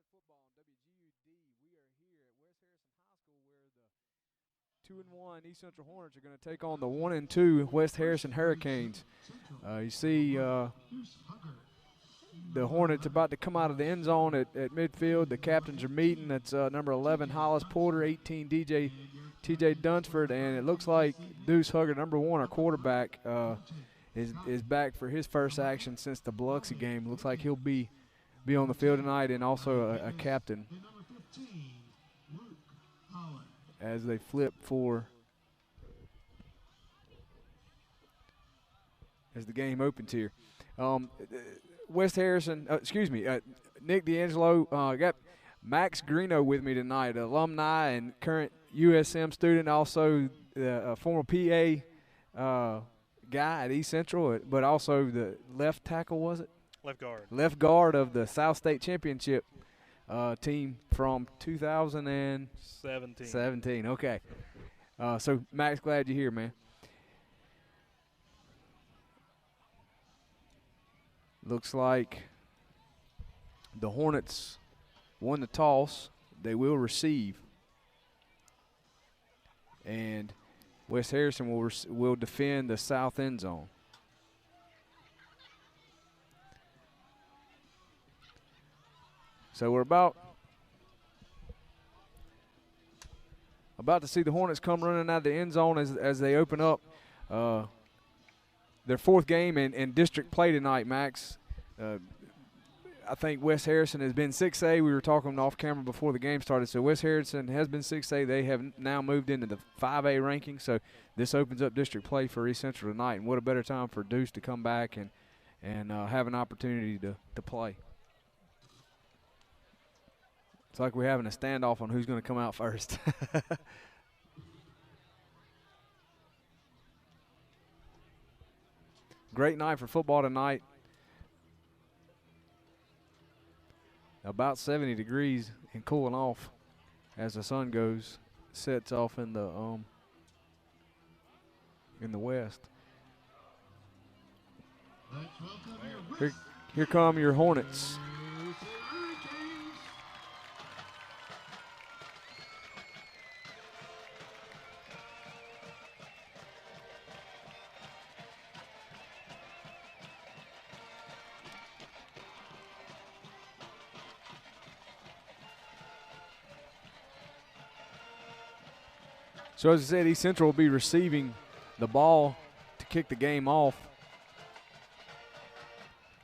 football on WGUD. We are here at West Harrison High School where the 2-1 East Central Hornets are going to take on the 1-2 West Harrison Hurricanes. You see the Hornets about to come out of the end zone at midfield. The captains are meeting. That's number 11 Hollis Porter, 18 TJ Dunsford, and it looks like Deuce Hugger, number 1, our quarterback, is back for his first action since the Biloxi game. Looks like he'll be on the field tonight, and also a captain as they flip for as the game opens here. West Harrison, Nick D'Angelo, got Max Greeno with me tonight, alumni and current USM student, also a former PA guy at East Central, but also the left tackle, was it? Left guard. Left guard of the South State Championship team from 2017. Okay. So, Max, glad you're here, man. Looks like the Hornets won the toss. They will receive. And West Harrison will defend the south end zone. So we're about to see the Hornets come running out of the end zone as they open up their fourth game in district play tonight, Max. I think West Harrison has been 6A. We were talking off camera before the game started. So West Harrison has been 6A. They have now moved into the 5A ranking. So this opens up district play for East Central tonight. And what a better time for Deuce to come back and have an opportunity to play. It's like we're having a standoff on who's going to come out first. Great night for football tonight. About 70 degrees and cooling off as the sun sets off in the west. Here come your Hornets. So as I said, East Central will be receiving the ball to kick the game off.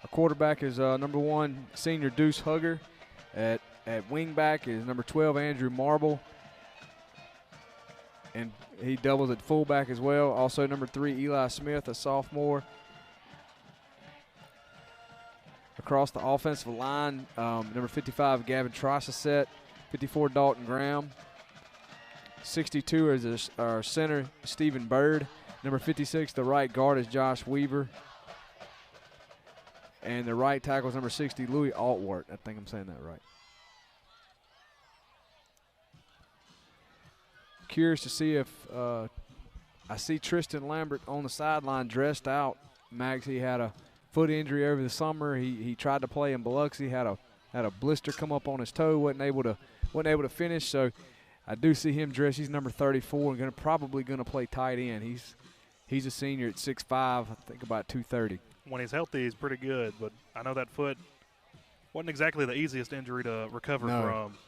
Our quarterback is number 1 senior Deuce Hugger. At wingback is number 12 Andrew Marble, and he doubles at fullback as well. Also number 3 Eli Smith, a sophomore. Across the offensive line, number 55 Gavin Trosset, 54 Dalton Graham. 62 is our center, Stephen Bird. Number 56, the right guard, is Josh Weaver. And the right tackle is number 60, Louis Altwart. I think I'm saying that right. Curious to see if I see Tristan Lambert on the sideline dressed out. Max, he had a foot injury over the summer. He tried to play in Biloxi, had a blister come up on his toe, wasn't able to finish. So I do see him dressed. He's number 34 and probably going to play tight end. He's a senior at 6'5", I think about 230. When he's healthy, he's pretty good, but I know that foot wasn't exactly the easiest injury to recover from.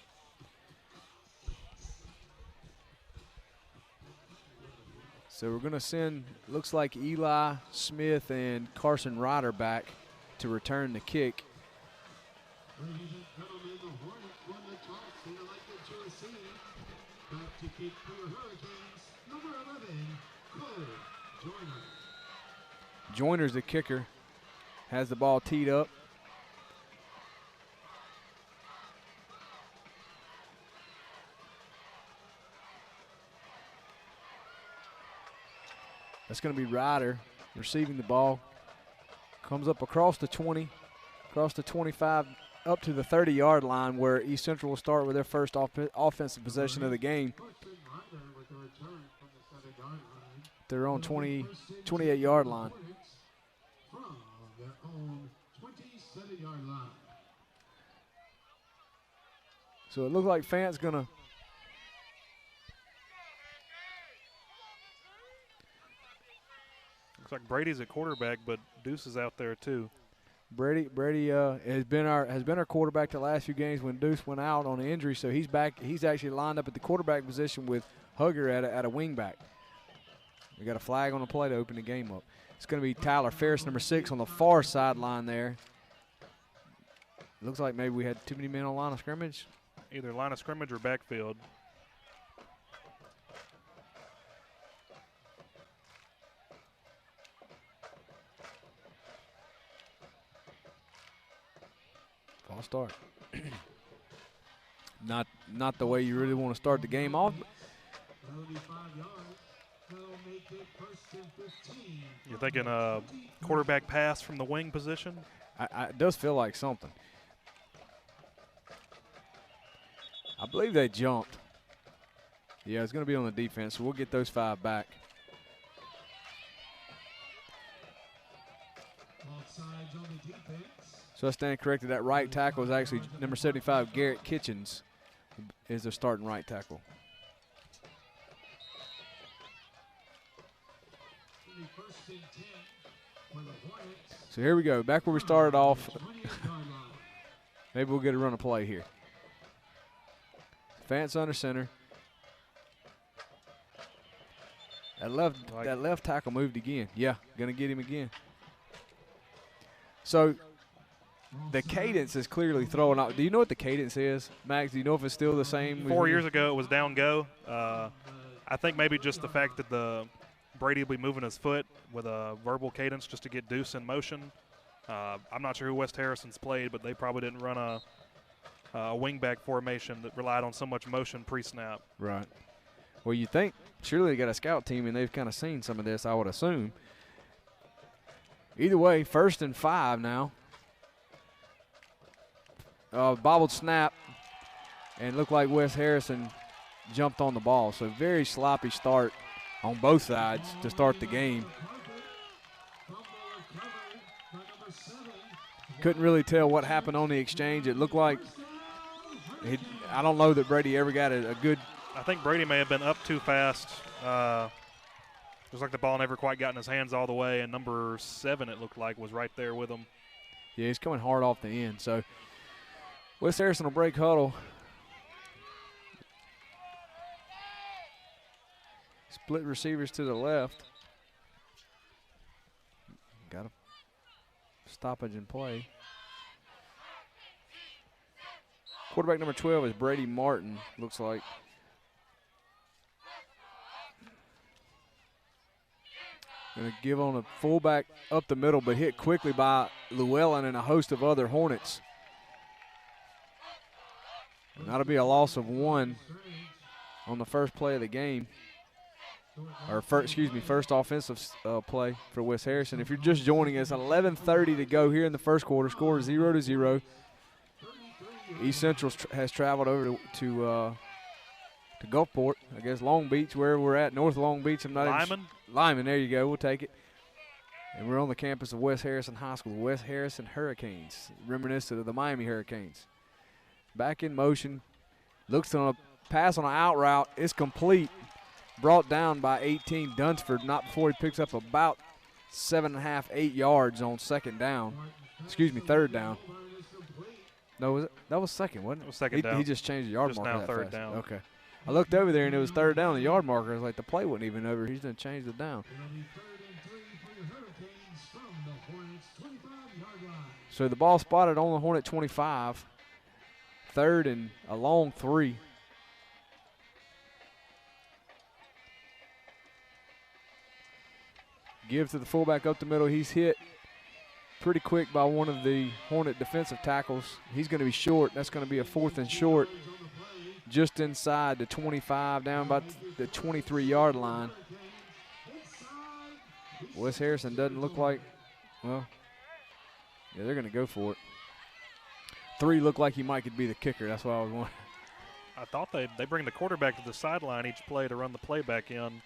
So we're going to send, looks like Eli Smith and Carson Ryder back to return the kick. Back to kick for the Hurricanes, number 11, Cole Joyner. Joyner's the kicker, has the ball teed up. That's going to be Ryder receiving the ball. Comes up across the 20, across the 25, up to the 30-yard line where East Central will start with their first offensive possession of the game. They're on 28-yard line. So it looks like Fant's going to. Looks like Brady's at quarterback, but Deuce is out there too. Brady has been our quarterback the last few games when Deuce went out on an injury, so he's back. He's actually lined up at the quarterback position with Hugger at a wing back. We got a flag on the play to open the game up. It's going to be Tyler Ferris, number 6, on the far sideline there. Looks like maybe we had too many men on line of scrimmage. Either line of scrimmage or backfield. False start. Not the way you really want to start the game off. 35 yards. They'll make it first and 15. You're thinking a quarterback pass from the wing position? It does feel like something. I believe they jumped. Yeah, it's going to be on the defense, so we'll get those 5 back. Offsides on the defense. So I stand corrected. That right tackle is actually number 75, Garrett Kitchens, is their starting right tackle. First and 10 for the Hornets. So here we go, back where we started off. 28-yard line. Maybe we'll get a run of play here. Fant's under center. That left tackle moved again. Yeah, gonna get him again. So the cadence is clearly throwing out. Do you know what the cadence is, Max? Do you know if it's still the same? 4 years ago, it was down go. I think maybe just the fact that Brady will be moving his foot with a verbal cadence just to get Deuce in motion. I'm not sure who West Harrison's played, but they probably didn't run a wingback formation that relied on so much motion pre-snap. Right. Well, you think surely they got a scout team and they've kind of seen some of this, I would assume. Either way, 1st and 5 now. Bobbled snap, and looked like Wes Harrison jumped on the ball. So very sloppy start on both sides to start the game. Couldn't really tell what happened on the exchange. It looked like I don't know that Brady ever got a good. I think Brady may have been up too fast. Looks like the ball never quite got in his hands all the way, and number 7, it looked like, was right there with him. Yeah, he's coming hard off the end. So West Harrison will break huddle. Split receivers to the left. Got a stoppage in play. Quarterback number 12 is Brady Martin, looks like. Going to give on a fullback up the middle, but hit quickly by Llewellyn and a host of other Hornets. And that'll be a loss of 1 on the first play of the game. Or first offensive play for West Harrison. If you're just joining us, 11:30 to go here in the first quarter. Score 0-0. East Central has traveled over to Gulfport, I guess Long Beach, where we're at, North Long Beach. Lyman, there you go. We'll take it. And we're on the campus of West Harrison High School, West Harrison Hurricanes, reminiscent of the Miami Hurricanes. Back in motion. Looks on a pass on an out route. It's complete. Brought down by 18 Dunsford, not before he picks up about 7.5, 8 yards on third down. No, that was second, wasn't it? It was second down. He just changed the yard Just marker now that third fast. down. Okay. I looked over there, and it was third down. The yard marker, I was like, the play wasn't even over. He's going to change it down. It'll be 3rd and 3 for your Hurricanes from the Hornets 25-yard line. So the ball spotted on the Hornet 25. 3rd and a long 3. Give to the fullback up the middle. He's hit pretty quick by one of the Hornet defensive tackles. He's going to be short. That's going to be a 4th and short, just inside the 25, down about the 23-yard line. Wes Harrison doesn't look like, well, yeah, they're going to go for it. 3 looked like he might could be the kicker. That's why I was wondering. I thought they bring the quarterback to the sideline each play to run the play back in.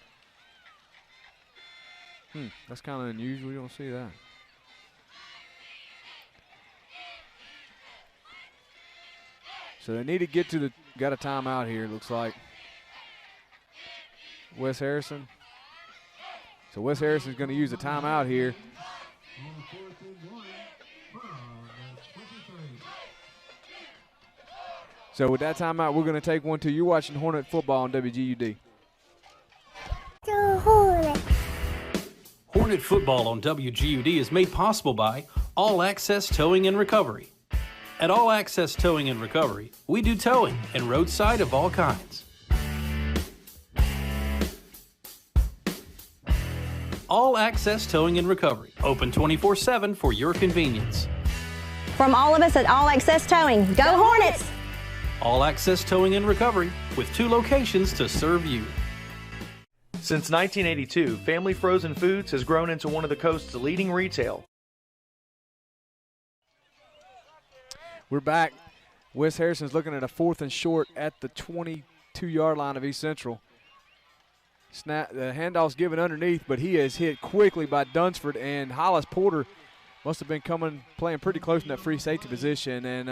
That's kind of unusual. We don't see that. So they need to get to the – got a timeout here, it looks like. Wes Harrison. So Wes Harrison's going to use a timeout here. On 4th and 1 from the 23. So with that timeout, we're going to take one, too. You're watching Hornet football on WGUD. Go Hornets! Hornet football on WGUD is made possible by All Access Towing and Recovery. At All Access Towing and Recovery, we do towing and roadside of all kinds. All Access Towing and Recovery, open 24/7 for your convenience. From all of us at All Access Towing, go Hornets! All Access Towing and Recovery, with 2 locations to serve you. Since 1982, Family Frozen Foods has grown into one of the coast's leading retail. We're back. Wes Harrison's looking at a 4th and short at the 22-yard line of East Central. Snap, the handoff's given underneath, but he is hit quickly by Dunsford, and Hollis Porter must have been playing pretty close in that free safety position, and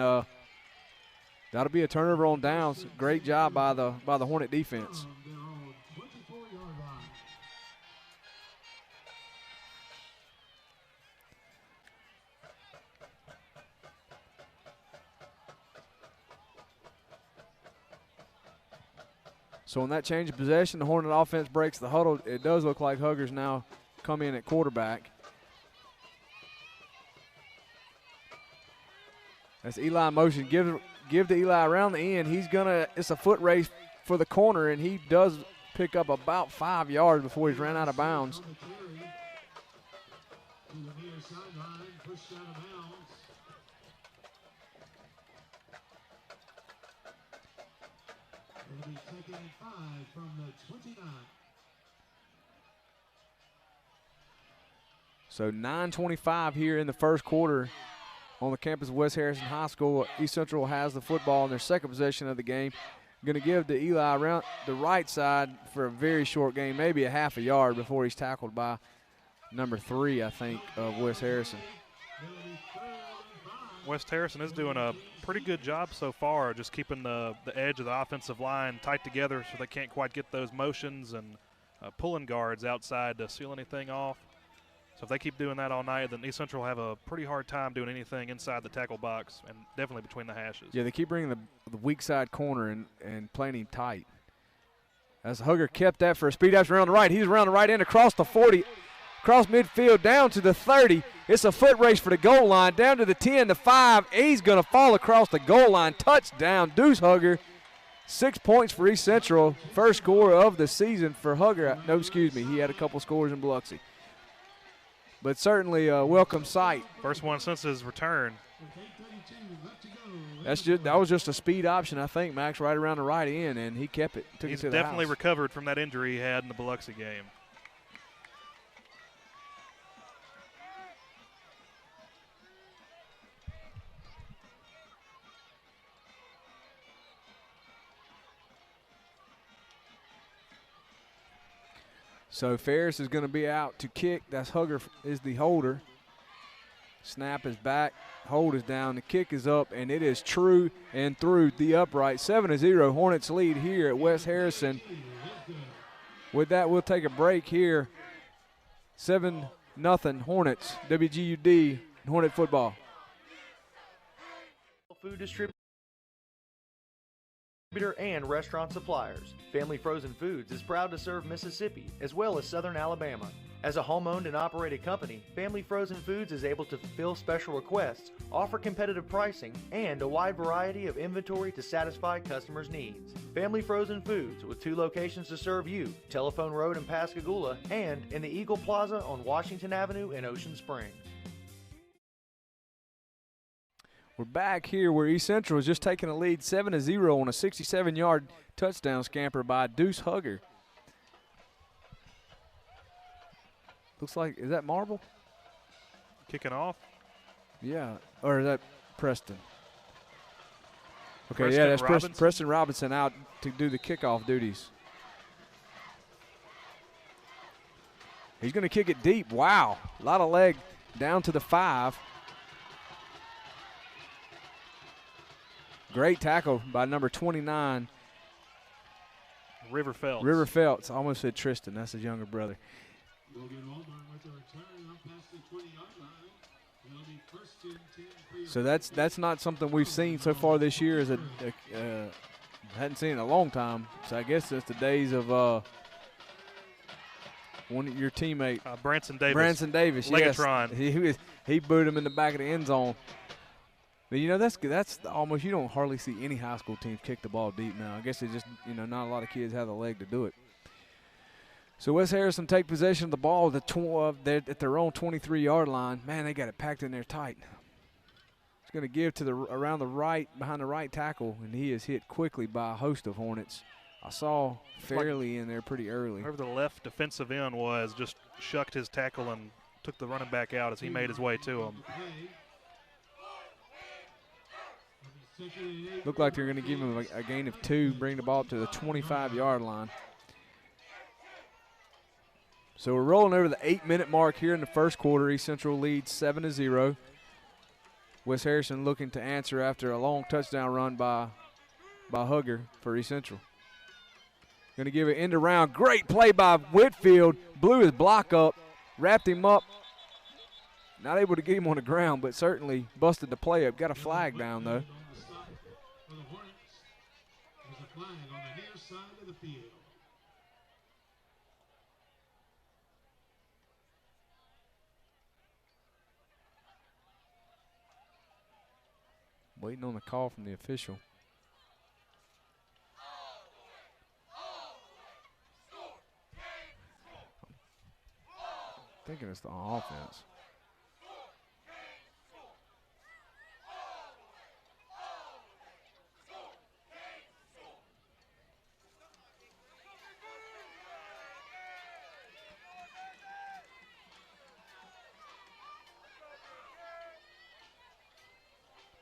that'll be a turnover on downs. Great job by the Hornet defense. So on that change of possession, the Hornet offense breaks the huddle. It does look like Hugger's now come in at quarterback. That's Eli in motion. Give to Eli around the end. It's a foot race for the corner, and he does pick up about 5 yards before he's ran out of bounds. It'll be second and 5 from the 29. So 9:25 here in the first quarter on the campus of West Harrison High School. East Central has the football in their second possession of the game. Going to give to Eli around the right side for a very short game, maybe a half a yard before he's tackled by number 3, I think, of West Harrison. West Harrison is doing a pretty good job so far, just keeping the edge of the offensive line tight together so they can't quite get those motions and pulling guards outside to seal anything off. So if they keep doing that all night, then East Central will have a pretty hard time doing anything inside the tackle box and definitely between the hashes. Yeah, they keep bringing the weak side corner and playing him tight. As Hugger kept that for a speed after around the right. He's around the right end across the 40, across midfield, down to the 30. It's a foot race for the goal line, down to the 10, the 5. He's going to fall across the goal line. Touchdown, Deuce Hugger. 6 points for East Central. First score of the season for Hugger. No, excuse me. He had a couple scores in Biloxi. But certainly a welcome sight. First one since his return. That was just a speed option, I think, Max, right around the right end, and he kept it. Took He's it to the definitely house. recovered from that injury he had in the Biloxi game. So Ferris is going to be out to kick. That's Hugger is the holder. Snap is back. Hold is down. The kick is up, and it is true and through the upright. 7-0 Hornets lead here at West Harrison. With that, we'll take a break here. 7-0 Hornets, WGUD, Hornet football. Food distributor and restaurant suppliers. Family Frozen Foods is proud to serve Mississippi as well as Southern Alabama. As a home-owned and operated company, Family Frozen Foods is able to fulfill special requests, offer competitive pricing, and a wide variety of inventory to satisfy customers' needs. Family Frozen Foods, with 2 locations to serve you, Telephone Road in Pascagoula and in the Eagle Plaza on Washington Avenue in Ocean Springs. We're back here where East Central is just taking a lead 7-0 on a 67-yard touchdown scamper by Deuce Hugger. Looks like, is that Marble? Kicking off. Yeah, or is that Preston? Okay, Preston yeah, that's Robinson? Preston Robinson out to do the kickoff duties. He's going to kick it deep. Wow, a lot of leg down to the 5. Great tackle by number 29. River Phelps. River Phelps. I almost said Tristan. That's his younger brother. So that's not something we've seen so far this year. Hadn't seen it in a long time. So I guess it's the days of one of your teammate, Branson Davis. Branson Davis, Legatron. Yes. He booed him in the back of the end zone. But you know that's almost, you don't hardly see any high school teams kick the ball deep now. I guess it just, not a lot of kids have the leg to do it. So West Harrison take possession of the ball at their own 23-yard line. Man, they got it packed in there tight. It's going to give to around the right, behind the right tackle, and he is hit quickly by a host of Hornets. I saw Fairley in there pretty early. Whoever the left defensive end was just shucked his tackle and took the running back out as he made his way to him. Looked like they're going to give him a gain of 2, bring the ball up to the 25-yard line. So we're rolling over the 8-minute mark here in the first quarter. East Central leads 7-0. West Harrison looking to answer after a long touchdown run by Hugger for East Central. Going to give it end around. Great play by Whitfield. Blew his block up, wrapped him up. Not able to get him on the ground, but certainly busted the play up. Got a flag down, though. Waiting on the call from the official. I'm thinking it's the offense.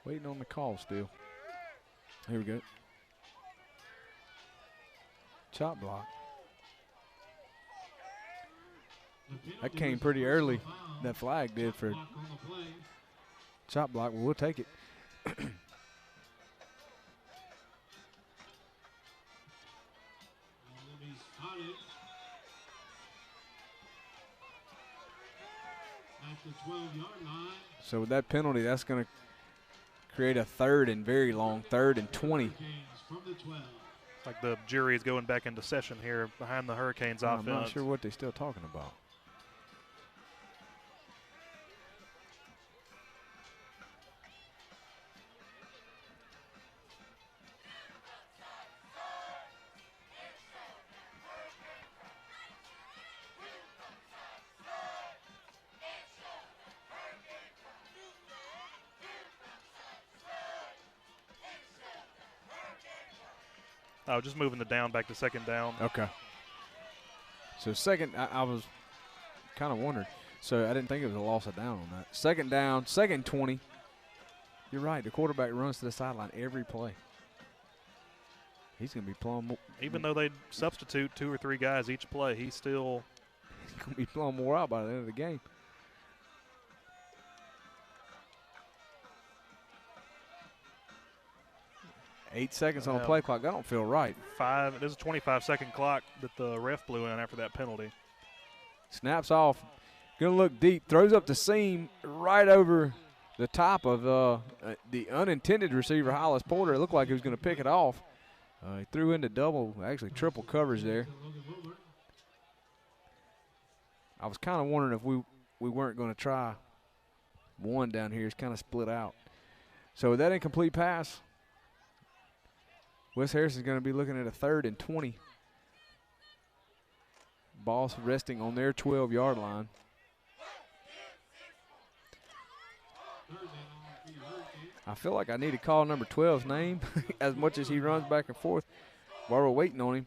Waiting on the call still. Here we go. Chop block. That came pretty early. That flag did for chop block. Well, we'll take it. So with that penalty, that's going to create a third and very long, 3rd and 20. Like the jury is going back into session here behind the Hurricanes offense. I'm not sure what they're still talking about. Oh, just moving the down back to second down. Okay. So second, I was kind of wondering. So I didn't think it was a loss of down on that. Second down, 2nd and 20. You're right. The quarterback runs to the sideline every play. He's going to be plumb. Even though they substitute 2 or 3 guys each play, he's going to be plumb more out by the end of the game. Eight seconds on the play clock. That don't feel right. There's a 25-second clock that the ref blew in after that penalty. Snaps off. Going to look deep. Throws up the seam right over the top of the unintended receiver, Hollis Porter. It looked like he was going to pick it off. He threw into actually triple coverage there. I was kind of wondering if we weren't going to try one down here. It's kind of split out. So with that incomplete pass, West Harrison is going to be looking at a 3rd and 20. Ball resting on their 12-yard line. I feel like I need to call number 12's name as much as he runs back and forth while we're waiting on him.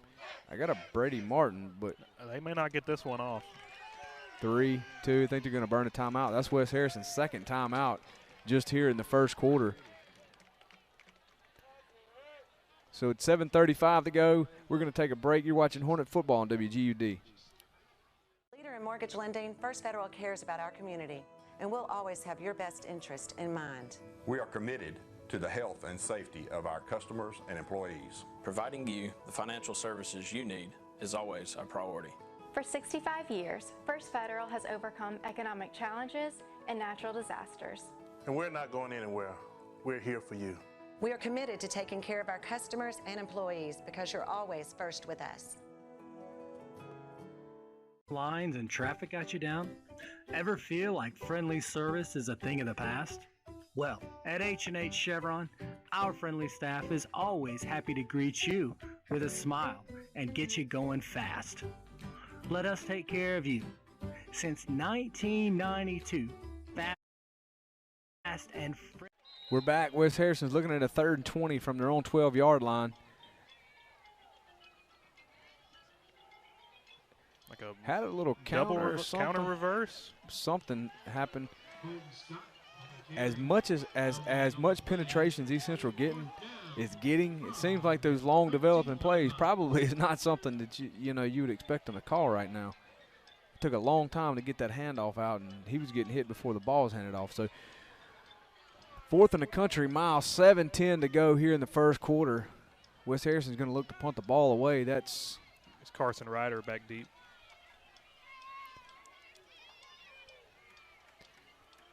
I got a Brady Martin, but they may not get this one off. 3, 2, I think they're going to burn a timeout. That's West Harrison's 2nd timeout just here in the first quarter. So it's 7:35 to go. We're going to take a break. You're watching Hornet football on WGUD. Leader in mortgage lending, First Federal cares about our community, and we'll always have your best interest in mind. We are committed to the health and safety of our customers and employees. Providing you the financial services you need is always a priority. For 65 years, First Federal has overcome economic challenges and natural disasters. And we're not going anywhere. We're here for you. We are committed to taking care of our customers and employees because you're always first with us. Lines and traffic got you down? Ever feel like friendly service is a thing of the past? Well, at H&H Chevron, our friendly staff is always happy to greet you with a smile and get you going fast. Let us take care of you. Since 1992, fast and friendly. We're back. West Harrison's looking at a 3rd and 20 from their own 12-yard line. Like a had a little double counter reverse. Something happened. As much penetration as East Central is getting, it seems like those long developing plays probably is not something that you would expect them to call right now. It took a long time to get that handoff out, and he was getting hit before the ball was handed off. So 4th in the country mile, 7:10 to go here in the first quarter. West Harrison's going to look to punt the ball away. It's Carson Ryder back deep.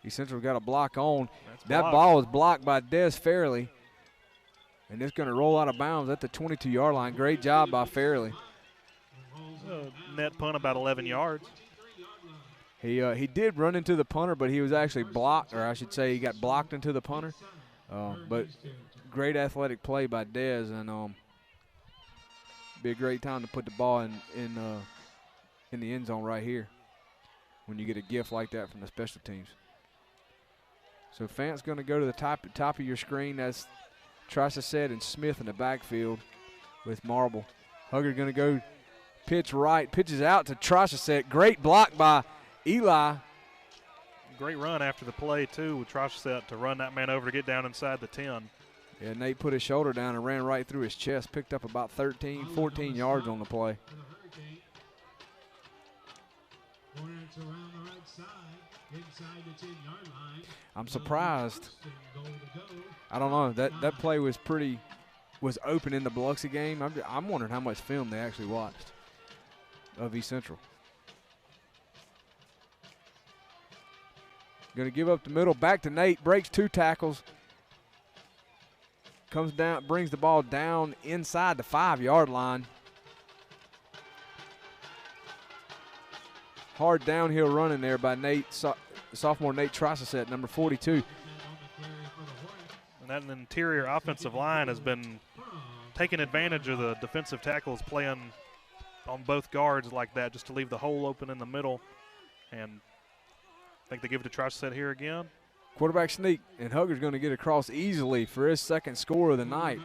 East Central got a block on. That ball was blocked by Des Fairley. And it's going to roll out of bounds at the 22-yard line. Great job by Fairley. Net punt about 11 yards. He did run into the punter, but he was actually blocked, or I should say he got blocked into the punter. But great athletic play by Des, and be a great time to put the ball in the end zone right here when you get a gift like that from the special teams. So Fant's going to go to the top of your screen. That's Tricasset and Smith in the backfield with Marble. Hugger going to go pitch right, pitches out to Tricasset. Great block by Eli. Great run after the play, too, with Tricasset to run that man over to get down inside the 10. Yeah, Nate put his shoulder down and ran right through his chest, picked up about 13, 14 yards on the play. I'm surprised. I don't know. That play was open in the Biloxi game. I'm wondering how much film they actually watched of East Central. Going to give up the middle. Back to Nate. Breaks 2 tackles. Comes down, brings the ball down inside the 5-yard line. Hard downhill running there by Nate, sophomore Nate Tricasset, number 42. And that interior offensive line has been taking advantage of the defensive tackles playing on both guards like that, just to leave the hole open in the middle. And I think they give it to Tricasset here again. Quarterback sneak, and Hugger's going to get across easily for his 2nd score of the night.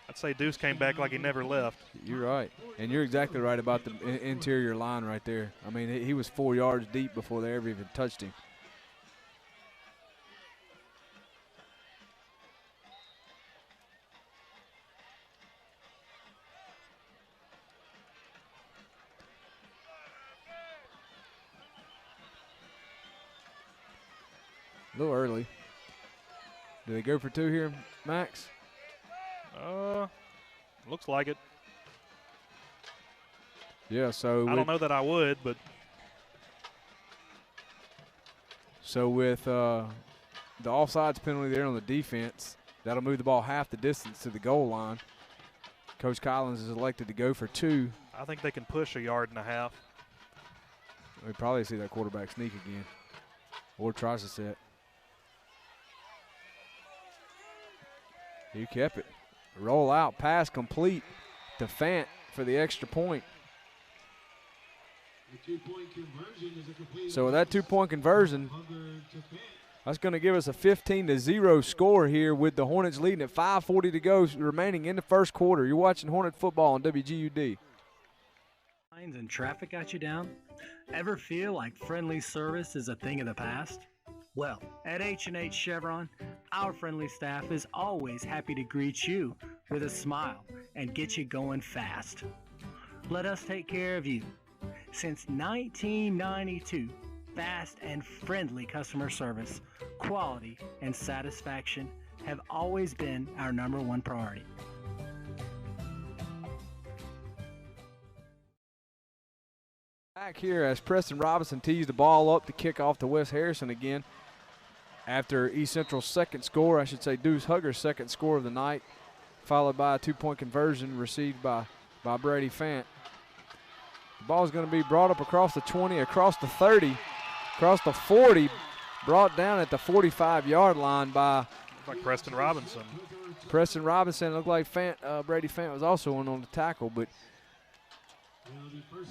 I'd say Deuce came back like he never left. You're right. And you're exactly right about the interior line right there. I mean, he was 4 yards deep before they ever even touched him. A little early. Do they go for 2 here, Max? Looks like it. Yeah, so I don't know that I would, but. So with the offsides penalty there on the defense, that'll move the ball half the distance to the goal line. Coach Collins is elected to go for 2. I think they can push 1.5 yards. We probably see that quarterback sneak again, or tries to set. He kept it. Roll out, pass complete to Fant for the extra point. So with that 2-point conversion, that's going to give us a 15-0 score here with the Hornets leading at 5:40 to go remaining in the first quarter. You're watching Hornet football on WGUD. Lines and traffic got you down? Ever feel like friendly service is a thing of the past? Well, at H&H Chevron, our friendly staff is always happy to greet you with a smile and get you going fast. Let us take care of you. Since 1992, fast and friendly customer service, quality, and satisfaction have always been our #1 priority. Back here as Preston Robinson tees the ball up to kick off to Wes Harrison again. After East Central's second score, I should say Deuce Hugger's second score of the night, followed by a 2-point conversion received by Brady Fant. The ball is going to be brought up across the 20, across the 30, across the 40, brought down at the 45-yard line by Preston Robinson. Preston Robinson. Looked like Brady Fant was also on the tackle, but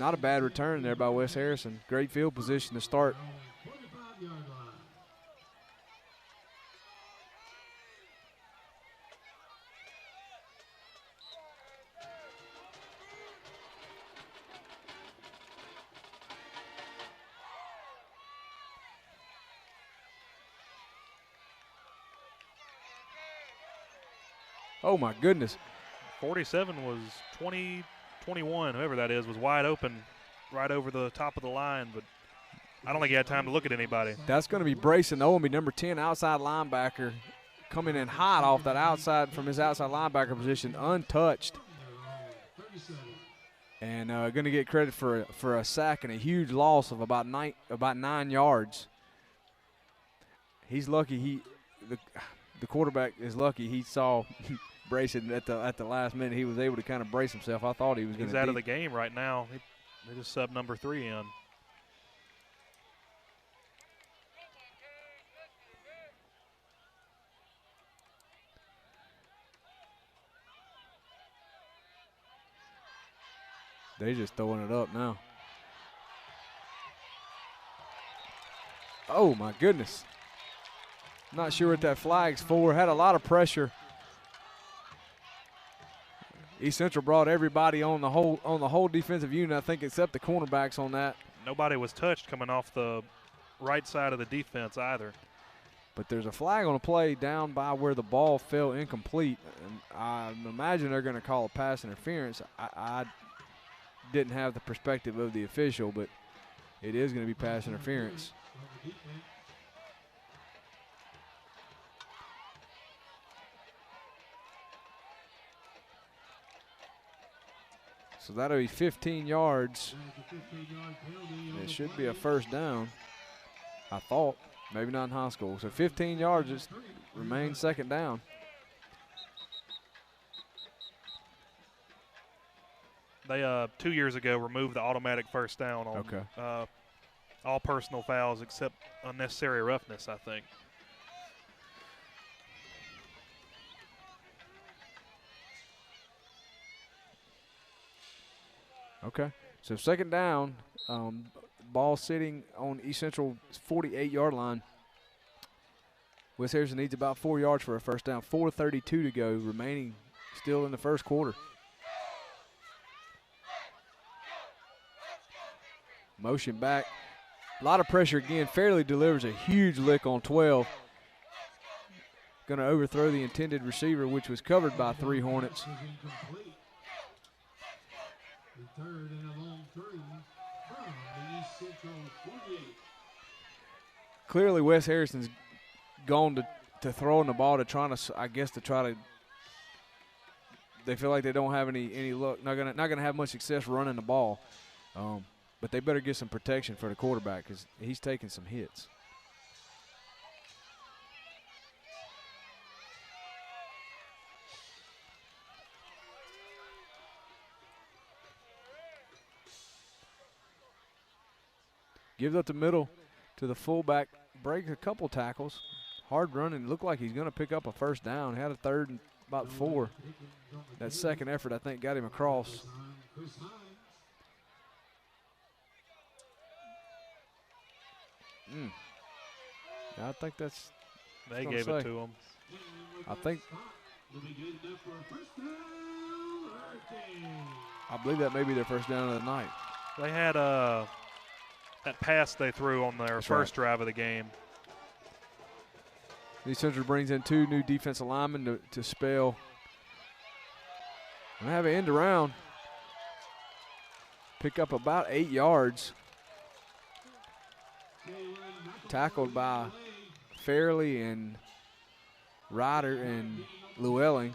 not a bad return there by Wes Harrison. Great field position to start. Oh my goodness. 47 was 20-21, whoever that is, was wide open right over the top of the line, but I don't think he had time to look at anybody. That's going to be Brayson Owenby, number 10 outside linebacker, coming in hot off that outside from his outside linebacker position, untouched. And going to get credit for a sack and a huge loss of about 9 yards. He's lucky. The quarterback is lucky. He saw Brayson at the last minute. He was able to kind of brace himself. I thought he was going to. He's out of the game right now. They just subbed number 3 in. They're just throwing it up now. Oh my goodness. Not sure what that flag's for. Had a lot of pressure. East Central brought everybody on the whole defensive unit, I think, except the cornerbacks on that. Nobody was touched coming off the right side of the defense either. But there's a flag on a play down by where the ball fell incomplete. And I imagine they're going to call a pass interference. I didn't have the perspective of the official, but it is going to be pass interference. So that'll be 15 yards. It should be a first down, I thought. Maybe not in high school. So 15 yards, just remains second down. They 2 years ago removed the automatic first down on all personal fouls except unnecessary roughness, I think. Okay, so second down, ball sitting on East Central's 48-yard line. Wes Harrison needs about 4 yards for a first down. 4:32 to go, remaining still in the first quarter. Motion back, a lot of pressure again. Fairley delivers a huge lick on 12. Going to overthrow the intended receiver, which was covered by 3 Hornets. Third and a long 3 from the East Central 48. Clearly, Wes Harrison's gone to throwing the ball to try to. They feel like they don't have any luck. Not gonna have much success running the ball, but they better get some protection for the quarterback because he's taking some hits. Gives up the middle to the fullback, breaks a couple tackles. Hard running, looked like he's going to pick up a first down. Had a third and about 4. That second effort, I think, got him across. I think that's. They gave it to him. I think. I believe that may be their first down of the night. They had that pass they threw on their first drive of the game. East Central brings in 2 new defensive linemen to spell. And have an end around. Pick up about 8 yards. tackled by Fairley and Ryder and Llewellyn.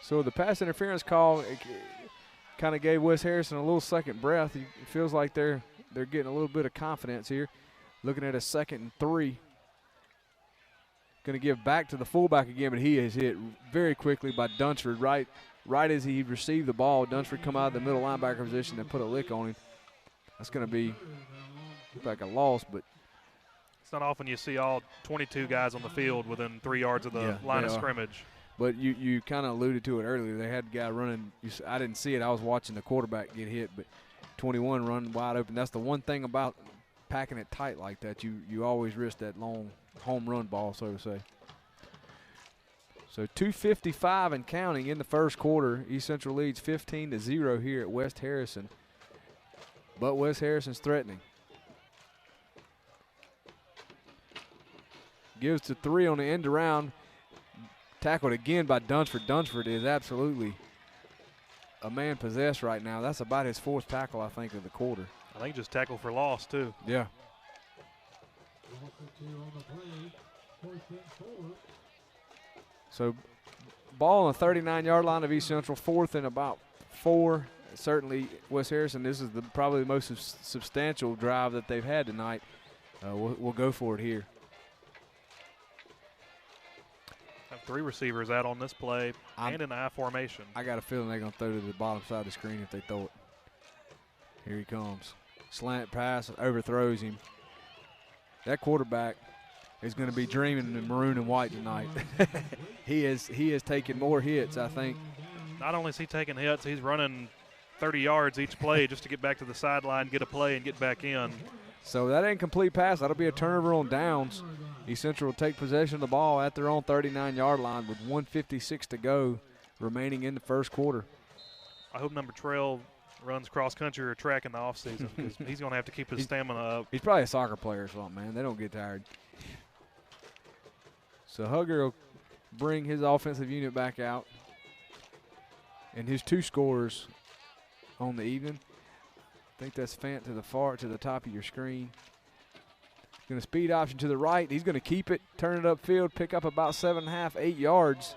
So the pass interference call kind of gave West Harrison a little second breath. It feels like they're getting a little bit of confidence here. Looking at a 2nd and 3. Going to give back to the fullback again, but he is hit very quickly by Dunsford. Right as he received the ball, Dunsford come out of the middle linebacker position and put a lick on him. That's going to be like a loss, but it's not often you see all 22 guys on the field within 3 yards of the line of scrimmage. But you kind of alluded to it earlier. They had a guy running. I didn't see it. I was watching the quarterback get hit, but 21 running wide open. That's the one thing about packing it tight like that. You always risk that long home run ball, so to say. So 2:55 and counting in the first quarter. East Central leads 15-0 here at West Harrison. But West Harrison's threatening. Gives to 3 on the end around. Tackled again by Dunsford. Dunsford is absolutely a man possessed right now. That's about his 4th tackle, I think, of the quarter. I think just tackle for loss, too. Yeah. So ball on the 39-yard line of East Central, 4th and about 4. Certainly West Harrison, this is probably the most substantial drive that they've had tonight. We'll go for it here. Have 3 receivers out on this play and in I formation. I got a feeling they're going to throw to the bottom side of the screen if they throw it. Here he comes. Slant pass, overthrows him. That quarterback is going to be dreaming in maroon and white tonight. He has taken more hits, I think. Not only is he taking hits, he's running 30 yards each play just to get back to the sideline, get a play, and get back in. So that incomplete pass, that'll be a turnover on downs. East Central will take possession of the ball at their own 39-yard line with 1:56 to go remaining in the first quarter. I hope number 12 runs cross-country or track in the offseason because he's going to have to keep his stamina up. He's probably a soccer player or something, man. They don't get tired. So Hugger will bring his offensive unit back out. And his 2 scores on the evening. I think that's Fant to the top of your screen. Going to speed option to the right. He's going to keep it, turn it upfield, pick up about 7.5, 8 yards.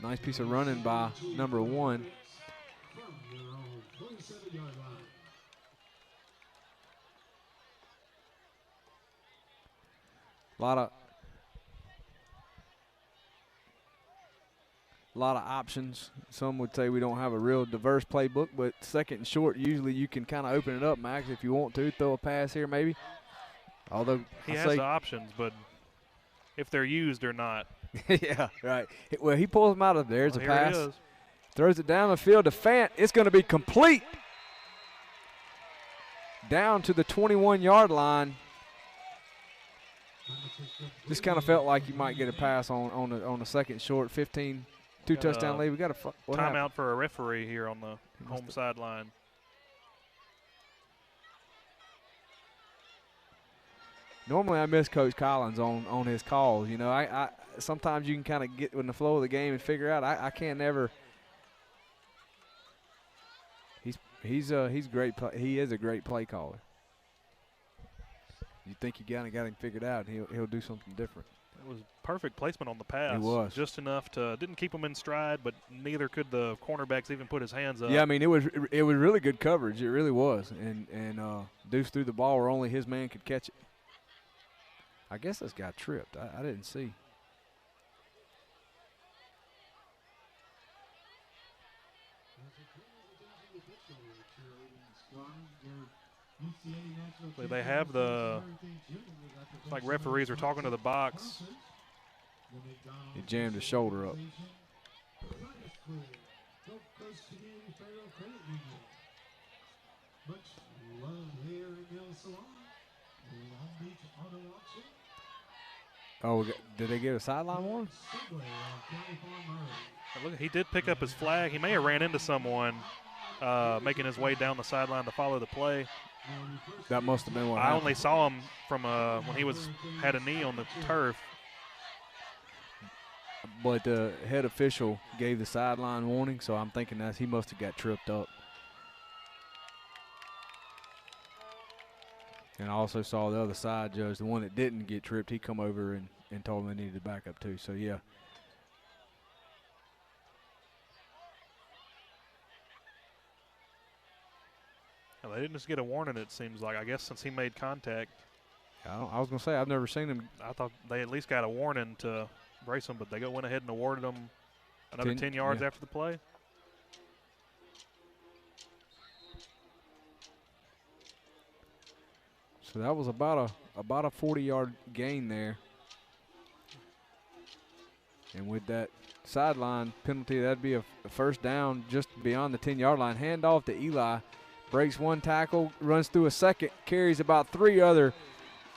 Nice piece of running by number 1. A lot of options. Some would say we don't have a real diverse playbook, but 2nd and short, usually you can kind of open it up, Max, if you want to. Throw a pass here maybe. Although he has the options, but if they're used or not. Yeah, right. Well, he pulls them out of there. There's a pass. He is. Throws it down the field to Fant. It's going to be complete. Down to the 21-yard line. Just kind of felt like you might get a pass on the 2nd short. 15, 2-touchdown lead. We got a timeout for a referee here on the home sideline. Normally I miss Coach Collins on his calls. You know, I sometimes you can kind of get in the flow of the game and figure out. I can't never. He's great. He is a great play caller. You think you got him figured out, and he'll do something different. It was perfect placement on the pass. It was. Just enough to, didn't keep him in stride, but neither could the cornerbacks even put his hands up. Yeah, I mean, it was really good coverage. It really was. And Deuce threw the ball where only his man could catch it. I guess this guy tripped. I didn't see. So they have like referees are talking to the box. He jammed his shoulder up. Oh, did they get a sideline warning? Look, he did pick up his flag. He may have ran into someone. making his way down the sideline to follow the play. That must have been what I happened. only saw him from when he had a knee on the turf. But the head official gave the sideline warning, so I'm thinking that he must have got tripped up. And I also saw the other side judge, the one that didn't get tripped, he come over and told him they needed to back up too. So, yeah. Well, they didn't just get a warning, it seems like. I guess since he made contact. I was going to say, I've never seen him. I thought they at least got a warning to brace him, but they went ahead and awarded him another 10 yards after the play. So that was about a 40-yard gain there. And with that sideline penalty, that'd be a first down just beyond the 10-yard line. Handoff to Eli. Breaks one tackle, runs through a second, carries about 3 other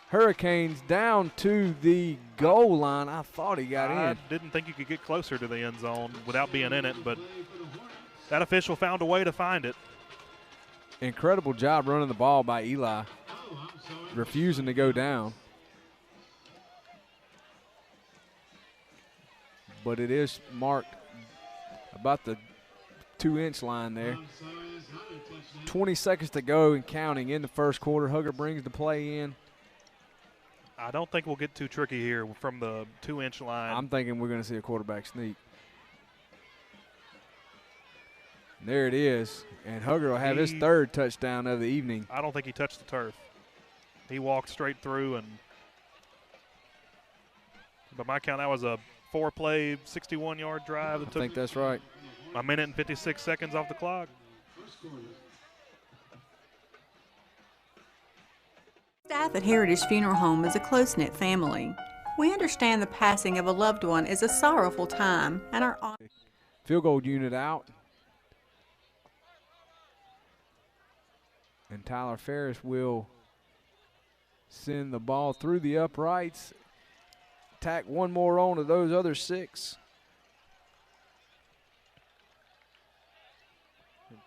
Hurricanes down to the goal line. I thought he got in. I didn't think you could get closer to the end zone without being in it, but that official found a way to find it. Incredible job running the ball by Eli, refusing to go down. But it is marked about the 2-inch line there. 20 seconds to go and counting in the first quarter. Hugger brings the play in. I don't think we'll get too tricky here from the 2-inch line. I'm thinking we're going to see a quarterback sneak. And there it is. And Hugger will have his 3rd touchdown of the evening. I don't think he touched the turf. He walked straight through, and by my count, that was a 4-play, 61-yard drive. I think that's right. A minute and 56 seconds off the clock. Staff at Heritage Funeral Home is a close-knit family. We understand the passing of a loved one is a sorrowful time, and our field goal unit out. And Tyler Ferris will send the ball through the uprights. Tack one more on to those other 6.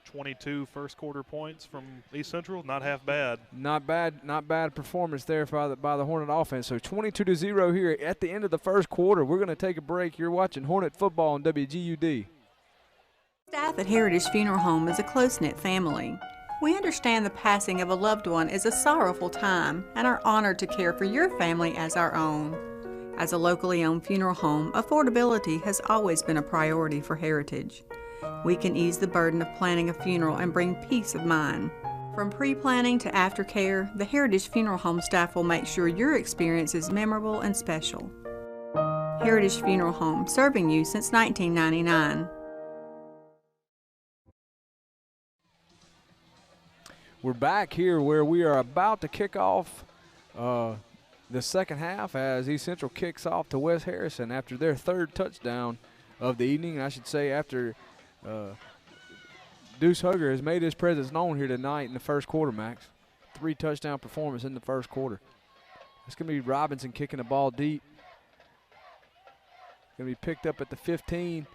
22 first quarter points from East Central, not half bad. Not bad performance there by the Hornet offense. So 22-0 here at the end of the first quarter. We're going to take a break. You're watching Hornet football on WGUD. Staff at Heritage Funeral Home is a close-knit family. We understand the passing of a loved one is a sorrowful time and are honored to care for your family as our own. As a locally owned funeral home, affordability has always been a priority for Heritage. We can ease the burden of planning a funeral and bring peace of mind. From pre-planning to aftercare, the Heritage Funeral Home staff will make sure your experience is memorable and special. Heritage Funeral Home, serving you since 1999. We're back here where we are about to kick off the second half as East Central kicks off to West Harrison after their 3rd touchdown of the evening. I should say after Deuce Hugger has made his presence known here tonight in the first quarter, Max. 3 touchdown performance in the first quarter. It's going to be Robinson kicking the ball deep. Going to be picked up at the 15,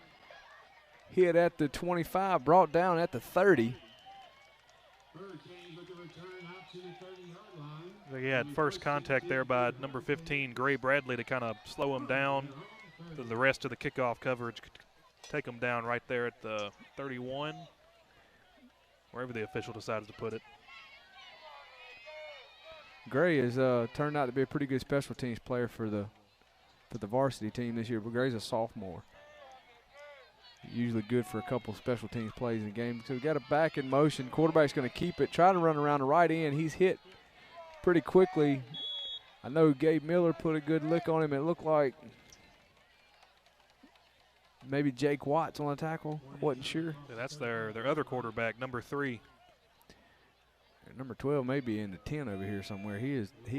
hit at the 25, brought down at the 30. They had first contact there by number 15, Gray Bradley, to kind of slow him down. The rest of the kickoff coverage could take him down right there at the 31, wherever the official decides to put it. Gray has turned out to be a pretty good special teams player for the varsity team this year, but Gray's a sophomore. Usually good for a couple special teams plays in the game. So we got a back in motion. Quarterback's going to keep it, trying to run around the right end. He's hit pretty quickly. I know Gabe Miller put a good lick on him. It looked like maybe Jake Watts on the tackle. Wasn't sure. Yeah, that's their other quarterback, number 3. And number 12 may be in the 10 over here somewhere. He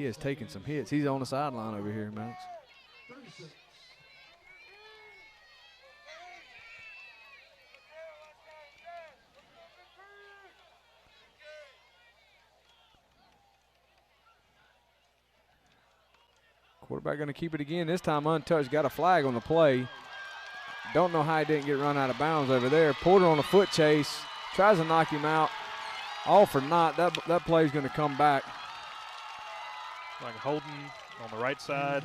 is taking some hits. He's on the sideline over here, Max. Quarterback going to keep it again. This time untouched. Got a flag on the play. Don't know how he didn't get run out of bounds over there. Porter on a foot chase. Tries to knock him out. All for naught. That play is going to come back. Like Holden on the right side.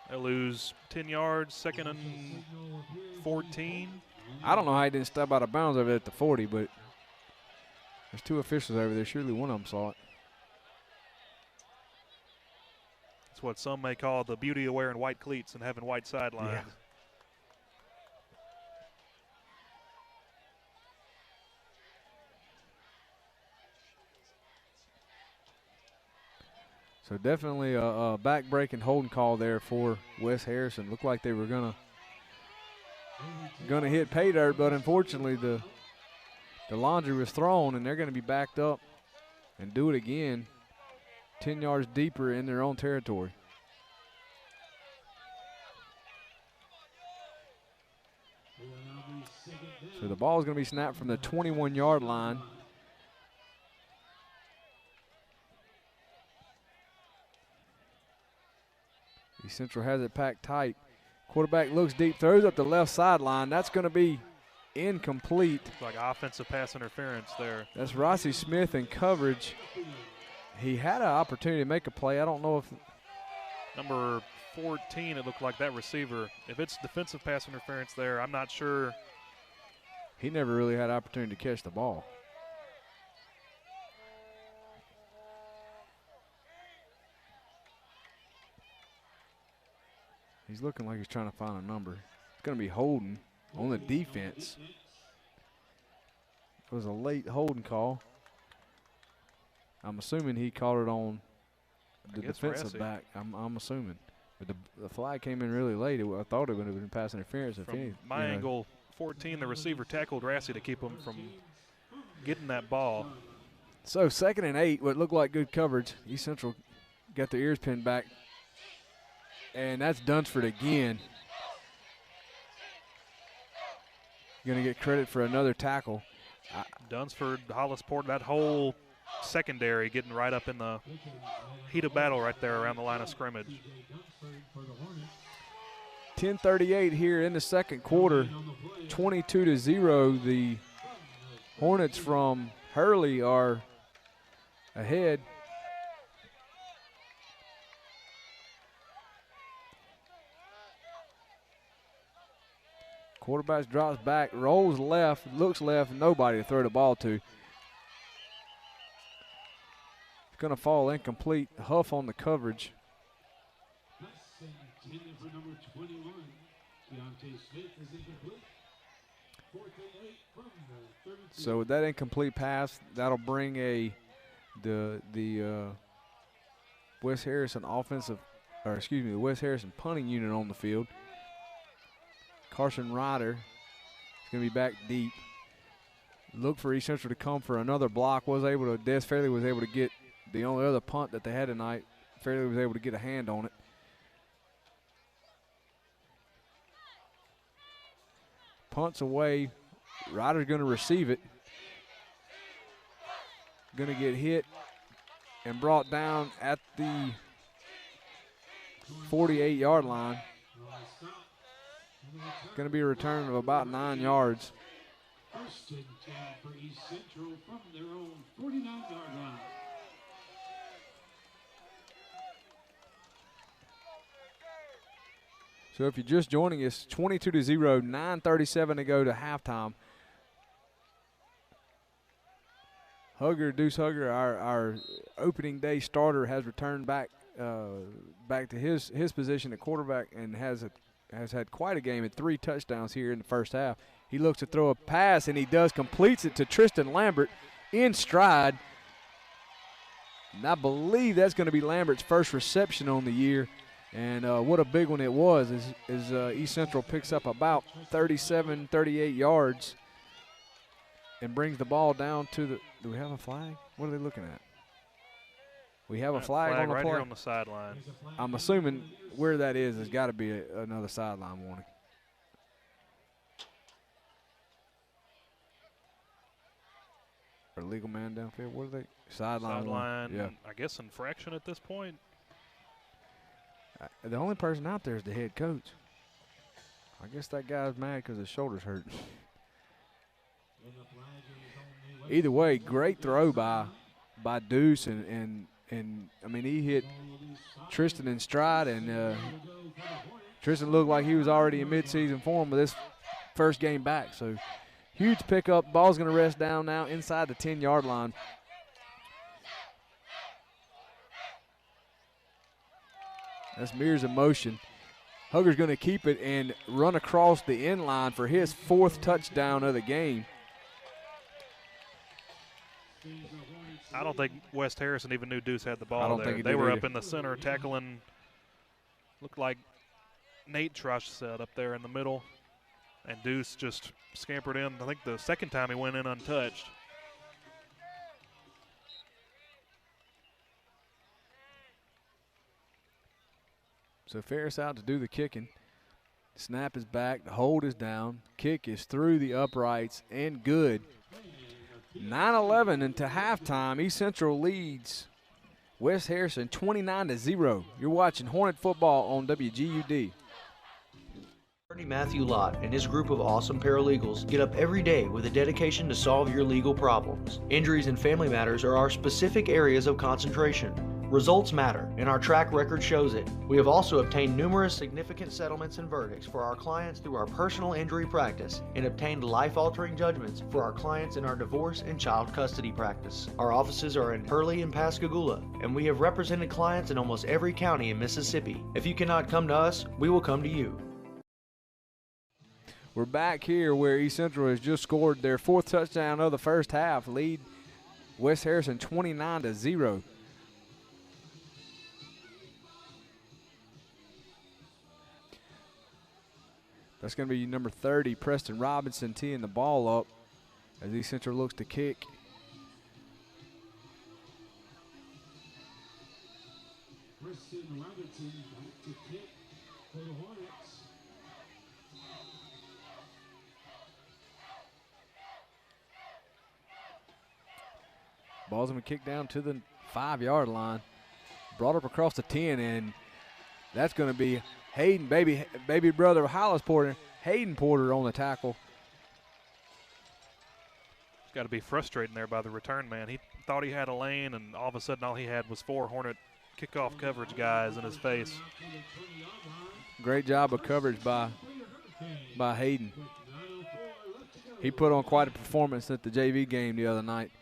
They lose 10 yards, 2nd and 14. I don't know how he didn't step out of bounds over there at the 40, but there's 2 officials over there. Surely one of them saw it. It's what some may call the beauty of wearing white cleats and having white sidelines. Yeah. So definitely a back-breaking holding call there for West Harrison. Looked like they were gonna hit pay dirt, but unfortunately the laundry was thrown, and they're going to be backed up and do it again 10 yards deeper in their own territory. So the ball is going to be snapped from the 21-yard line. East Central has it packed tight. Quarterback looks deep, throws up the left sideline. That's going to be incomplete. It's like offensive pass interference there. That's Rossi Smith in coverage. He had an opportunity to make a play. I don't know if number 14, it looked like that receiver. If it's defensive pass interference there, I'm not sure. He never really had an opportunity to catch the ball. He's looking like he's trying to find a number. It's going to be Holden on the defense. It was a late holding call. I'm assuming he called it on the defensive back. I'm assuming. But the flag came in really late. I thought it would have been pass interference. From my angle, 14, the receiver tackled Rassi to keep him from getting that ball. So 2nd and 8, what looked like good coverage. East Central got their ears pinned back. And that's Dunsford again. Going to get credit for another tackle. Dunsford, Hollisport, that whole secondary getting right up in the heat of battle right there around the line of scrimmage. 10:38 here in the second quarter. 22-0. The Hornets from Hurley are ahead. Quarterback drops back, rolls left, looks left, nobody to throw the ball to. It's going to fall incomplete. Huff on the coverage. So with that incomplete pass, that'll bring the West Harrison the West Harrison punting unit on the field. Carson Ryder is going to be back deep. Look for East Central to come for another block. Des Fairley was able to get the only other punt that they had tonight. Fairley was able to get a hand on it. Punts away. Ryder's going to receive it. Going to get hit and brought down at the 48-yard line. Going to be a return of about 9 yards. First and 10 for East Central from their own 49-yard line. So if you're just joining us, 22-0, 9:37 to go to halftime. Deuce Hugger, our opening day starter, has returned back to his position at quarterback and has had quite a game at 3 touchdowns here in the first half. He looks to throw a pass, and he does, completes it to Tristan Lambert in stride. And I believe that's going to be Lambert's first reception on the year. And what a big one it was as East Central picks up about 37, 38 yards and brings the ball down to the – do we have a flag? What are they looking at? We have a flag on the right play. here on the sideline. I'm assuming where that is has got to be another sideline warning. Or legal man downfield. What are they? Sideline. Yeah. I guess infraction at this point. The only person out there is the head coach. I guess that guy's mad because his shoulder's hurt. Either way, great throw by Deuce, and I mean, he hit Tristan in stride, and Tristan looked like he was already in midseason form with this first game back. So huge pickup. Ball's going to rest down now inside the 10-yard line. That's Mears in motion. Hugger's going to keep it and run across the end line for his 4th touchdown of the game. I don't think West Harrison even knew Deuce had the ball. I don't think he They did were either. up in the center tackling. Looked like Nate Trush set up there in the middle, and Deuce just scampered in. I think the second time he went in untouched. So Ferris out to do the kicking. Snap is back. The hold is down. Kick is through the uprights and good. 9-11 into halftime. East Central leads West Harrison 29-0. You're watching Hornet football on WGUD. Attorney Matthew Lott and his group of awesome paralegals get up every day with a dedication to solve your legal problems. Injuries and family matters are our specific areas of concentration. Results matter, and our track record shows it. We have also obtained numerous significant settlements and verdicts for our clients through our personal injury practice and obtained life-altering judgments for our clients in our divorce and child custody practice. Our offices are in Hurley and Pascagoula, and we have represented clients in almost every county in Mississippi. If you cannot come to us, we will come to you. We're back here where East Central has just scored their 4th touchdown of the first half, lead West Harrison 29-0. That's going to be number 30, Preston Robinson, teeing the ball up as East Central looks to kick. Preston Robinson back to kick for the Hornets. Ball's going to kick down to the 5-yard line. Brought up across the 10, and that's going to be Hayden, baby brother of Hollis Porter, Hayden Porter on the tackle. It's got to be frustrating there by the return man. He thought he had a lane, and all of a sudden all he had was 4 Hornet kickoff coverage guys in his face. Great job of coverage by Hayden. He put on quite a performance at the JV game the other night.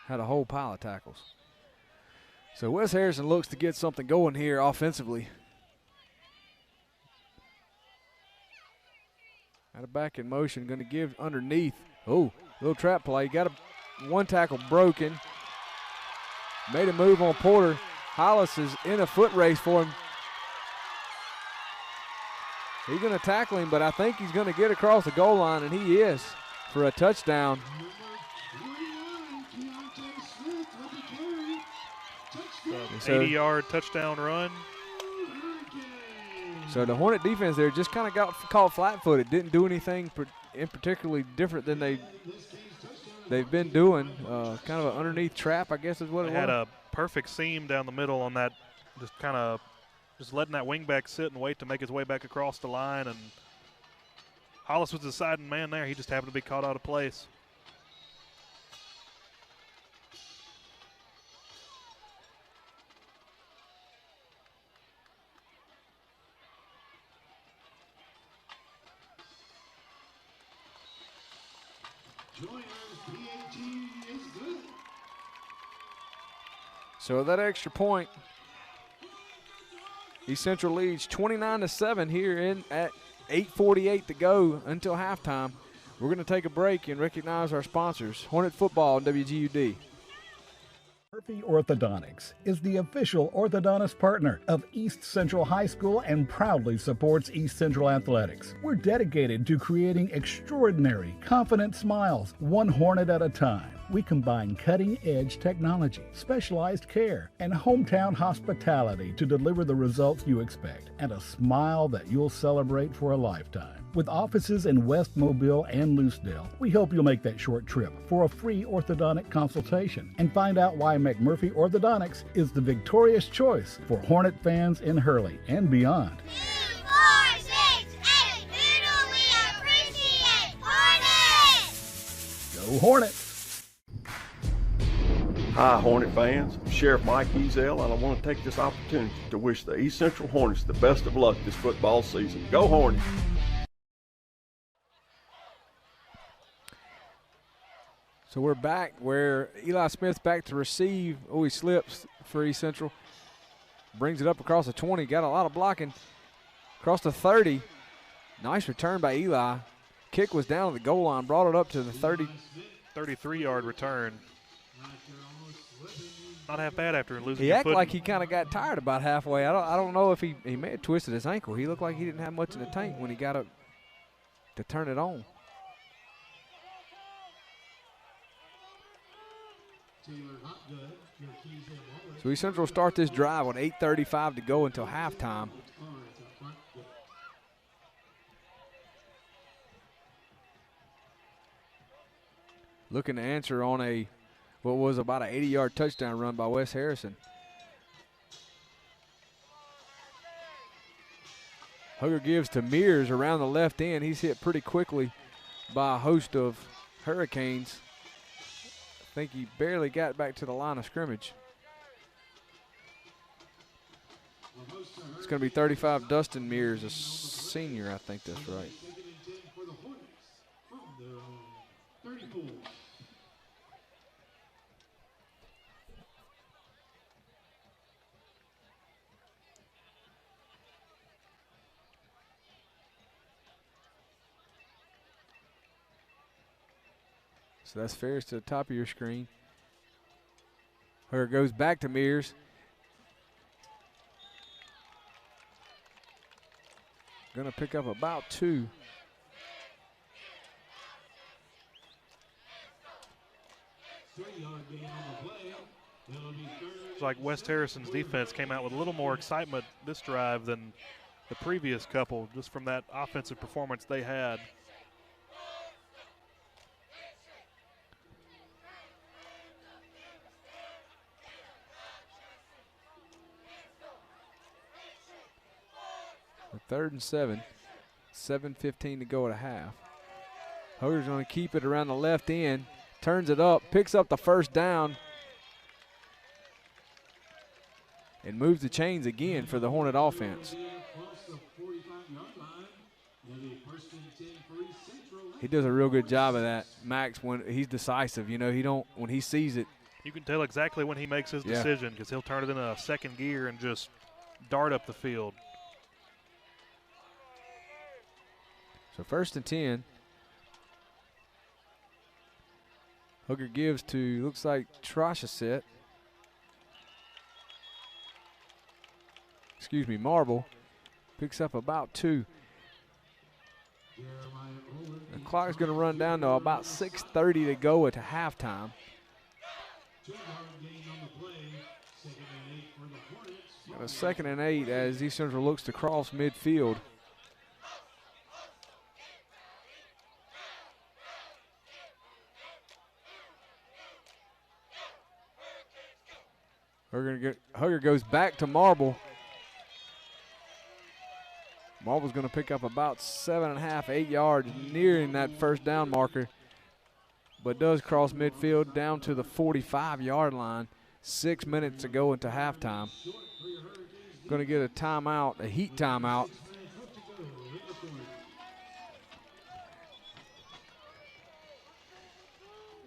Had a whole pile of tackles. So West Harrison looks to get something going here offensively. Got it back in motion, going to give underneath. Oh, little trap play. Got one tackle broken. Made a move on Porter. Hollis is in a foot race for him. He's going to tackle him, but I think he's going to get across the goal line, and he is for a touchdown. So 80-yard touchdown run. So the Hornet defense there just kind of got caught flat-footed. Didn't do anything in particularly different than they've been doing. Kind of an underneath trap, I guess is what it was. They had a perfect seam down the middle on that, just letting that wingback sit and wait to make his way back across the line. And Hollis was the deciding man there. He just happened to be caught out of place. So that extra point, East Central leads 29-7 here at 8:48 to go until halftime. We're going to take a break and recognize our sponsors. Hornet football on WGUD. Murphy Orthodontics is the official orthodontist partner of East Central High School and proudly supports East Central athletics. We're dedicated to creating extraordinary, confident smiles, one Hornet at a time. We combine cutting-edge technology, specialized care, and hometown hospitality to deliver the results you expect and a smile that you'll celebrate for a lifetime. With offices in West Mobile and Lucedale, we hope you'll make that short trip for a free orthodontic consultation and find out why McMurphy Orthodontics is the victorious choice for Hornet fans in Hurley and beyond. 2, 4, 6, 8, Doodle, we appreciate Hornets! Go Hornets! Hi, Hornet fans. I'm Sheriff Mike Ezel, and I want to take this opportunity to wish the East Central Hornets the best of luck this football season. Go Hornets! So we're back where Eli Smith's back to receive. Oh, he slips for East Central. Brings it up across the 20. Got a lot of blocking. Across the 30. Nice return by Eli. Kick was down at the goal line. Brought it up to the 30. 33-yard return. Not half bad after losing He your acted foot. like he kind of got tired about halfway. I don't know if he may have twisted his ankle. He looked like he didn't have much in the tank when he got up to turn it on. So East Central will start this drive with 8:35 to go until halftime. Looking to answer on what was about an 80-yard touchdown run by Wes Harrison. Hugger gives to Mears around the left end. He's hit pretty quickly by a host of Hurricanes. I think he barely got back to the line of scrimmage. It's going to be 35 Dustin Mears, a senior, I think that's right. So that's Ferris to the top of your screen. Hugger goes back to Mears. Going to pick up about 2. It's like West Harrison's defense came out with a little more excitement this drive than the previous couple, just from that offensive performance they had. Third and 7. 7:15 to go at a half. Hugger's going to keep it around the left end. Turns it up, picks up the first down, and moves the chains again for the Hornet offense. He does a real good job of that, Max, when he's decisive. You know, when he sees it. You can tell exactly when he makes his decision because he'll turn it in a second gear and just dart up the field. So 1st and 10. Hugger gives to, looks like Trashaset. Excuse me, Marble. Picks up about 2. The clock's going to run down to about 6:30 to go at halftime. And a 2nd and 8 as East Central looks to cross midfield. Hugger goes back to Marble. Marble's going to pick up about 7.5, 8 yards, nearing that first down marker, but does cross midfield down to the 45-yard line. 6 minutes to go into halftime. Going to get a timeout, a heat timeout.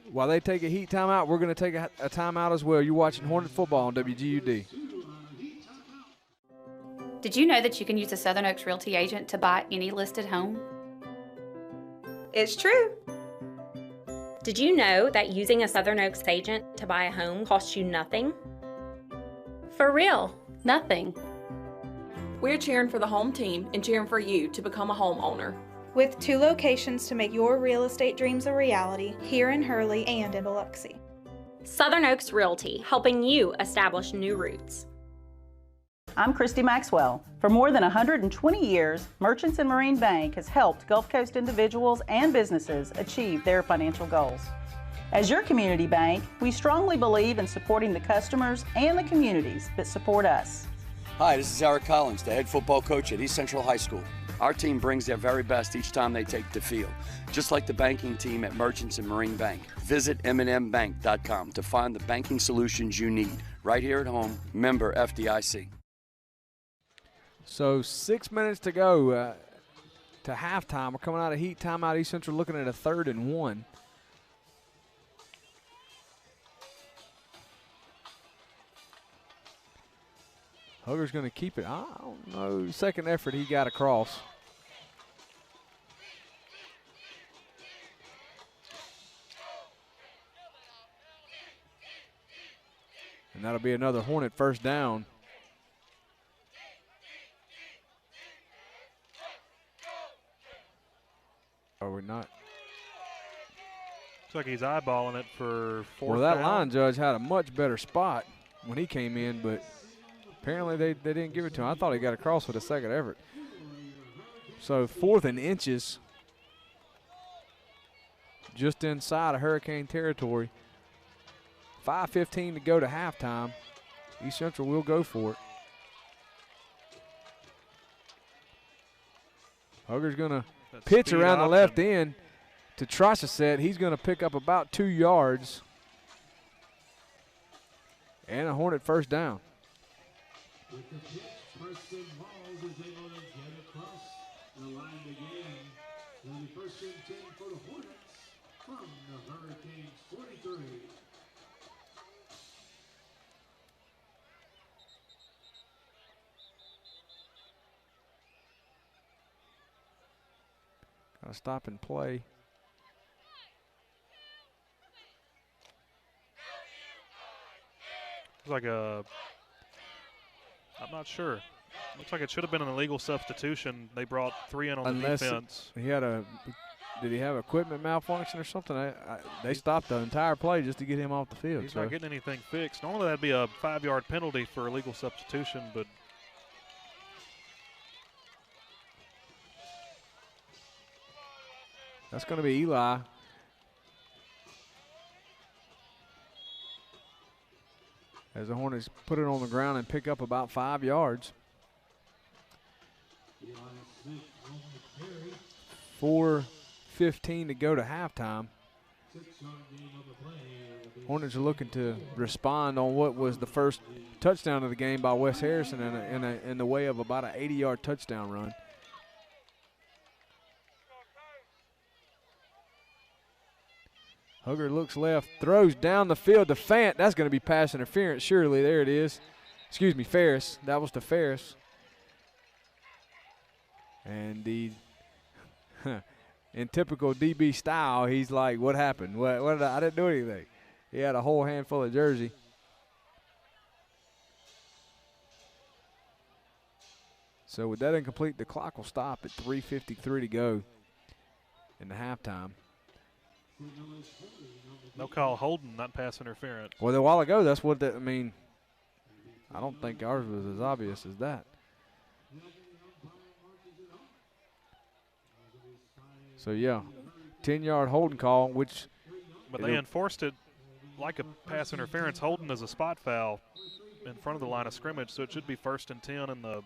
While they take a heat timeout, we're going to take a timeout as well. You're watching Hornet football on WGUD. Did you know that you can use a Southern Oaks Realty agent to buy any listed home? It's true. Did you know that using a Southern Oaks agent to buy a home costs you nothing? For real, nothing. We're cheering for the home team and cheering for you to become a homeowner. With 2 locations to make your real estate dreams a reality, here in Hurley and in Biloxi. Southern Oaks Realty, helping you establish new roots. I'm Christy Maxwell. For more than 120 years, Merchants and Marine Bank has helped Gulf Coast individuals and businesses achieve their financial goals. As your community bank, we strongly believe in supporting the customers and the communities that support us. Hi, this is Eric Collins, the head football coach at East Central High School. Our team brings their very best each time they take the field, just like the banking team at Merchants and Marine Bank. Visit mnmbank.com to find the banking solutions you need right here at home. Member FDIC. So 6 minutes to go to halftime. We're coming out of heat timeout. East Central looking at a 3rd and 1. Hugger's going to keep it. I don't know. Second effort, he got across. And that'll be another Hornet first down. Are we not? Looks like he's eyeballing it for 4th Well, that down. line judge had a much better spot when he came in, but apparently they didn't give it to him. I thought he got across with a second effort. So 4th and inches, just inside of Hurricane territory. 5:15 to go to halftime. East Central will go for it. Hugger's going to pitch around the left end to Trosset. He's going to pick up about 2 yards. And a Hornet first down. With the pitch, Preston Walls is able to get across the line again. It'll be 1st and 10 for the Hornets from the Hurricanes 43. Got to stop and play. It's like a, I'm not sure. Looks like it should have been an illegal substitution. They brought 3 in on the defense. He had did he have equipment malfunction or something? They stopped the entire play just to get him off the field. He's not getting anything fixed. Normally that'd be a 5-yard penalty for illegal substitution, but that's going to be Eli. As the Hornets put it on the ground and pick up about 5 yards. 4:15 to go to halftime. Hornets are looking to respond on what was the first touchdown of the game by Wes Harrison in the way of about an 80-yard touchdown run. Hugger looks left, throws down the field to Fant. That's going to be pass interference, surely. There it is. Excuse me, Ferris. That was to Ferris. And in typical DB style, he's like, what happened? What did I didn't do anything. He had a whole handful of jersey. So with that incomplete, the clock will stop at 3:53 to go in the halftime. no call holding, not pass interference. Well, a while ago, that's what I mean. I don't think ours was as obvious as that. So, yeah, 10-yard holding call, which. But they enforced it like a pass interference. Holding is a spot foul in front of the line of scrimmage, so it should be 1st and 10 in the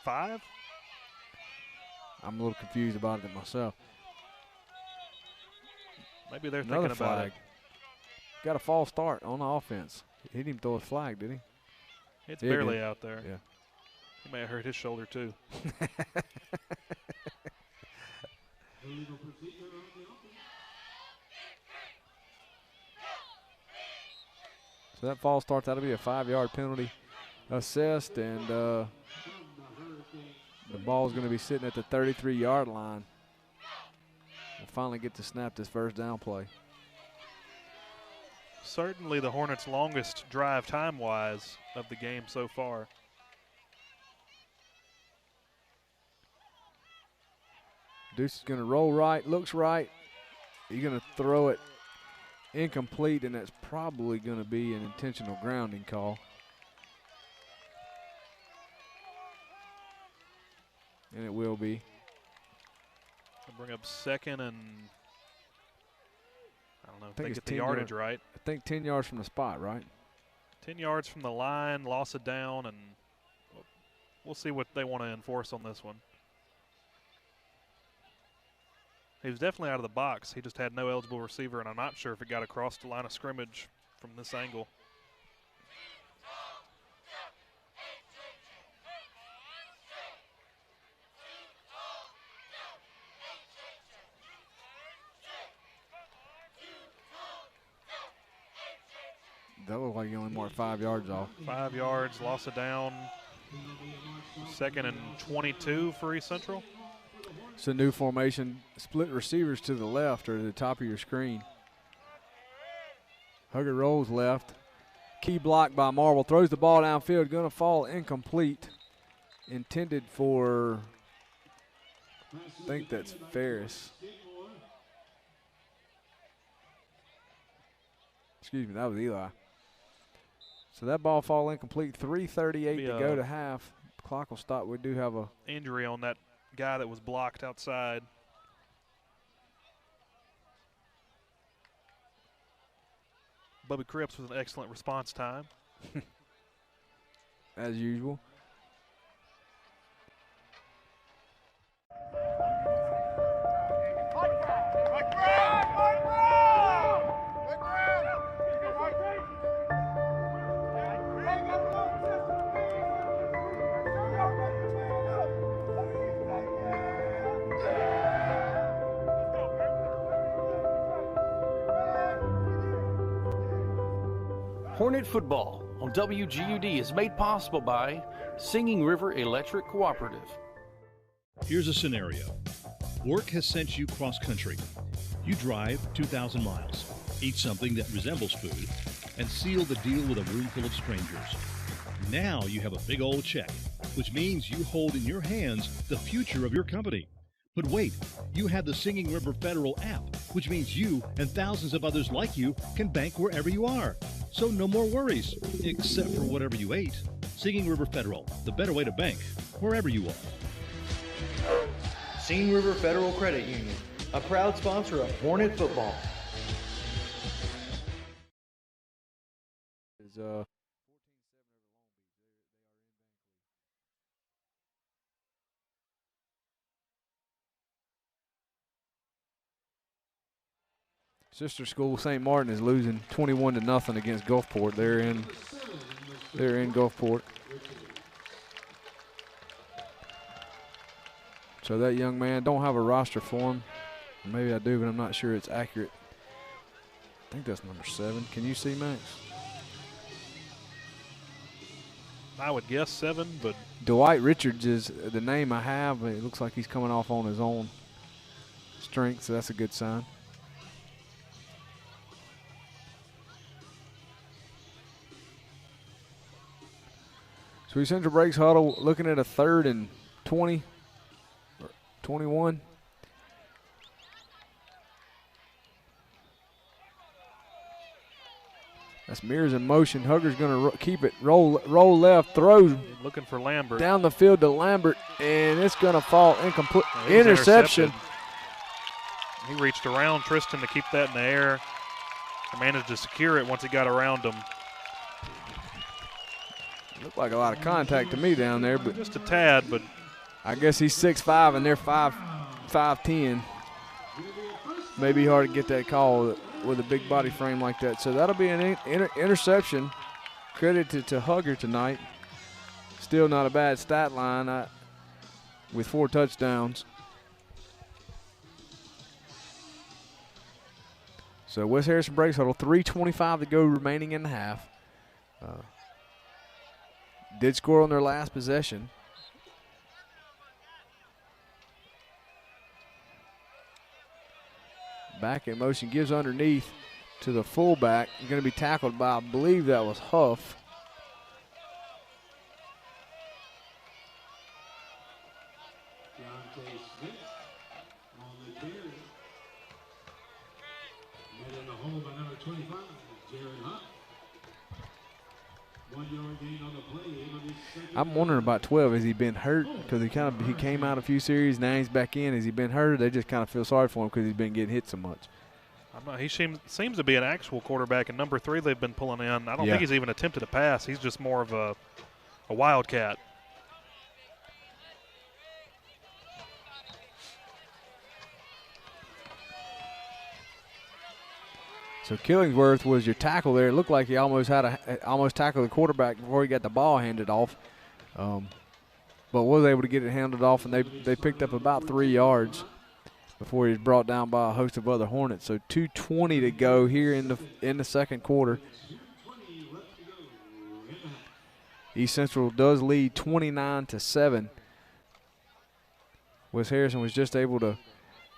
5. I'm a little confused about it myself. Maybe they're Another thinking about flag. it. Got a false start on the offense. He didn't even throw a flag, did he? It's He barely did. out there. Yeah. He may have hurt his shoulder, too. So that false start, that'll be a 5-yard penalty assessed, and the ball's going to be sitting at the 33-yard line. We'll finally get to snap this first down play. Certainly the Hornets' longest drive time-wise of the game so far. Deuce is going to roll right, looks right. He's going to throw it incomplete, and that's probably going to be an intentional grounding call. And it will be. They'll bring up 2nd and, I don't know, if they it's get the yardage right. I think 10 yards from the spot, right? 10 yards from the line, loss of down, and we'll see what they want to enforce on this one. He was definitely out of the box. He just had no eligible receiver, and I'm not sure if it got across the line of scrimmage from this angle. That looked like he only marked 5 yards off. 5 yards, loss of down. 2nd and 22 for East Central. It's a new formation. Split receivers to the left or to the top of your screen. Hugger rolls left. Key block by Marble. Throws the ball downfield. Going to fall incomplete. Intended for, I think that's Ferris. Excuse me, that was Eli. So that ball fall incomplete. 3:38 to go to half. Clock will stop. We do have a injury on that guy that was blocked outside. Bubby Cripps with an excellent response time. As usual. Hornet football on WGUD is made possible by Singing River Electric Cooperative. Here's a scenario. Work has sent you cross country. You drive 2,000 miles, eat something that resembles food, and seal the deal with a room full of strangers. Now you have a big old check, which means you hold in your hands the future of your company. But wait, you have the Singing River Federal app, which means you and thousands of others like you can bank wherever you are. So no more worries, except for whatever you ate. Singing River Federal, the better way to bank, wherever you are. Singing River Federal Credit Union, a proud sponsor of Hornet football. Sister school St. Martin is losing 21-0 against Gulfport. They're in Gulfport. So that young man, don't have a roster for him. Maybe I do, but I'm not sure it's accurate. I think that's number 7. Can you see, Max? I would guess 7, but Dwight Richards is the name I have. It looks like he's coming off on his own strength, so that's a good sign. So East Central breaks huddle, looking at a 3rd and 20, or 21. That's Mears in motion. Hugger's going to keep it, roll left, throws. Looking for Lambert. Down the field to Lambert, and it's going to fall incomplete. Interception. He reached around Tristan to keep that in the air. He managed to secure it once he got around him. Looked like a lot of contact to me down there, but just a tad. But I guess he's 6'5", and they're 5'10". Maybe hard to get that call with a big body frame like that. So that'll be an interception. Credit to Hugger tonight. Still not a bad stat line with 4 touchdowns. So West Harrison breaks huddle. 3:25 to go remaining in the half. Did score on their last possession. Back in motion, gives underneath to the fullback. Going to be tackled by, I believe that was Huff. I'm wondering about 12. Has he been hurt? Because he came out a few series, now he's back in. Has he been hurt? Or they just kind of feel sorry for him because he's been getting hit so much. He seems to be an actual quarterback, and number 3 they've been pulling in. I don't think he's even attempted a pass. He's just more of a wildcat. So Killingsworth was your tackle there. It looked like he almost tackled the quarterback before he got the ball handed off, but was able to get it handed off, and they picked up about 3 yards before he was brought down by a host of other Hornets. So 2:20 to go here in the second quarter. East Central does lead 29-7. Wes Harrison was just able to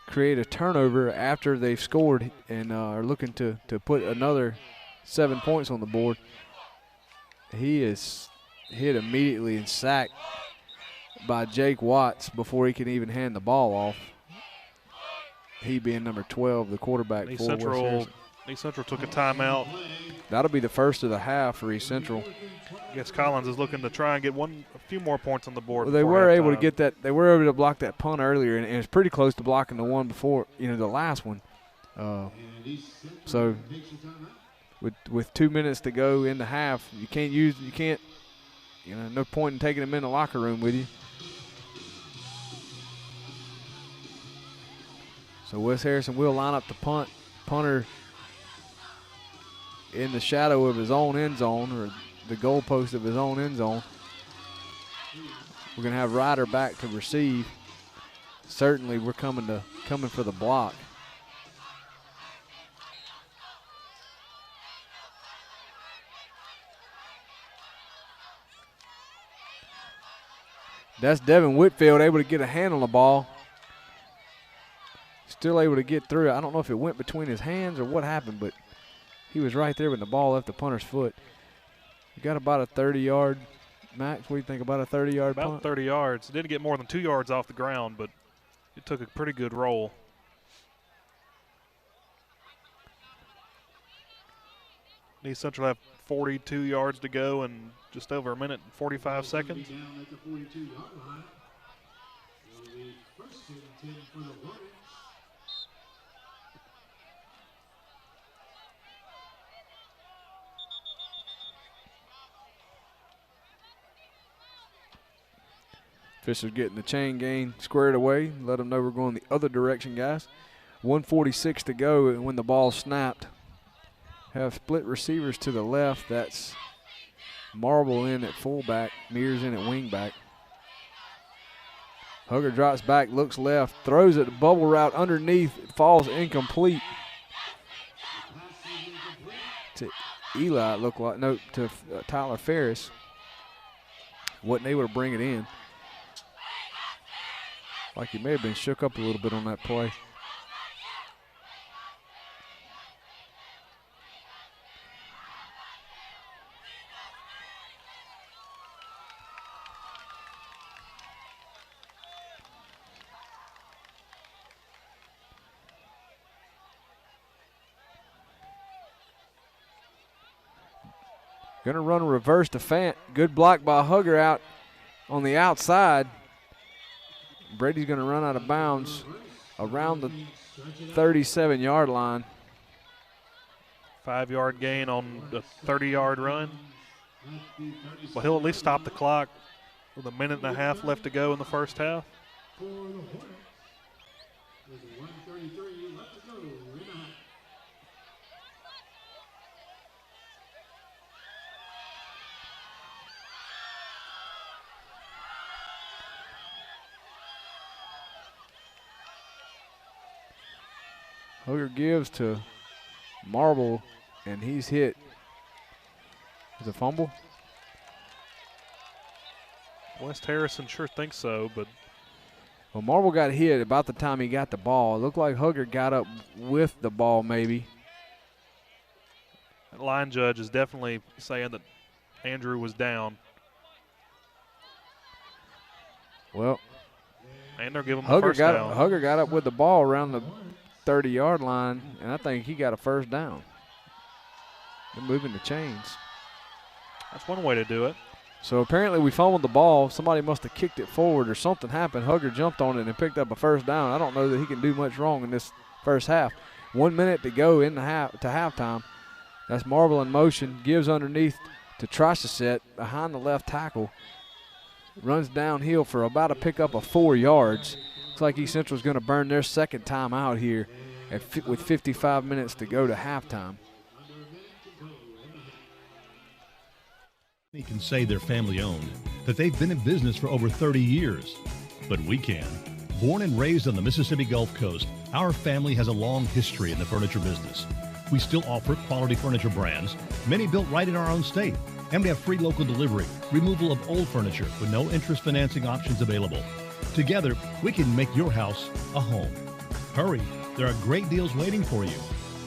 create a turnover after they've scored and are looking to put another 7 points on the board. He is hit immediately and sacked by Jake Watts before he can even hand the ball off. He being number 12, the quarterback East for Wes Harrison. East Central took a timeout. That'll be the first of the half for East Central. I guess Collins is looking to try and get a few more points on the board. Well, they were able to get that. They were able to block that punt earlier, and it's pretty close to blocking the one before, the last one. So with 2 minutes to go in the half, no point in taking them in the locker room with you. So Wes Harrison will line up the punter in the shadow of his own end zone, or the goalpost of his own end zone. We're going to have Ryder back to receive. Certainly we're coming for the block. That's Devin Whitfield able to get a hand on the ball. Still able to get through. I don't know if it went between his hands or what happened, but he was right there when the ball left the punter's foot. You got about a 30-yard, Max, what do you think, about a 30-yard punt? About 30 yards. It didn't get more than 2 yards off the ground, but it took a pretty good roll. East Central have 42 yards to go and just over a minute and 45 seconds. Down at the 42-yard line. It'll be first and 10 for the Hornets. Fisher's getting the chain gang squared away. Let them know we're going the other direction, guys. 1:46 to go when the ball snapped. Have split receivers to the left. That's Marble in at fullback, Mears in at wingback. Hugger drops back, looks left, throws it, bubble route underneath, it falls incomplete. To Eli, it looked like, no, to Tyler Ferris. Wasn't able to bring it in. Like he may have been shook up a little bit on that play. Going to run a reverse to Fant. Good block by Hugger out on the outside. Brady's going to run out of bounds around the 37-yard line. 5-yard gain on the 30-yard run. Well, he'll at least stop the clock with a minute and a half left to go in the first half. For the Hornets, with 1:33 left to go in the half. Hugger gives to Marble, and he's hit. Is it a fumble? West Harrison sure thinks so, but. Well, Marble got hit about the time he got the ball. It looked like Hugger got up with the ball maybe. That line judge is definitely saying that Andrew was down. Well, and they're giving him the first down. Hugger got up with the ball around the 30-yard line, and I think he got a first down. They're moving the chains. That's one way to do it. So apparently we fumbled the ball. Somebody must have kicked it forward or something happened. Hugger jumped on it and picked up a first down. I don't know that he can do much wrong in this first half. 1 minute to go in the halftime. That's Marble in motion. Gives underneath to Trichet behind the left tackle. Runs downhill for about a pickup of 4 yards. Looks like East Central's going to burn their second time out here with 55 minutes to go to halftime. They can say they're family owned, that they've been in business for over 30 years. But we can. Born and raised on the Mississippi Gulf Coast, our family has a long history in the furniture business. We still offer quality furniture brands, many built right in our own state. And we have free local delivery, removal of old furniture with no interest financing options available. Together, we can make your house a home. Hurry, there are great deals waiting for you,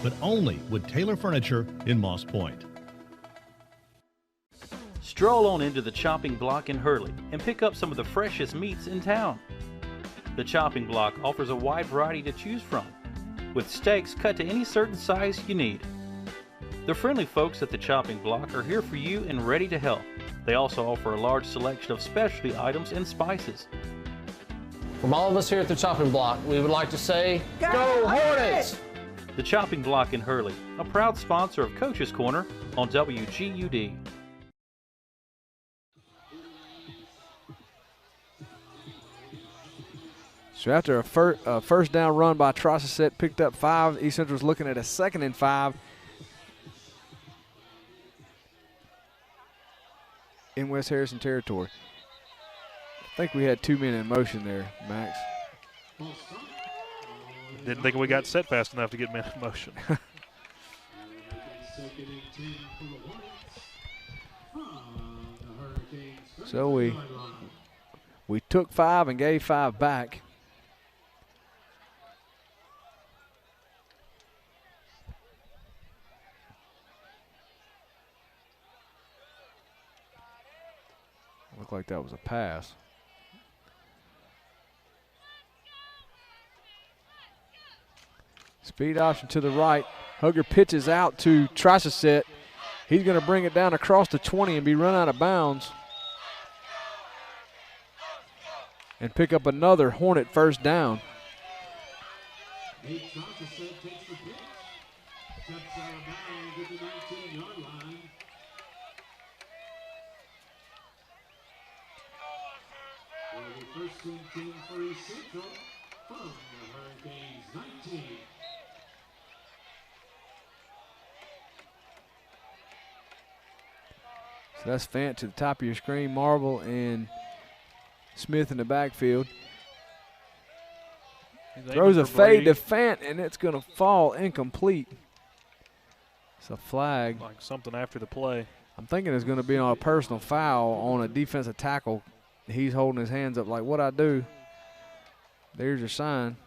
but only with Taylor Furniture in Moss Point. Stroll on into the Chopping Block in Hurley and pick up some of the freshest meats in town. The Chopping Block offers a wide variety to choose from, with steaks cut to any certain size you need. The friendly folks at the Chopping Block are here for you and ready to help. They also offer a large selection of specialty items and spices. From all of us here at the Chopping Block, we would like to say, Go Hornets! The Chopping Block in Hurley, a proud sponsor of Coach's Corner on WGUD. So after a first down run by Trossett, picked up 5. East Central's looking at a 2nd and 5. In West Harrison territory. I think we had 2 men in motion there, Max. Didn't think we got set fast enough to get men in motion. So we took 5 and gave 5 back. Looked like that was a pass. Speed option to the right. Hugger pitches out to Trossett. He's going to bring it down across the 20 and be run out of bounds. And pick up another Hornet first down. Trossett takes the pitch. Steps out of bounds at the 19-yard line. First and 10 for East Central from the Hurricanes 19. So that's Fant to the top of your screen. Marble and Smith in the backfield. Throws a fade to Fant, and it's going to fall incomplete. It's a flag. Like something after the play. I'm thinking it's going to be on a personal foul on a defensive tackle. He's holding his hands up like, what I do? There's your sign.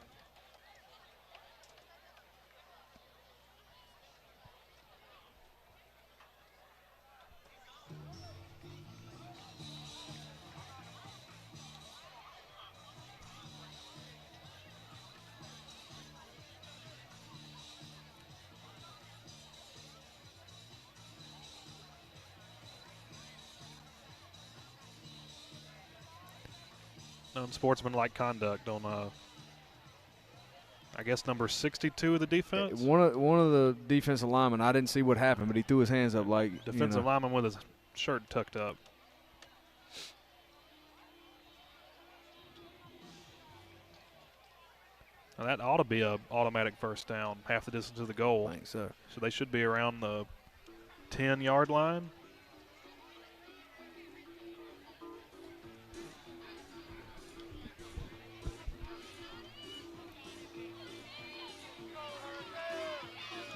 Unsportsmanlike conduct on, I guess, number 62 of the defense. One of the defensive linemen. I didn't see what happened, but he threw his hands up like defensive lineman with his shirt tucked up. Now that ought to be a automatic first down, half the distance to the goal. I think so. So they should be around the 10-yard line.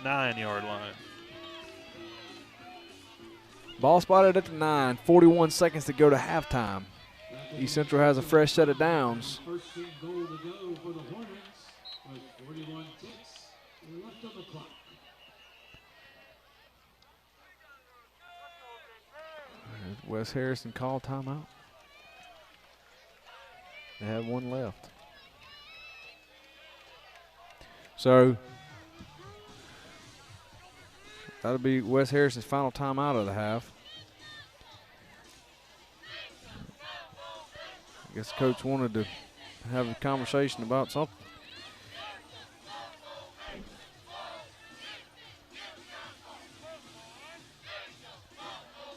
Nine-yard line. Ball spotted at the 9. 41 seconds to go to halftime. East Central has a fresh set of downs. First and goal to go for the Hornets with 41 ticks left on the clock. Wes Harrison called timeout. They have one left. So that'll be Wes Harrison's final timeout of the half. I guess coach wanted to have a conversation about something.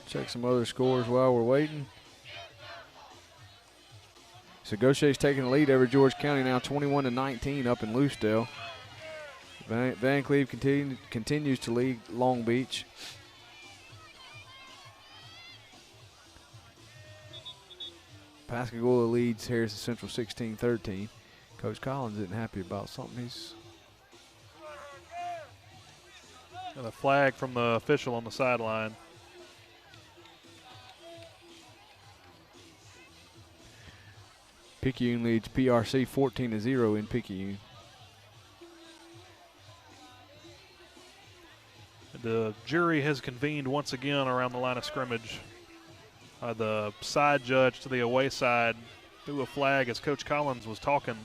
Check some other scores while we're waiting. So Gaucher's taking the lead over George County now 21-19 up in Loosedale. Van Cleve continues to lead Long Beach. Pascagoula leads Harrison Central 16-13. Coach Collins isn't happy about something. And a flag from the official on the sideline. Picayune leads PRC 14-0 in Picayune. The jury has convened once again around the line of scrimmage. The side judge to the away side threw a flag as Coach Collins was talking.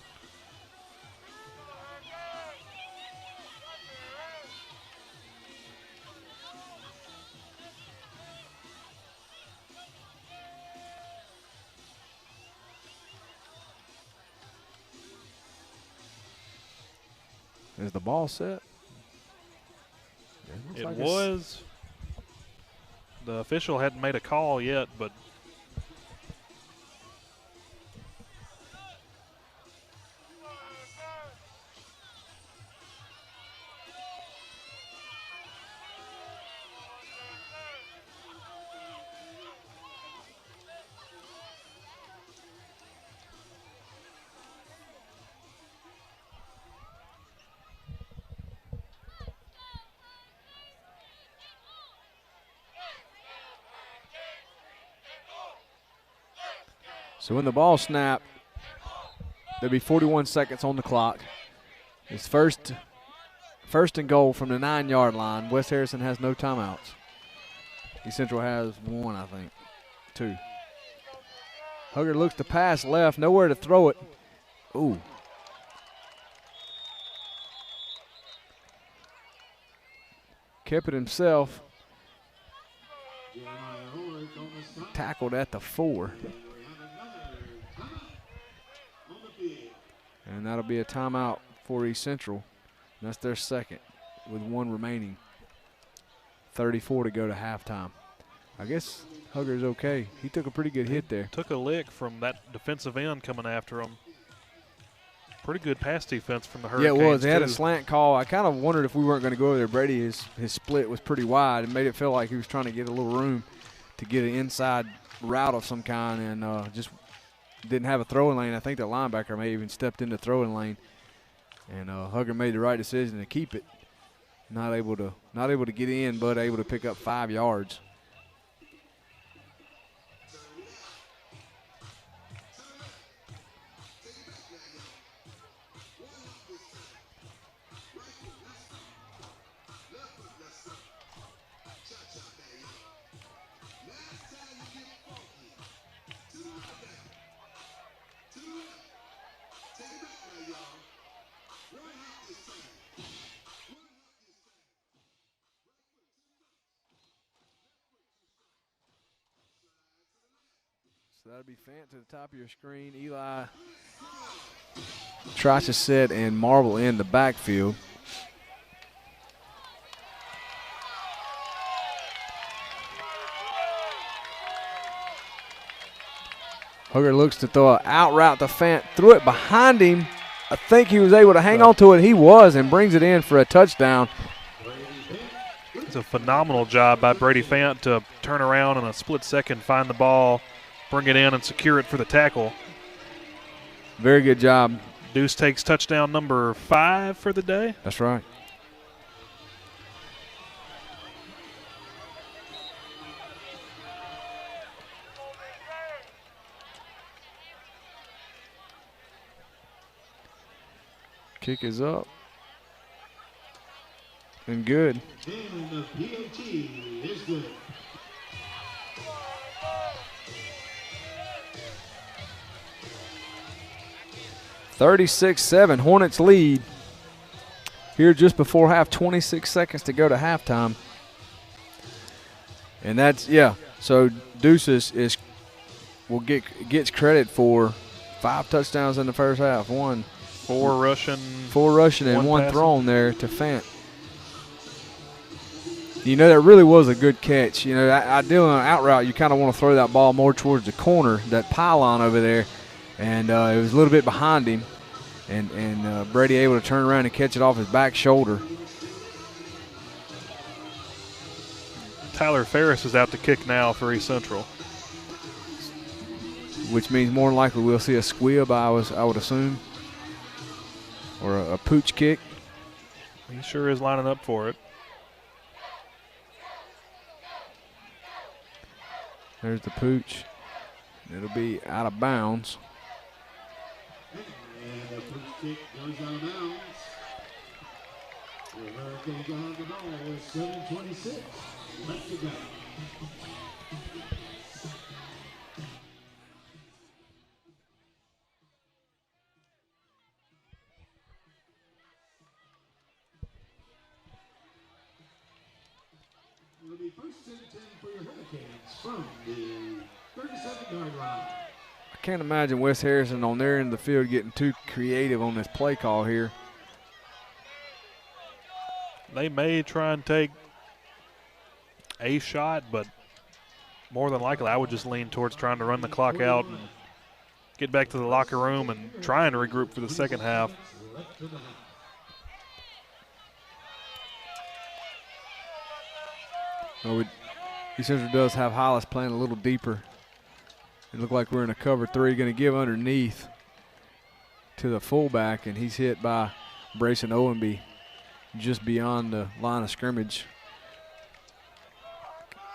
Is the ball set? It was. The official hadn't made a call yet, but So when the ball snapped, there'll be 41 seconds on the clock. It's first and goal from the 9-yard line. West Harrison has no timeouts. East Central has one, I think. Two. Hugger looks to pass left, nowhere to throw it. Ooh. Kept it himself. Tackled at the 4. And that'll be a timeout for East Central. And that's their second with 1 remaining. 34 to go to halftime. I guess Hugger's okay. He took a pretty good hit there. Took a lick from that defensive end coming after him. Pretty good pass defense from the Hurricanes. Yeah, it was. They had a slant call. I kind of wondered if we weren't going to go over there. Brady, his split was pretty wide. It made it feel like he was trying to get a little room to get an inside route of some kind, and just didn't have a throwing lane. I think the linebacker may have even stepped into throwing lane, and Hugger made the right decision to keep it. Not able to get in, but able to pick up 5 yards. So that'll be Fant to the top of your screen. Eli tries to set and Marble in the backfield. Hugger looks to throw an out route to Fant. Threw it behind him. I think he was able to hang on to it. He was, and brings it in for a touchdown. It's a phenomenal job by Brady Fant to turn around in a split second, find the ball, bring it in, and secure it for the tackle. Very good job. Deuce takes touchdown number 5 for the day. That's right. Kick is up. And good. And the PAT is good. (36-7) Hornets lead. Here just before half, 26 seconds to go to halftime. And that's, yeah. So Deuce gets credit for 5 touchdowns in the first half. 4 rushing. 4 rushing and 1 passing. thrown there to Fant. You know, that really was a good catch. You know, ideally on an out route, you kind of want to throw that ball more towards the corner, that pylon over there. And it was a little bit behind him. and Brady able to turn around and catch it off his back shoulder. Tyler Ferris is out to kick now for East Central. Which means more than likely we'll see a squib, I would assume, or a pooch kick. He sure is lining up for it. There's the pooch. It'll be out of bounds. And the pooch kick goes out of bounds. The Hurricanes will have the ball with 7:26 left to go. It'll be first and 10 for your Hurricanes from the 37-yard line. I can't imagine West Harrison on their end of the field getting too creative on this play call here. They may try and take a shot, but more than likely I would just lean towards trying to run the clock out and get back to the locker room and try and regroup for the second half. Well, East Central does have Hollis playing a little deeper. It looked like we're in a cover three, going to give underneath to the fullback, and he's hit by Brayson Owenby just beyond the line of scrimmage.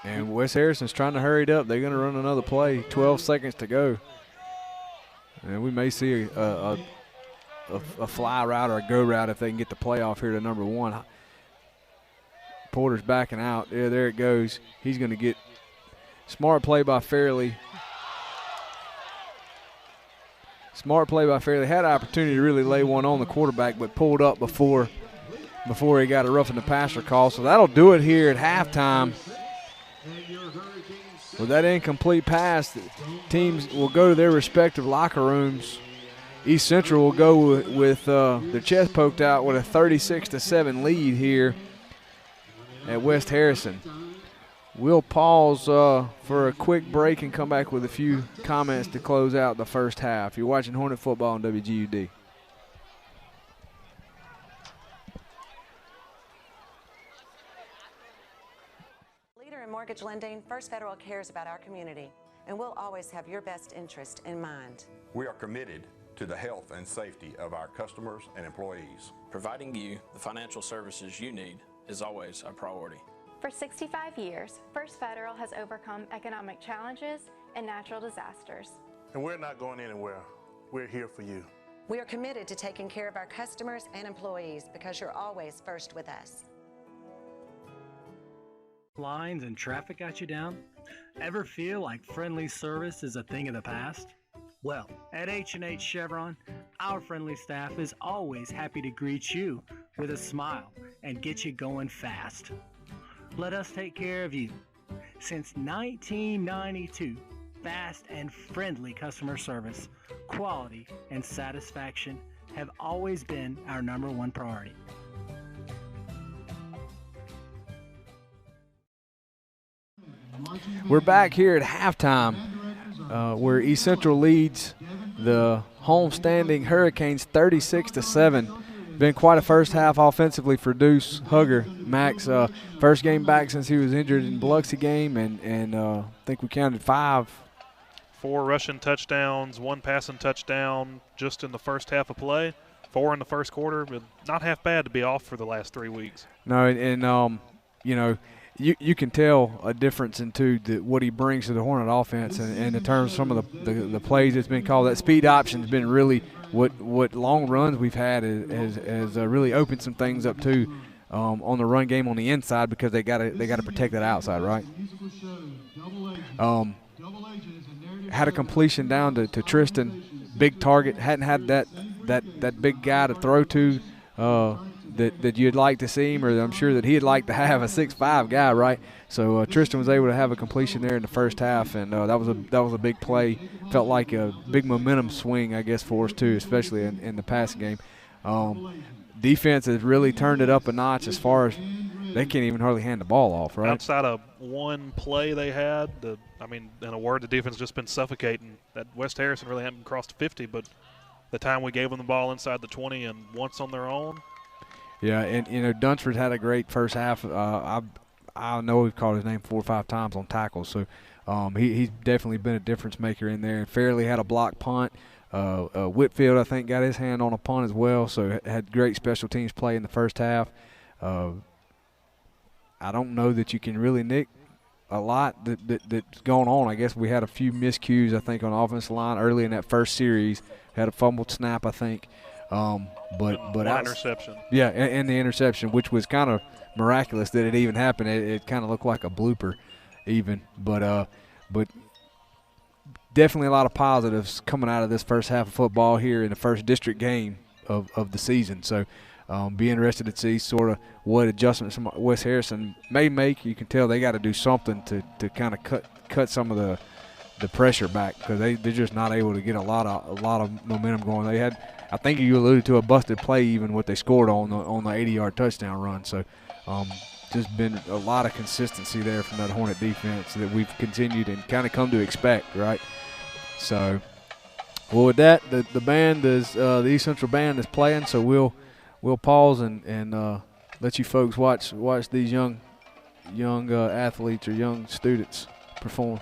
And West Harrison's trying to hurry it up. They're going to run another play, 12 seconds to go. And we may see a fly route or a go route if they can get the play off here to number 1. Porter's backing out. Yeah, there it goes. He's going to get smart play by Fairley. Smart play by Fairley. Had an opportunity to really lay one on the quarterback, but pulled up before he got a roughing the passer call. So that'll do it here at halftime. With that incomplete pass, the teams will go to their respective locker rooms. East Central will go with their chest poked out with a 36-7 lead here at West Harrison. We'll pause for a quick break and come back with a few comments to close out the first half. You're watching Hornet Football on WGUD. Leader in mortgage lending, First Federal cares about our community, and we'll always have your best interest in mind. We are committed to the health and safety of our customers and employees. Providing you the financial services you need is always a priority. For 65 years, First Federal has overcome economic challenges and natural disasters. And we're not going anywhere. We're here for you. We are committed to taking care of our customers and employees because you're always first with us. Lines and traffic got you down? Ever feel like friendly service is a thing of the past? Well, at H&H Chevron, our friendly staff is always happy to greet you with a smile and get you going fast. Let us take care of you. Since 1992, fast and friendly customer service, quality, and satisfaction have always been our #1 priority. We're back here at halftime where East Central leads the home-standing Hurricanes 36-7. Been quite a first half offensively for Deuce Hugger. Max, first game back since he was injured in Biloxi game, and I think we counted 5. 4 rushing touchdowns, 1 passing touchdown just in the first half of play. 4 in the first quarter, but not half bad to be off for the last 3 weeks. No, and you know, you can tell a difference into what he brings to the Hornet offense, and in terms of some of the plays that's been called. That speed option has been really what long runs we've had has really opened some things up too on the run game on the inside, because they got to protect that outside, right? Had a completion down to Tristan, big target. Hadn't had that big guy to throw to that you'd like to see him, or I'm sure that he'd like to have a 6'5" guy, right? So Tristan was able to have a completion there in the first half, and that was a big play. Felt like a big momentum swing, I guess, for us too, especially in the passing game. Defense has really turned it up a notch as far as they can't even hardly hand the ball off, right? Outside of one play they had, in a word, the defense has just been suffocating. That West Harrison really hadn't crossed 50, but the time we gave them the ball inside the 20 and once on their own. Yeah, and Dunsford had a great first half. I know we've called his name 4 or 5 times on tackles, so he's definitely been a difference maker in there. And Fairley had a block punt. Whitfield, I think, got his hand on a punt as well, so had great special teams play in the first half. I don't know that you can really nick a lot that's going on. I guess we had a few miscues, I think, on the offensive line early in that first series. Had a fumbled snap, I think. But interception. Yeah, and the interception, which was kind of miraculous that it even happened. It kind of looked like a blooper even. But definitely a lot of positives coming out of this first half of football here in the first district game of the season. So be interested to see sort of what adjustments West Harrison may make. You can tell they got to do something to kind of cut some of the pressure back, because they're just not able to get a lot of momentum going. They had, I think you alluded to, a busted play even what they scored on the 80-yard touchdown run. So just been a lot of consistency there from that Hornet defense that we've continued and kind of come to expect, right? So, well, with that, the band is the East Central band is playing, so we'll pause and let you folks watch these young athletes or young students perform.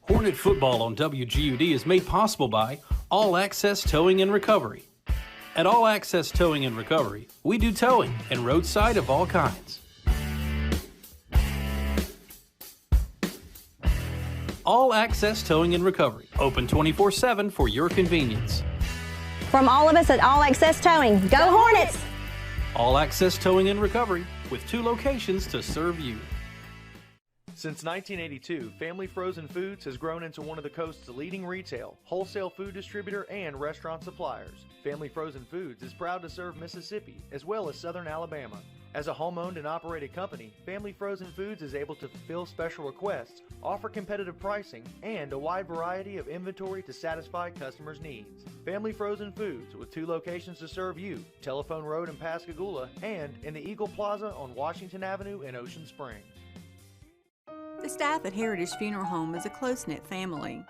Hornet football on WGUD is made possible by All Access Towing and Recovery. At All Access Towing and Recovery, we do towing and roadside of all kinds. All Access Towing and Recovery, open 24/7 for your convenience. From all of us at All Access Towing, go Hornets! All Access Towing and Recovery, with 2 locations to serve you. Since 1982, Family Frozen Foods has grown into one of the coast's leading retail, wholesale food distributor, and restaurant suppliers. Family Frozen Foods is proud to serve Mississippi as well as Southern Alabama. As a home-owned and operated company, Family Frozen Foods is able to fulfill special requests, offer competitive pricing, and a wide variety of inventory to satisfy customers' needs. Family Frozen Foods, with 2 locations to serve you, Telephone Road in Pascagoula and in the Eagle Plaza on Washington Avenue in Ocean Springs. The staff at Heritage Funeral Home is a close-knit family.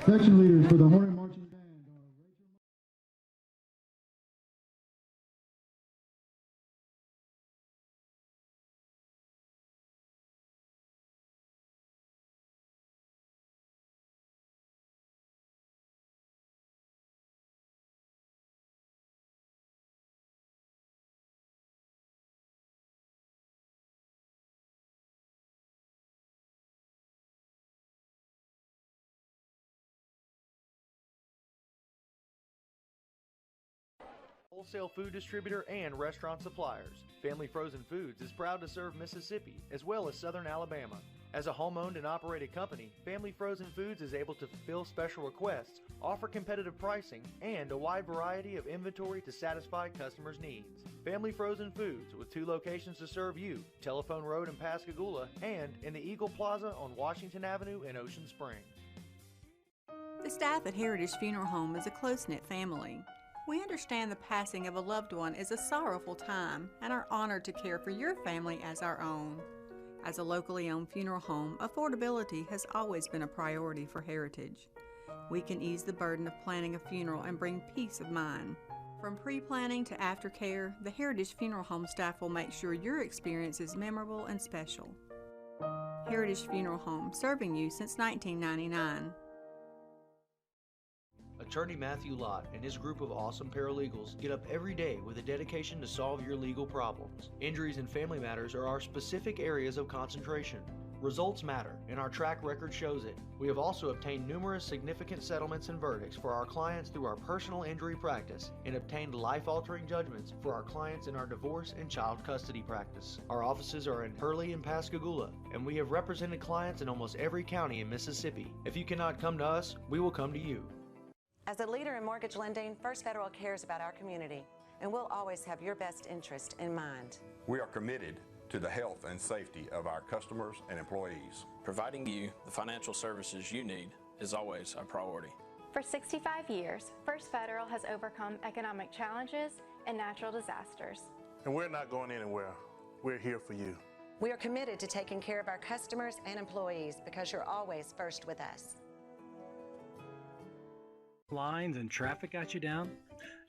Section leaders for the Hornet Marching Band. Wholesale food distributor and restaurant suppliers. Family Frozen Foods is proud to serve Mississippi as well as southern Alabama. As a home-owned and operated company, Family Frozen Foods is able to fulfill special requests, offer competitive pricing, and a wide variety of inventory to satisfy customers' needs. Family Frozen Foods, with 2 locations to serve you, Telephone Road in Pascagoula and in the Eagle Plaza on Washington Avenue in Ocean Springs. The staff at Heritage Funeral Home is a close-knit family. We understand the passing of a loved one is a sorrowful time and are honored to care for your family as our own. As a locally owned funeral home, affordability has always been a priority for Heritage. We can ease the burden of planning a funeral and bring peace of mind. From pre-planning to aftercare, the Heritage Funeral Home staff will make sure your experience is memorable and special. Heritage Funeral Home, serving you since 1999. Attorney Matthew Lott and his group of awesome paralegals get up every day with a dedication to solve your legal problems. Injuries and family matters are our specific areas of concentration. Results matter, and our track record shows it. We have also obtained numerous significant settlements and verdicts for our clients through our personal injury practice and obtained life-altering judgments for our clients in our divorce and child custody practice. Our offices are in Hurley and Pascagoula, and we have represented clients in almost every county in Mississippi. If you cannot come to us, we will come to you. As a leader in mortgage lending, First Federal cares about our community, and we'll always have your best interest in mind. We are committed to the health and safety of our customers and employees. Providing you the financial services you need is always a priority. For 65 years, First Federal has overcome economic challenges and natural disasters. And we're not going anywhere. We're here for you. We are committed to taking care of our customers and employees because you're always first with us. Lines and traffic got you down?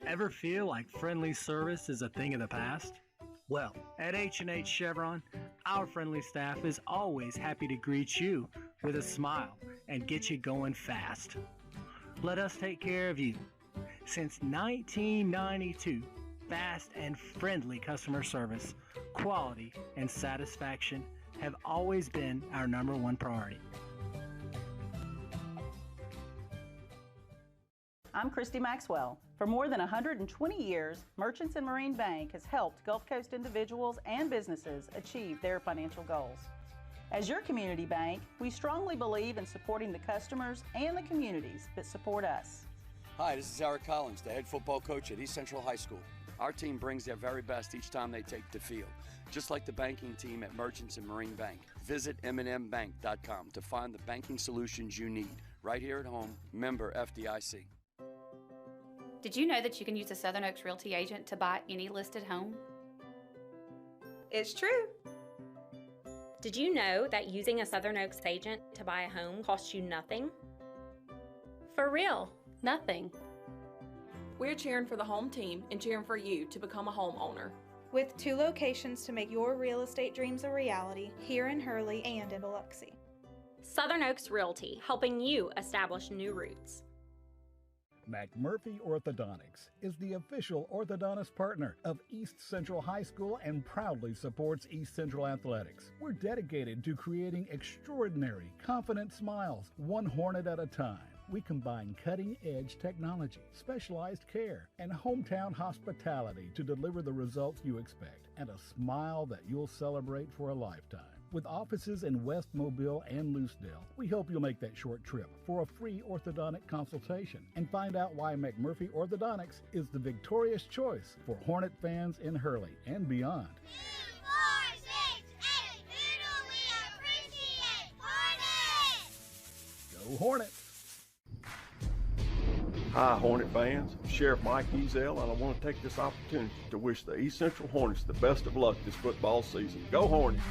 Ever feel like friendly service is a thing of the past? Well, at H&H Chevron, our friendly staff is always happy to greet you with a smile and get you going fast. Let us take care of you. Since 1992, fast and friendly customer service, quality, and satisfaction have always been our #1 priority. I'm Christy Maxwell. For more than 120 years, Merchants and Marine Bank has helped Gulf Coast individuals and businesses achieve their financial goals. As your community bank, we strongly believe in supporting the customers and the communities that support us. Hi, this is Eric Collins, the head football coach at East Central High School. Our team brings their very best each time they take the field, just like the banking team at Merchants and Marine Bank. Visit mnmbank.com to find the banking solutions you need. Right here at home, member FDIC. Did you know that you can use a Southern Oaks Realty agent to buy any listed home? It's true. Did you know that using a Southern Oaks agent to buy a home costs you nothing? For real, nothing. We're cheering for the home team and cheering for you to become a homeowner. With 2 locations to make your real estate dreams a reality, here in Hurley and in Biloxi. Southern Oaks Realty, helping you establish new roots. McMurphy Orthodontics is the official orthodontist partner of East Central High School and proudly supports East Central Athletics. We're dedicated to creating extraordinary, confident smiles, one Hornet at a time. We combine cutting-edge technology, specialized care, and hometown hospitality to deliver the results you expect and a smile that you'll celebrate for a lifetime. With offices in West Mobile and Lucedale, we hope you'll make that short trip for a free orthodontic consultation and find out why McMurphy Orthodontics is the victorious choice for Hornet fans in Hurley and beyond. 2, 4, 6, 8, who do we appreciate? Hornets! Go Hornets! Hi, Hornet fans. I'm Sheriff Mike Ezel, and I want to take this opportunity to wish the East Central Hornets the best of luck this football season. Go Hornets!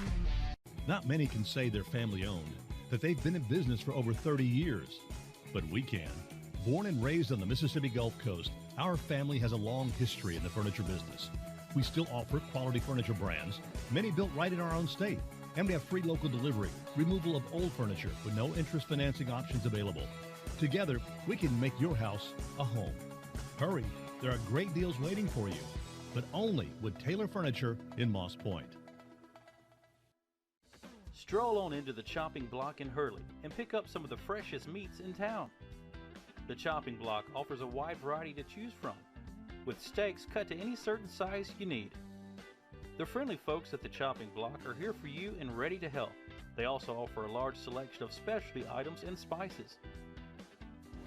Not many can say they're family-owned, that they've been in business for over 30 years. but we can. Born and raised on the Mississippi Gulf Coast, our family has a long history in the furniture business. We still offer quality furniture brands, many built right in our own state, and we have free local delivery, removal of old furniture with no interest financing options available. Together, we can make your house a home. Hurry, there are great deals waiting for you, but only with Taylor Furniture in Moss Point. Stroll on into the chopping block in Hurley and pick up some of the freshest meats in town. The chopping block offers a wide variety to choose from, with steaks cut to any certain size you need. The friendly folks at the chopping block are here for you and ready to help. They also offer a large selection of specialty items and spices.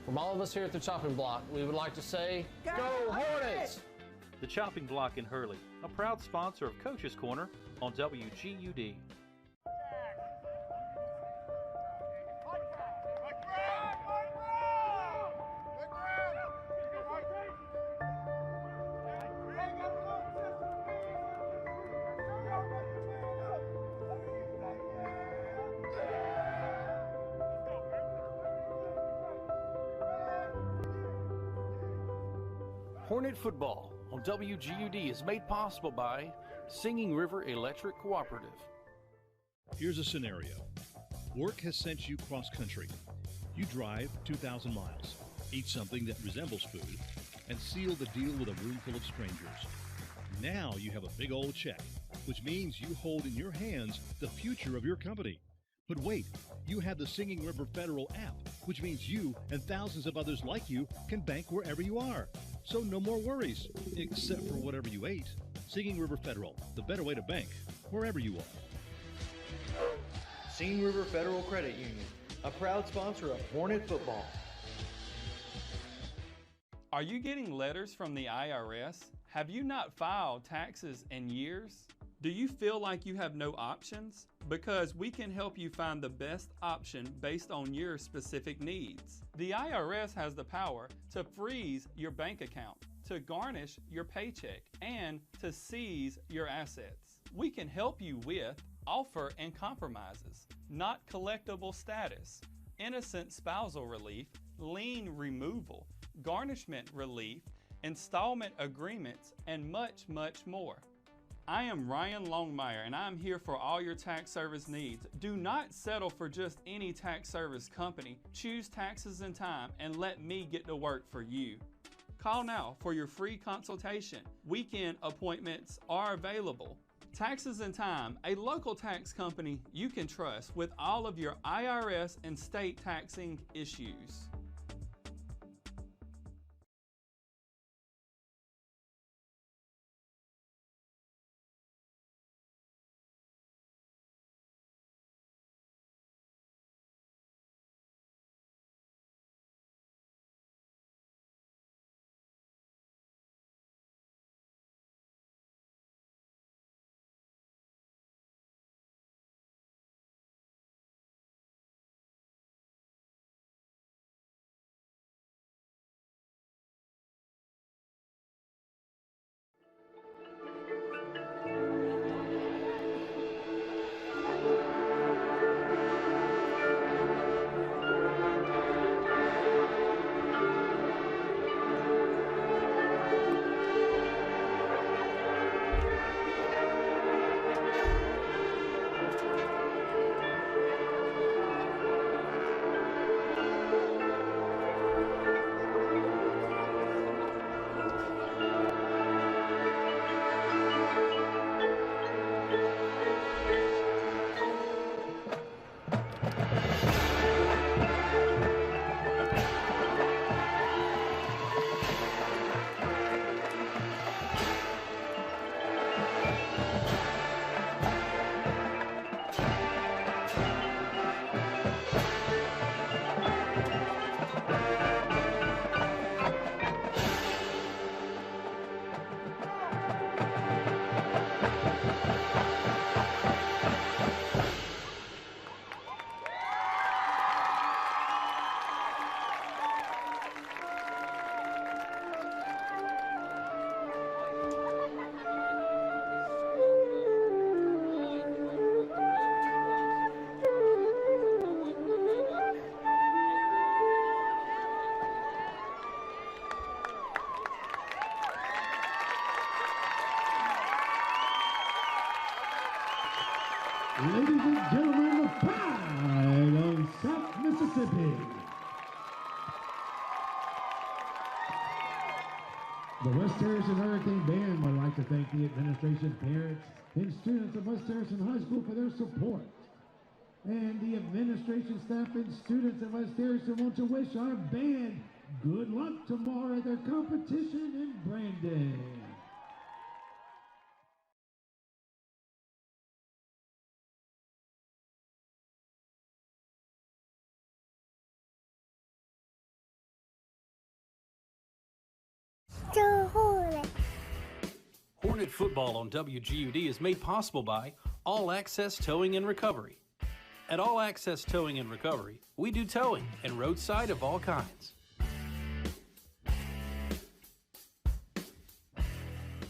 From all of us here at the chopping block, we would like to say, Go Hornets! The chopping block in Hurley, a proud sponsor of Coach's Corner on WGUD. Hornet football on WGUD is made possible by Singing River Electric Cooperative. Here's a scenario. Work has sent you cross country. You drive 2,000 miles, eat something that resembles food, and seal the deal with a room full of strangers. Now you have a big old check, which means you hold in your hands the future of your company. But wait, you have the Singing River Federal app, which means you and thousands of others like you can bank wherever you are. So no more worries, except for whatever you ate. Singing River Federal, the better way to bank, wherever you are. Singing River Federal Credit Union, a proud sponsor of Hornet football. Are you getting letters from the IRS? Have you not filed taxes in years? Do you feel like you have no options? Because we can help you find the best option based on your specific needs. The IRS has the power to freeze your bank account, to garnish your paycheck, and to seize your assets. We can help you with offer and compromises, not collectible status, innocent spousal relief, lien removal, garnishment relief, installment agreements, and much, much more. I am Ryan Longmire, and I'm here for all your tax service needs. Do not settle for just any tax service company. Choose Taxes in Time and let me get to work for you. Call now for your free consultation. Weekend appointments are available. Taxes in Time, a local tax company you can trust with all of your IRS and state taxing issues. Ladies and gentlemen, the pride of South Mississippi. The West Harrison Hurricane Band would like to thank the administration, parents, and students of West Harrison High School for their support. And the administration, staff, and students of West Harrison want to wish our band good luck tomorrow at their competition in Brandon. Go Hornets! Hornet football on WGUD is made possible by All Access Towing and Recovery. At All Access Towing and Recovery, we do towing and roadside of all kinds.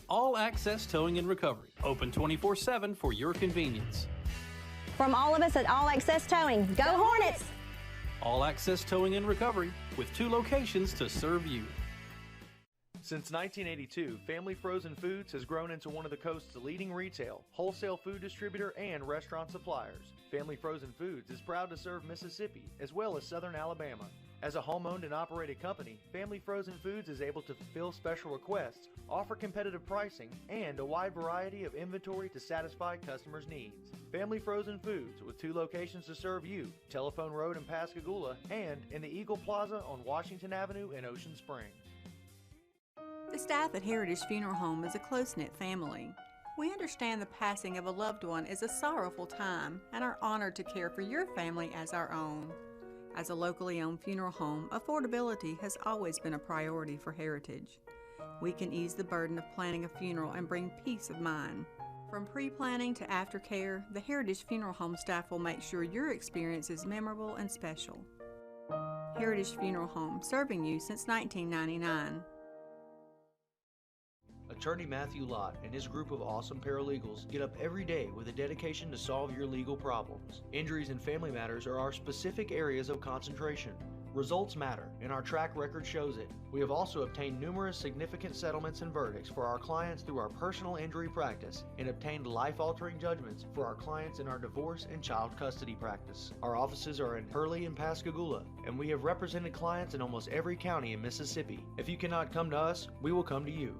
All Access Towing and Recovery, open 24/7 for your convenience. From all of us at All Access Towing, go Hornets! All Access Towing and Recovery, with 2 locations to serve you. Since 1982, Family Frozen Foods has grown into one of the coast's leading retail, wholesale food distributor, and restaurant suppliers. Family Frozen Foods is proud to serve Mississippi as well as Southern Alabama. As a home-owned and operated company, Family Frozen Foods is able to fulfill special requests, offer competitive pricing, and a wide variety of inventory to satisfy customers' needs. Family Frozen Foods, with 2 locations to serve you, Telephone Road in Pascagoula and in the Eagle Plaza on Washington Avenue in Ocean Springs. The staff at Heritage Funeral Home is a close-knit family. We understand the passing of a loved one is a sorrowful time and are honored to care for your family as our own. As a locally owned funeral home, affordability has always been a priority for Heritage. We can ease the burden of planning a funeral and bring peace of mind. From pre-planning to aftercare, the Heritage Funeral Home staff will make sure your experience is memorable and special. Heritage Funeral Home, serving you since 1999. Attorney Matthew Lott and his group of awesome paralegals get up every day with a dedication to solve your legal problems. Injuries and family matters are our specific areas of concentration. Results matter, and our track record shows it. We have also obtained numerous significant settlements and verdicts for our clients through our personal injury practice and obtained life-altering judgments for our clients in our divorce and child custody practice. Our offices are in Hurley and Pascagoula, and we have represented clients in almost every county in Mississippi. If you cannot come to us, we will come to you.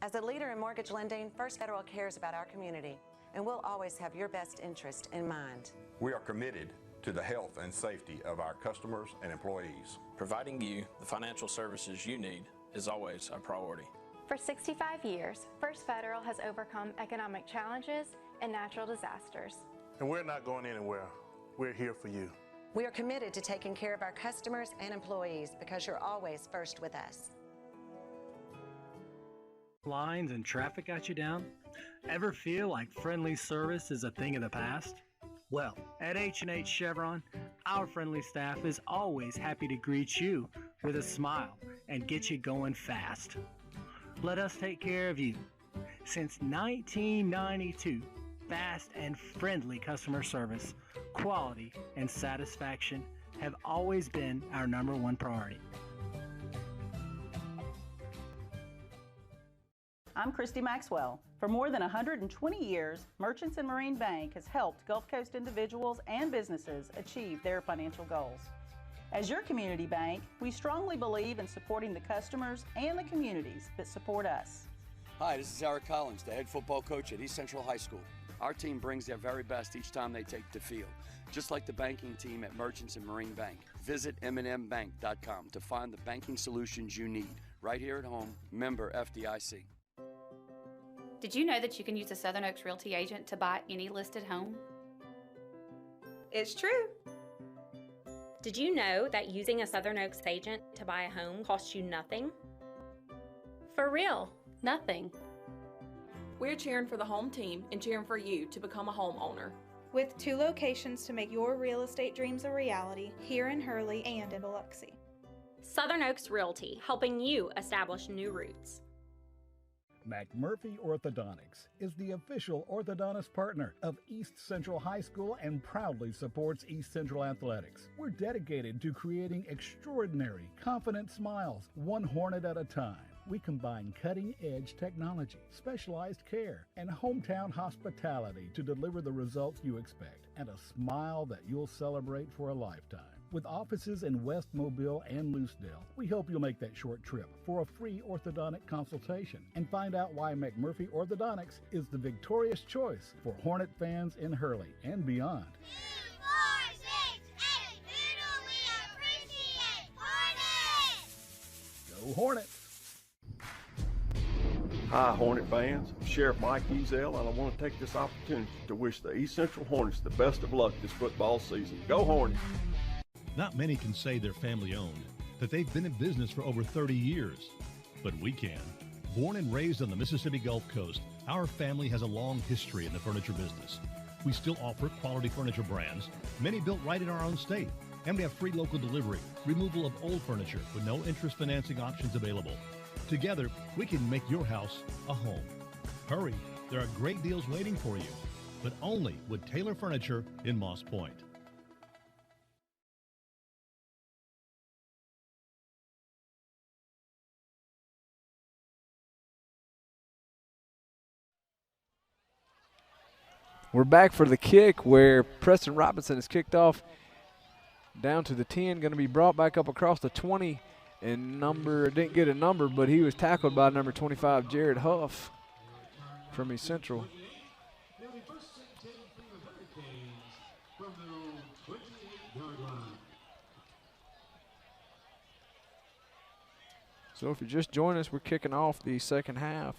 As a leader in mortgage lending, First Federal cares about our community, and we'll always have your best interest in mind. We are committed to the health and safety of our customers and employees. Providing you the financial services you need is always a priority. For 65 years, First Federal has overcome economic challenges and natural disasters. And we're not going anywhere. We're here for you. We are committed to taking care of our customers and employees because you're always first with us. Lines and traffic got you down? Ever feel like friendly service is a thing of the past? Well, at H&H Chevron, our friendly staff is always happy to greet you with a smile and get you going fast. Let us take care of you. Since 1992, fast and friendly customer service, quality, and satisfaction have always been our #1 priority. I'm Christy Maxwell. For more than 120 years, Merchants and Marine Bank has helped Gulf Coast individuals and businesses achieve their financial goals. As your community bank, we strongly believe in supporting the customers and the communities that support us. Hi, this is Eric Collins, the head football coach at East Central High School. Our team brings their very best each time they take the field, just like the banking team at Merchants and Marine Bank. Visit mnmbank.com to find the banking solutions you need right here at home, member FDIC. Did you know that you can use a Southern Oaks Realty agent to buy any listed home? It's true. Did you know that using a Southern Oaks agent to buy a home costs you nothing? For real, nothing. We're cheering for the home team and cheering for you to become a homeowner. With 2 locations to make your real estate dreams a reality, here in Hurley and in Biloxi. Southern Oaks Realty, helping you establish new roots. McMurphy Orthodontics is the official orthodontist partner of East Central High School and proudly supports East Central Athletics. We're dedicated to creating extraordinary, confident smiles, one hornet at a time. We combine cutting-edge technology, specialized care, and hometown hospitality to deliver the results you expect and a smile that you'll celebrate for a lifetime. With offices in West Mobile and Lucedale, we hope you'll make that short trip for a free orthodontic consultation and find out why McMurphy Orthodontics is the victorious choice for Hornet fans in Hurley and beyond. 2, 4, 6, 8, Poodle, we appreciate Hornets! Go Hornets! Hi, Hornet fans. I'm Sheriff Mike Ezel, and I want to take this opportunity to wish the East Central Hornets the best of luck this football season. Go Hornets! Not many can say they're family-owned, that they've been in business for over 30 years. But we can. Born and raised on the Mississippi Gulf Coast, our family has a long history in the furniture business. We still offer quality furniture brands, many built right in our own state. And we have free local delivery, removal of old furniture with no interest financing options available. Together, we can make your house a home. Hurry, there are great deals waiting for you, but only with Taylor Furniture in Moss Point. We're back for the kick where Preston Robinson has kicked off down to the 10, going to be brought back up across the 20, and didn't get a number, but he was tackled by number 25, Jared Huff from East Central. So if you just join us, we're kicking off the second half.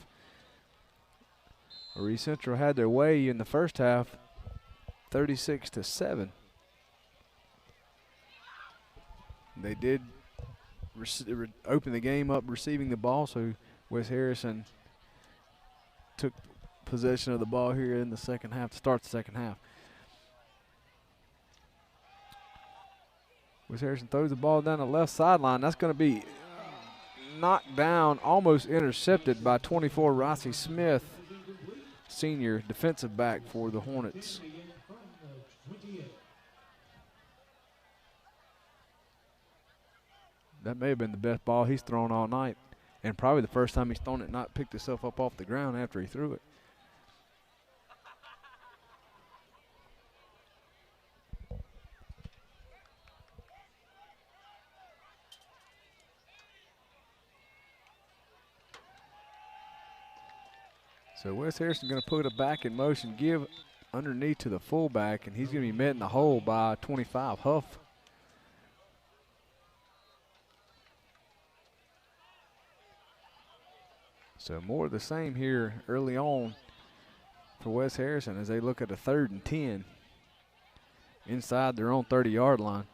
East Central had their way in the first half, 36-7. They did open the game up receiving the ball, so Wes Harrison took possession of the ball here in the second half to start the second half. Wes Harrison throws the ball down the left sideline. That's going to be knocked down, almost intercepted by 24 Rossi Smith, senior defensive back for the Hornets. That may have been the best ball he's thrown all night, and probably the first time he's thrown it not picked itself up off the ground after he threw it. So Wes Harrison going to put it back in motion, give underneath to the fullback, and he's going to be met in the hole by 25, Huff. So more of the same here early on for Wes Harrison as they look at a 3rd and 10 inside their own 30-yard line.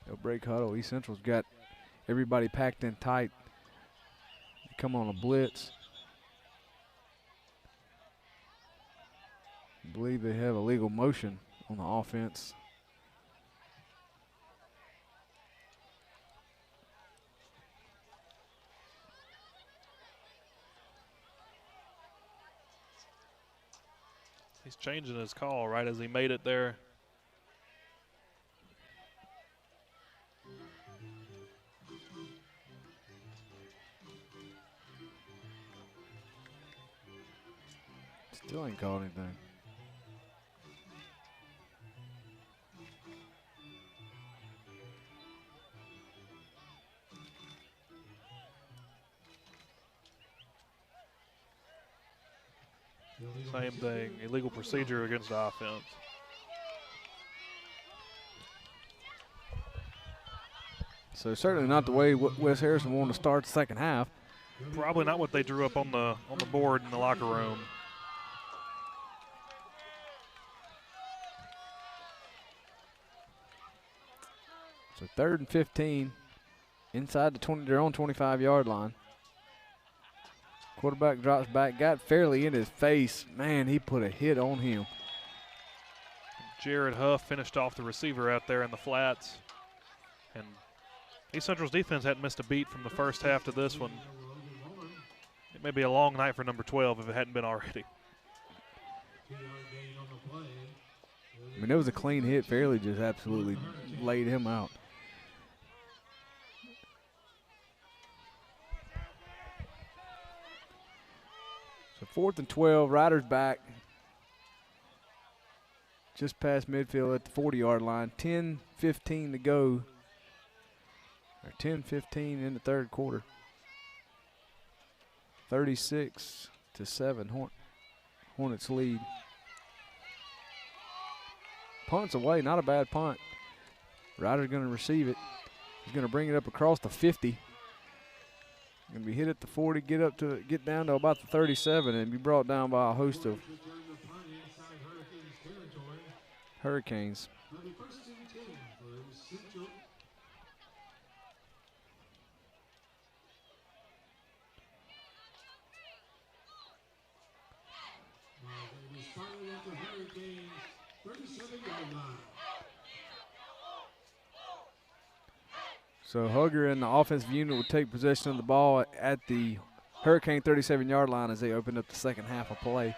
They'll break huddle. East Central's got everybody packed in tight. They come on a blitz. I believe they have illegal motion on the offense. He's changing his call right as he made it there. Still ain't called anything. Same thing, illegal procedure against the offense. So certainly not the way Wes Harrison wanted to start the second half. Probably not what they drew up on the board in the locker room. So 3rd and 15 inside their own 25-yard line. Quarterback drops back, got fairly in his face. Man, he put a hit on him. Jared Huff finished off the receiver out there in the flats. And East Central's defense hadn't missed a beat from the first half to this one. It may be a long night for number 12 if it hadn't been already. I mean, it was a clean hit. Fairley just absolutely laid him out. So 4th and 12, Riders back. Just past midfield at the 40-yard line. 10:15 to go. Or 10:15 in the third quarter. 36-7, Hornets lead. Punt's away, not a bad punt. Ryder's going to receive it. He's going to bring it up across the 50. Going to be hit at the 40, get down to about the 37, and be brought down by a host of Hurricanes. So Hugger and the offensive unit will take possession of the ball at the Hurricane 37-yard line as they open up the second half of play.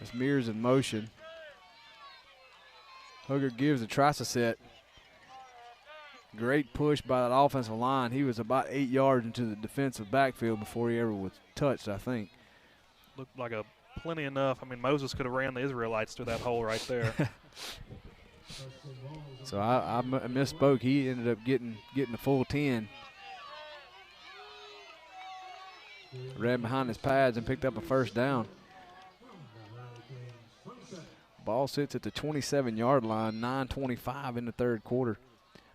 As Mears in motion. Hugger gives a tries a set. Great push by that offensive line. He was about 8 yards into the defensive backfield before he ever was touched, I think. Looked like a plenty enough. I mean, Moses could have ran the Israelites through that hole right there. So I misspoke. He ended up getting the full 10. Ran behind his pads and picked up a first down. Ball sits at the 27-yard line, 9:25 in the third quarter.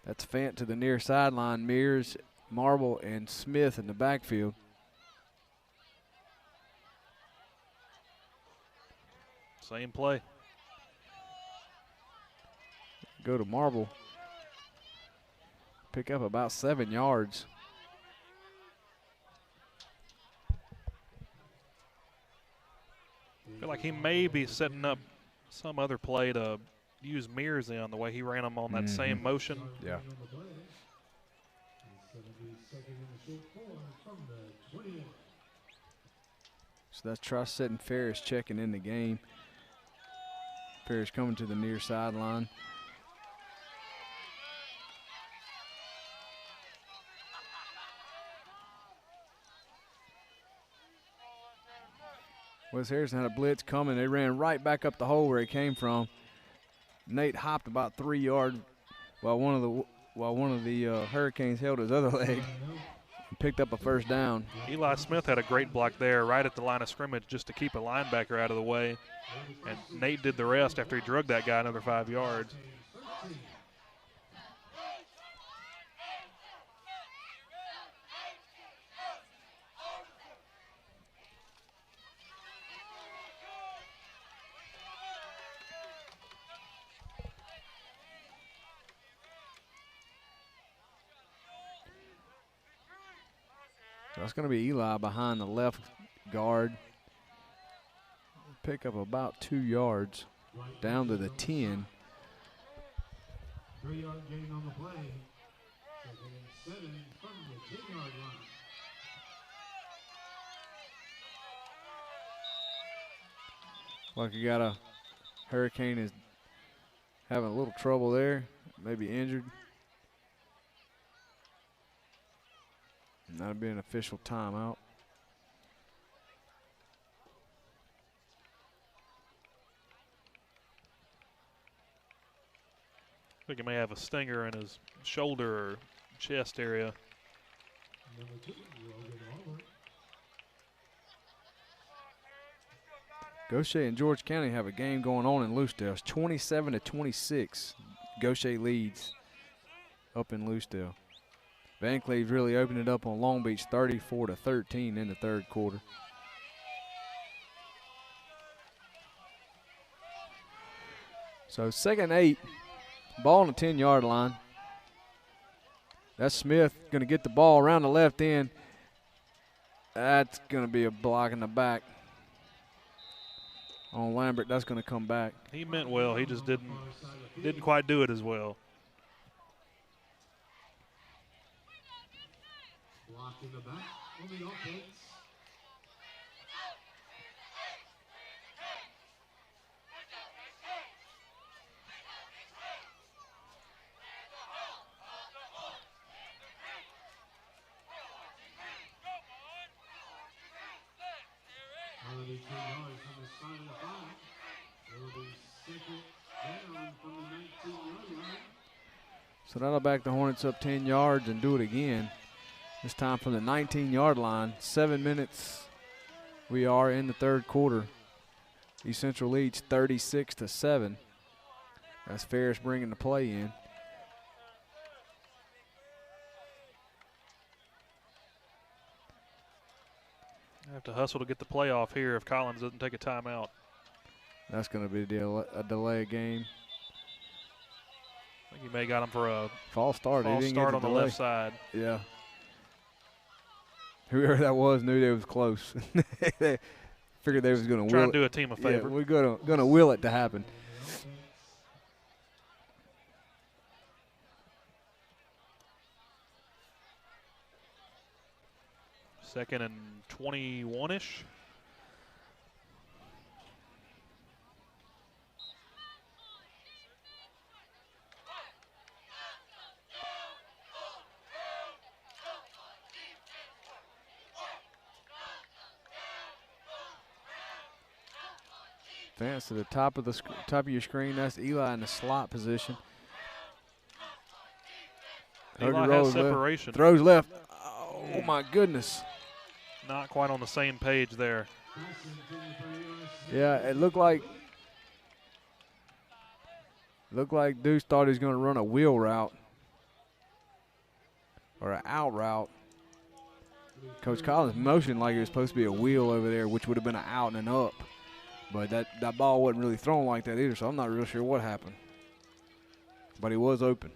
That's Fant to the near sideline. Mears, Marble, and Smith in the backfield. Same play. Go to Marble. Pick up about 7 yards. I feel like he may be setting up some other play to use Mears in the way he ran him on that same motion. Yeah. So that's Trusset and Ferris checking in the game. Ferris coming to the near sideline. Wes Harrison had a blitz coming. They ran right back up the hole where he came from. Nate hopped about 3 yards while one of the Hurricanes held his other leg and picked up a first down. Eli Smith had a great block there right at the line of scrimmage just to keep a linebacker out of the way. And Nate did the rest after he drugged that guy another 5 yards. That's going to be Eli behind the left guard. Pick up about 2 yards down to the 10. 3-yard gain on the play. Second and 7 from the 10-yard line. Like you got a Hurricane is having a little trouble there, maybe injured. And that'll be an official timeout. I think he may have a stinger in his shoulder or chest area. Gaucher and George County have a game going on in Loosedale. It's 27-26. Gaucher leads up in Loosedale. Van Cleve's really opened it up on Long Beach 34-13 in the third quarter. So 2nd and 8, ball on the 10-yard line. That's Smith going to get the ball around the left end. That's going to be a block in the back on Lambert. That's going to come back. He meant well. He just didn't quite do it as well. Block in the back on the offense. Another 10 yards from the side of the 5. It will be second down from the 19-yard line. So that'll back the Hornets up 10 yards and do it again. This time from the 19-yard line. 7 minutes we are in the third quarter. East Central leads 36-7. That's Ferris bringing the play in. I have to hustle to get the play off here if Collins doesn't take a timeout. That's going to be a delay game. I think he may got him for a false start. False start on the left side. Yeah. Whoever that was knew they was close. They figured they was going to try will to do a team a favor. Yeah, we're going to will it to happen. Second and 21-ish. Advance to the top of your screen. That's Eli in the slot position. Eli has separation. Left. Throws left. Oh my goodness. Not quite on the same page there. Yeah, it looked like Deuce thought he was going to run a wheel route or an out route. Coach Collins motioned like it was supposed to be a wheel over there, which would have been an out and an up. But that ball wasn't really thrown like that either, so I'm not real sure what happened. But he was open.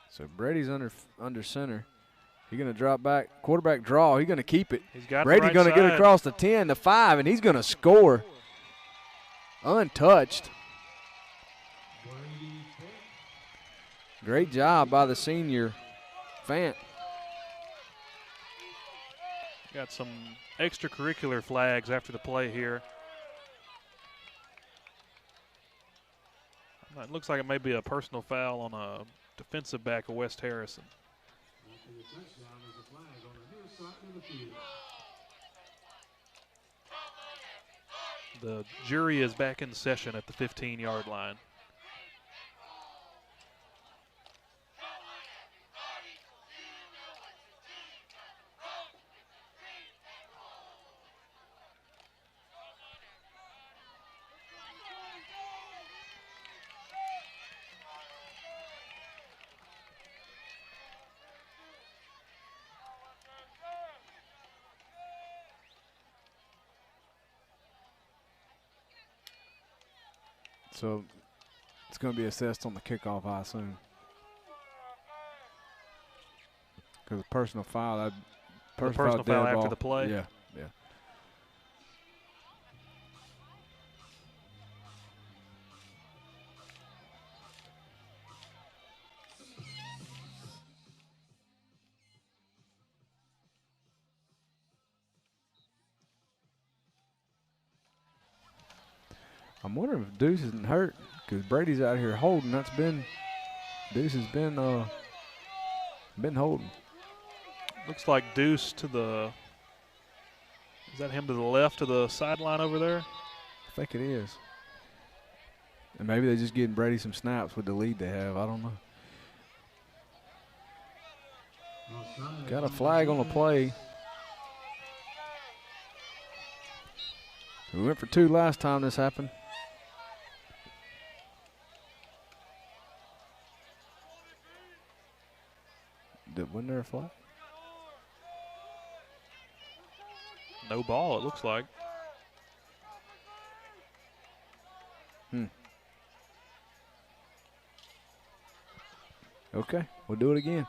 So Brady's under center. He's going to drop back, quarterback draw. He's going to keep it. He's got Brady's going to get across the 10, the 5, and he's going to score. Untouched. Great job by the senior, Fant. Got some extracurricular flags after the play here. It looks like it may be a personal foul on a defensive back of West Harrison. The jury is back in session at the 15-yard line. So it's going to be assessed on the kickoff, I assume. Because a personal foul, that personal foul after the play. Yeah, yeah. I'm wondering if Deuce isn't hurt because Brady's out here holding. Deuce has been holding. Looks like Deuce to the. Is that him to the left of the sideline over there? I think it is. And maybe they're just getting Brady some snaps with the lead they have. I don't know. Got a flag on the play. We went for 2 last time this happened. Wasn't there a flag? No ball, it looks like. Okay, we'll do it again.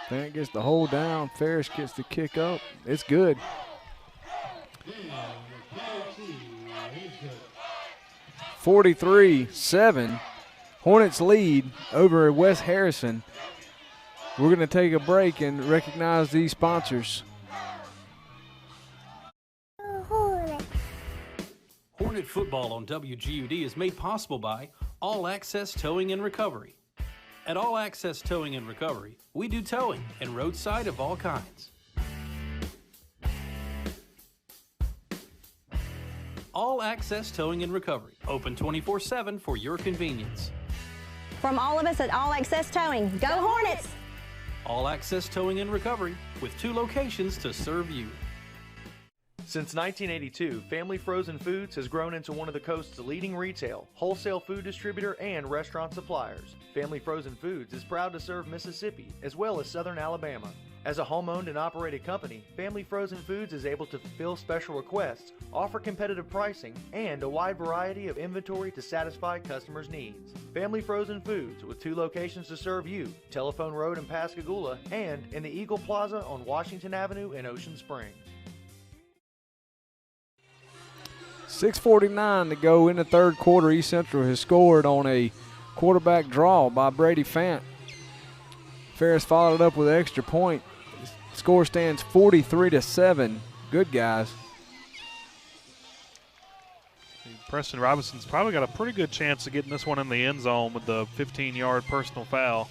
Fant gets the hold down. Ferris gets the kick up. It's good. 43-7. Hornets lead over West Harrison. We're going to take a break and recognize these sponsors. Hornet football on WGUD is made possible by All Access Towing and Recovery. At All Access Towing and Recovery, we do towing and roadside of all kinds. All Access Towing and Recovery, open 24/7 for your convenience. From all of us at All Access Towing, go Hornets! All Access Towing and Recovery, with 2 locations to serve you. Since 1982, Family Frozen Foods has grown into one of the coast's leading retail, wholesale food distributor, and restaurant suppliers. Family Frozen Foods is proud to serve Mississippi as well as Southern Alabama. As a home-owned and operated company, Family Frozen Foods is able to fulfill special requests, offer competitive pricing, and a wide variety of inventory to satisfy customers' needs. Family Frozen Foods, with 2 locations to serve you, Telephone Road in Pascagoula and in the Eagle Plaza on Washington Avenue in Ocean Springs. 6:49 to go in the third quarter. East Central has scored on a quarterback draw by Brady Fant. Ferris followed it up with an extra point. Score stands 43-7. Good guys. Preston Robinson's probably got a pretty good chance of getting this one in the end zone with the 15-yard personal foul.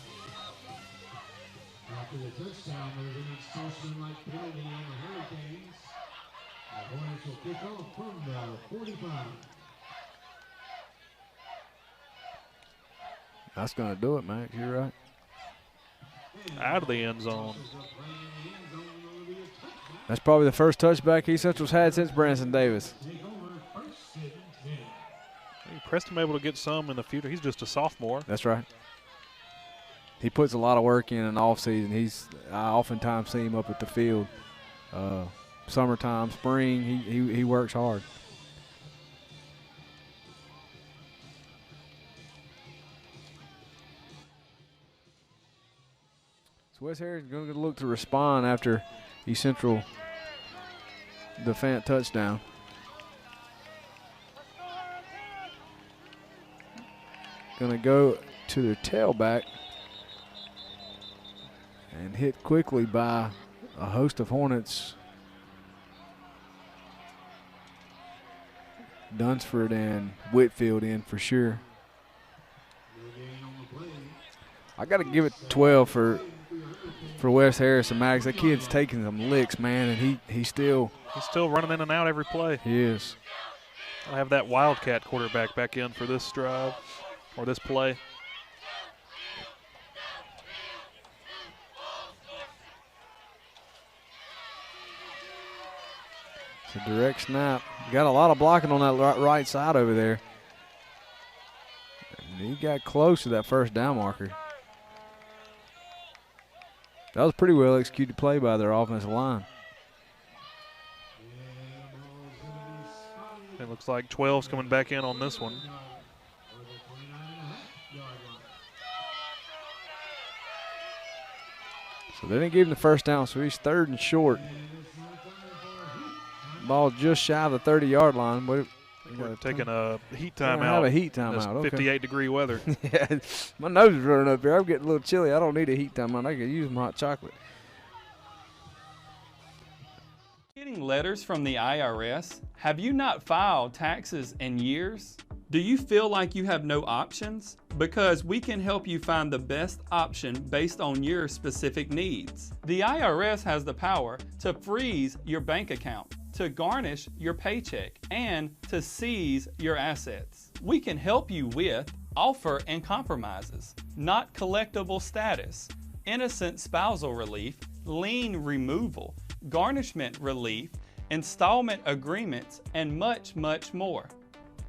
After the touchdown, there's an expulsion-like penalty on the Hurricanes. The Hornets will kick off from the 45. That's going to do it, Max. You're right. Out of the end zone. That's probably the first touchback East Central's had since Branson Davis. Preston able to get some in the future. He's just a sophomore. That's right. He puts a lot of work in the offseason. I oftentimes see him up at the field. Summertime, spring, he works hard. So West Harris is going to look to respond after East Central the Fant touchdown. Going to go to their tailback and hit quickly by a host of Hornets. Dunsford and Whitfield in for sure. I got to give it 12 for West Harrison, Max. That kid's taking some licks, man, and he's still running in and out every play. He is. I have that Wildcat quarterback back in for this drive or this play. It's a direct snap. Got a lot of blocking on that right side over there. And he got close to that first down marker. That was a pretty well executed play by their offensive line. It looks like 12's coming back in on this one. So they didn't give him the first down, so he's 3rd and short. Ball just shy of the 30-yard line. But we're taking a heat timeout. Have a heat timeout. Okay. 58-degree weather. Yeah, my nose is running up here. I'm getting a little chilly. I don't need a heat timeout. I could use some hot chocolate. Getting letters from the IRS? Have you not filed taxes in years? Do you feel like you have no options? Because we can help you find the best option based on your specific needs. The IRS has the power to freeze your bank account, to garnish your paycheck, and to seize your assets. We can help you with offer and compromises, not collectible status, innocent spousal relief, lien removal, garnishment relief, installment agreements, and much, much more.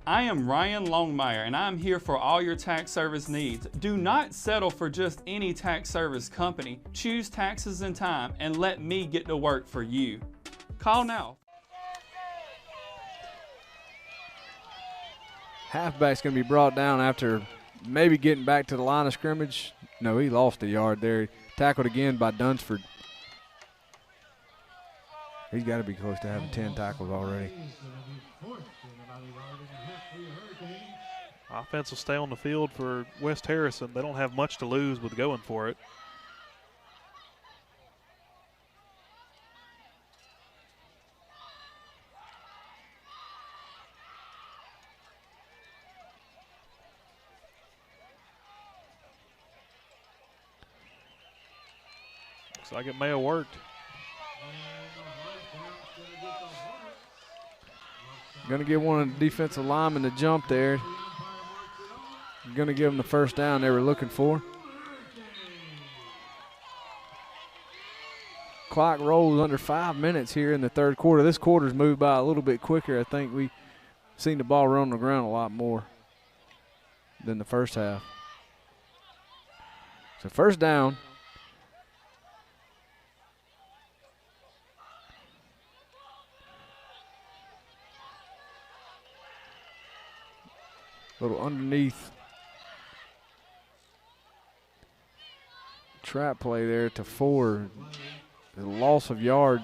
I am Ryan Longmire, and I'm here for all your tax service needs. Do not settle for just any tax service company. Choose Taxes in Time and let me get to work for you. Call now. Halfback's going to be brought down after maybe getting back to the line of scrimmage. No, he lost a yard there. Tackled again by Dunsford. He's got to be close to having 10 tackles already. Offense will stay on the field for West Harrison. They don't have much to lose with going for it. Looks like it may have worked. Going to get one of the defensive linemen to jump there. Going to give them the first down they were looking for. Clock rolls under 5 minutes here in the third quarter. This quarter's moved by a little bit quicker. I think we've seen the ball run on the ground a lot more than the first half. So first down. Little underneath trap play there to 4. The loss of yard.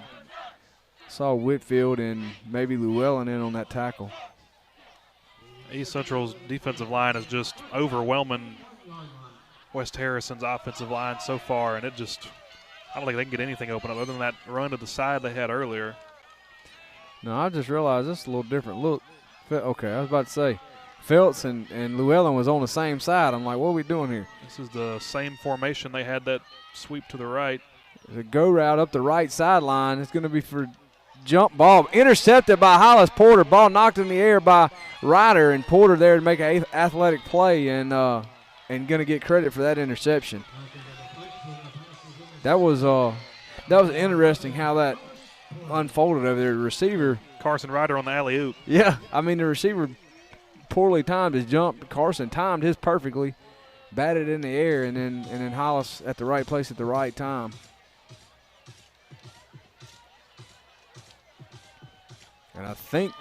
Saw Whitfield and maybe Llewellyn in on that tackle. East Central's defensive line is just overwhelming West Harrison's offensive line so far, and I don't think they can get anything open other than that run to the side they had earlier. No, I just realized this is a little different. Look, okay, I was about to say, Phelps and Llewellyn was on the same side. I'm like, what are we doing here? This is the same formation. They had that sweep to the right. The go route up the right sideline. It's going to be for jump ball. Intercepted by Hollis Porter. Ball knocked in the air by Ryder, and Porter there to make an athletic play and going to get credit for that interception. That was interesting how that unfolded over there. The receiver. Carson Ryder on the alley-oop. Yeah, I mean the receiver poorly timed his jump. Carson timed his perfectly, batted in the air, and then Hollis at the right place at the right time. And I think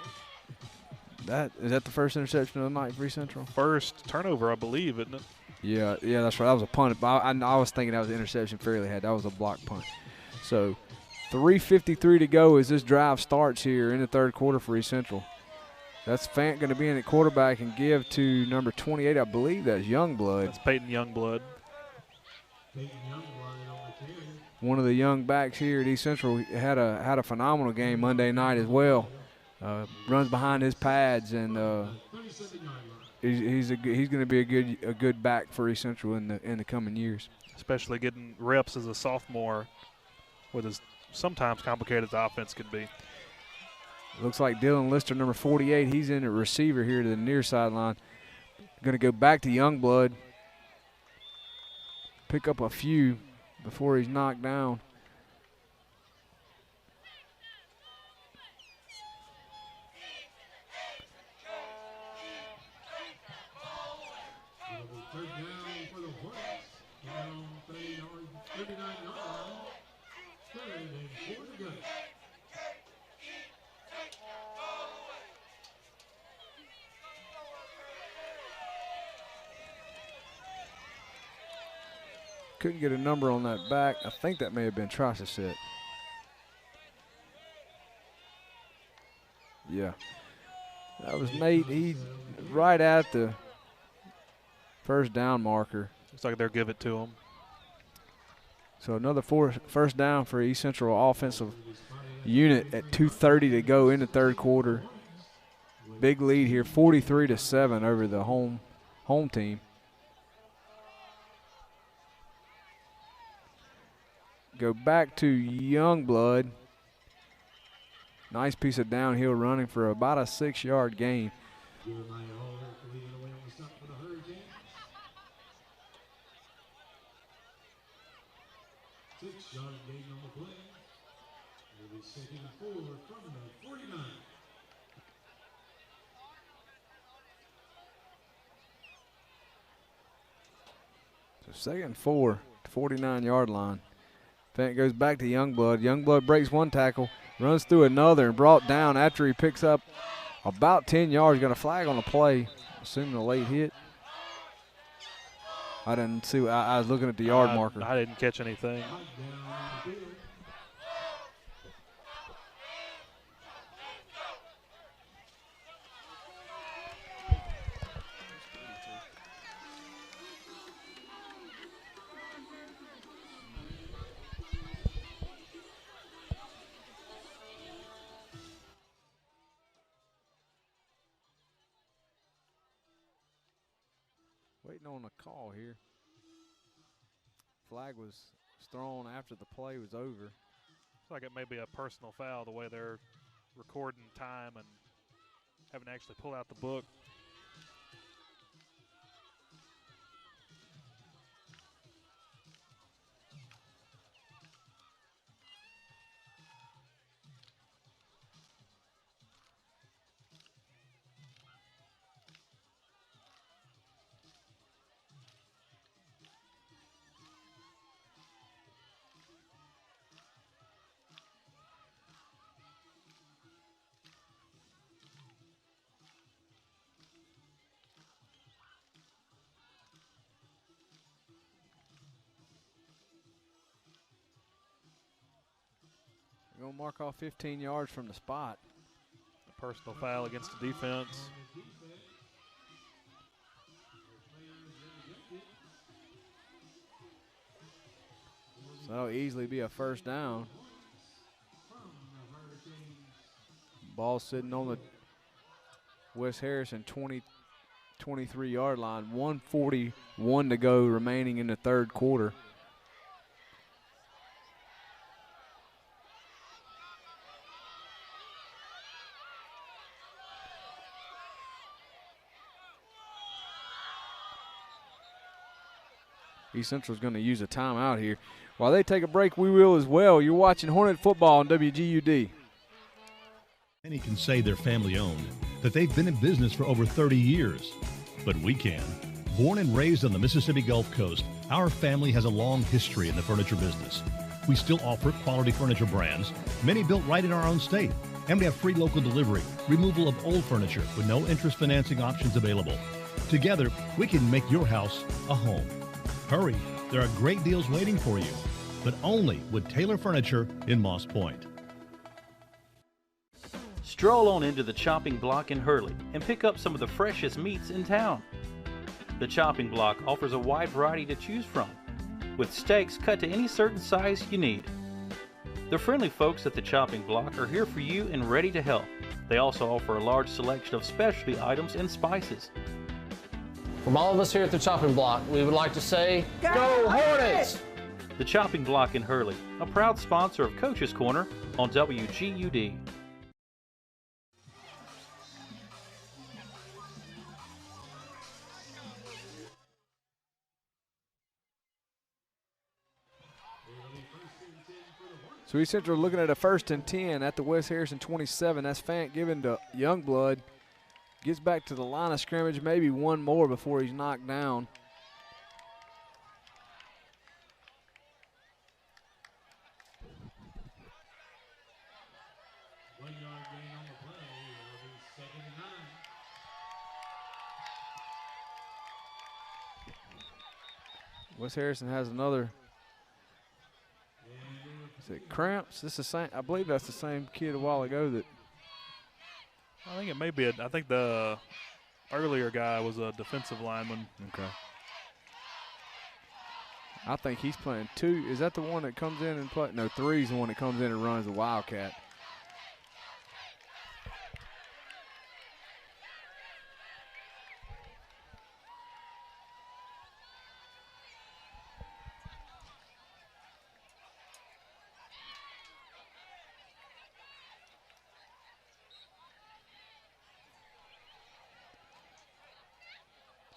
is that the first interception of the night for East Central? First turnover, I believe, isn't it? Yeah, that's right. That was a punt. I was thinking that was an interception Fairley had. That was a block punt. So 3:53 to go as this drive starts here in the third quarter for East Central. That's Fant going to be in at quarterback and give to number 28. I believe that's Youngblood. That's Peyton Youngblood. One of the young backs here at East Central had a phenomenal game Monday night as well. Runs behind his pads, and he's going to be a good back for East Central in the coming years. Especially getting reps as a sophomore, with as sometimes complicated as the offense can be. Looks like Dylan Lister, number 48, he's in at receiver here to the near sideline. Going to go back to Youngblood. Pick up a few before he's knocked down. Third down for the Hornets. Down 39 yard line. Third and 4 to go. Couldn't get a number on that back. I think that may have been Trossett. Yeah. That was Nate. He right at the first down marker. Looks like they'll give it to him. So another first down for East Central offensive unit at 2:30 to go in the third quarter. Big lead here, 43-7 over the home team. Go back to Youngblood. Nice piece of downhill running for about a 6-yard gain. 6-yard gain on the play. It'll be second and 4 from the 49. So second and 4, 49-yard line. Fant goes back to Youngblood. Youngblood breaks one tackle, runs through another, and brought down after he picks up about 10 yards. Got a flag on the play, assuming a late hit. I didn't see. I was looking at the yard marker. I didn't catch anything. Waiting on a call here. Flag was thrown after the play was over. Looks like it may be a personal foul the way they're recording time and haven't actually pulled out the book. They're going to mark off 15 yards from the spot. A personal foul against the defense. So that'll easily be a first down. Ball sitting on the West Harrison 23-yard line. 1:41 to go remaining in the third quarter. East Central's going to use a timeout here. While they take a break, we will as well. You're watching Hornet football on WGUD. Many can say they're family owned, that they've been in business for over 30 years. But we can. Born and raised on the Mississippi Gulf Coast, our family has a long history in the furniture business. We still offer quality furniture brands, many built right in our own state. And we have free local delivery, removal of old furniture with no interest financing options available. Together, we can make your house a home. Hurry, there are great deals waiting for you, but only with Taylor Furniture in Moss Point. Stroll on into the Chopping Block in Hurley and pick up some of the freshest meats in town. The Chopping Block offers a wide variety to choose from, with steaks cut to any certain size you need. The friendly folks at the Chopping Block are here for you and ready to help. They also offer a large selection of specialty items and spices. From all of us here at the Chopping Block, we would like to say, Go Hornets! The Chopping Block in Hurley, a proud sponsor of Coach's Corner on WGUD. So East Central looking at a 1st and 10 at the West Harrison 27. That's Fant given to Youngblood. Gets back to the line of scrimmage, maybe one more before he's knocked down. West Harrison has another. Is it Cramps? This is the same. I believe that's the same kid a while ago that. I think it may be. I think the earlier guy was a defensive lineman. Okay. I think he's playing 2. Is that the one that comes in and play? No, 3's the one that comes in and runs the Wildcat.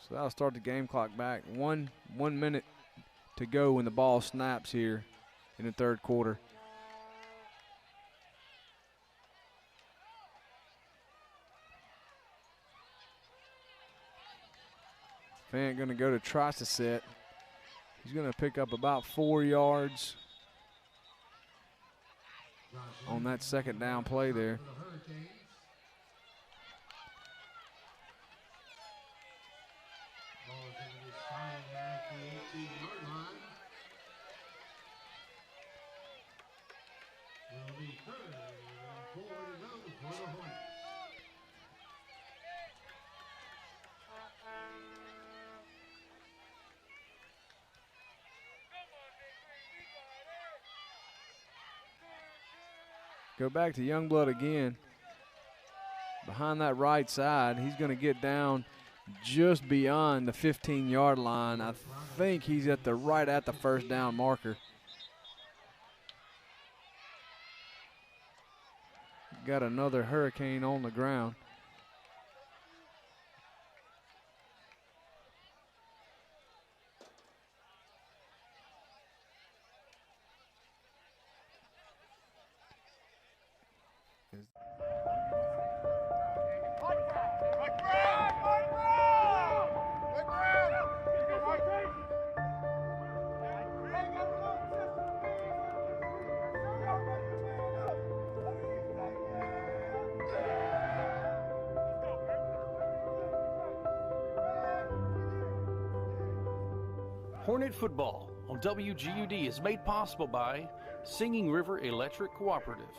So that'll start the game clock back. One minute to go when the ball snaps here in the third quarter. Fant going to go to tries to set. He's going to pick up about 4 yards on that second down play there. Go back to Youngblood again. Behind that right side, he's going to get down just beyond the 15-yard line. I think he's right at the first down marker. Got another Hurricane on the ground. Hornet football on WGUD is made possible by Singing River Electric Cooperative.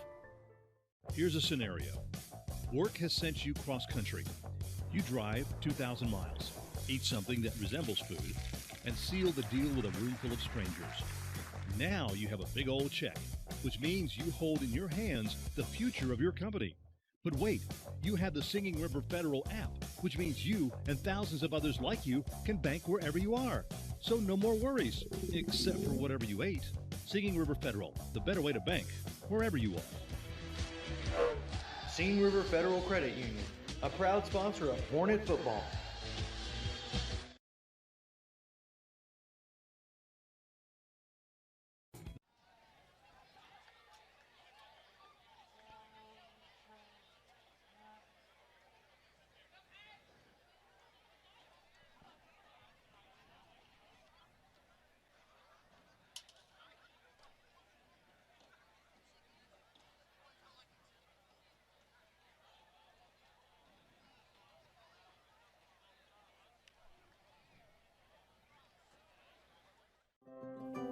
Here's a scenario. Work has sent you cross-country. You drive 2,000 miles, eat something that resembles food, and seal the deal with a room full of strangers. Now you have a big old check, which means you hold in your hands the future of your company. But wait, you have the Singing River Federal app, which means you and thousands of others like you can bank wherever you are. So no more worries, except for whatever you ate. Singing River Federal, the better way to bank, wherever you are. Singing River Federal Credit Union, a proud sponsor of Hornet football.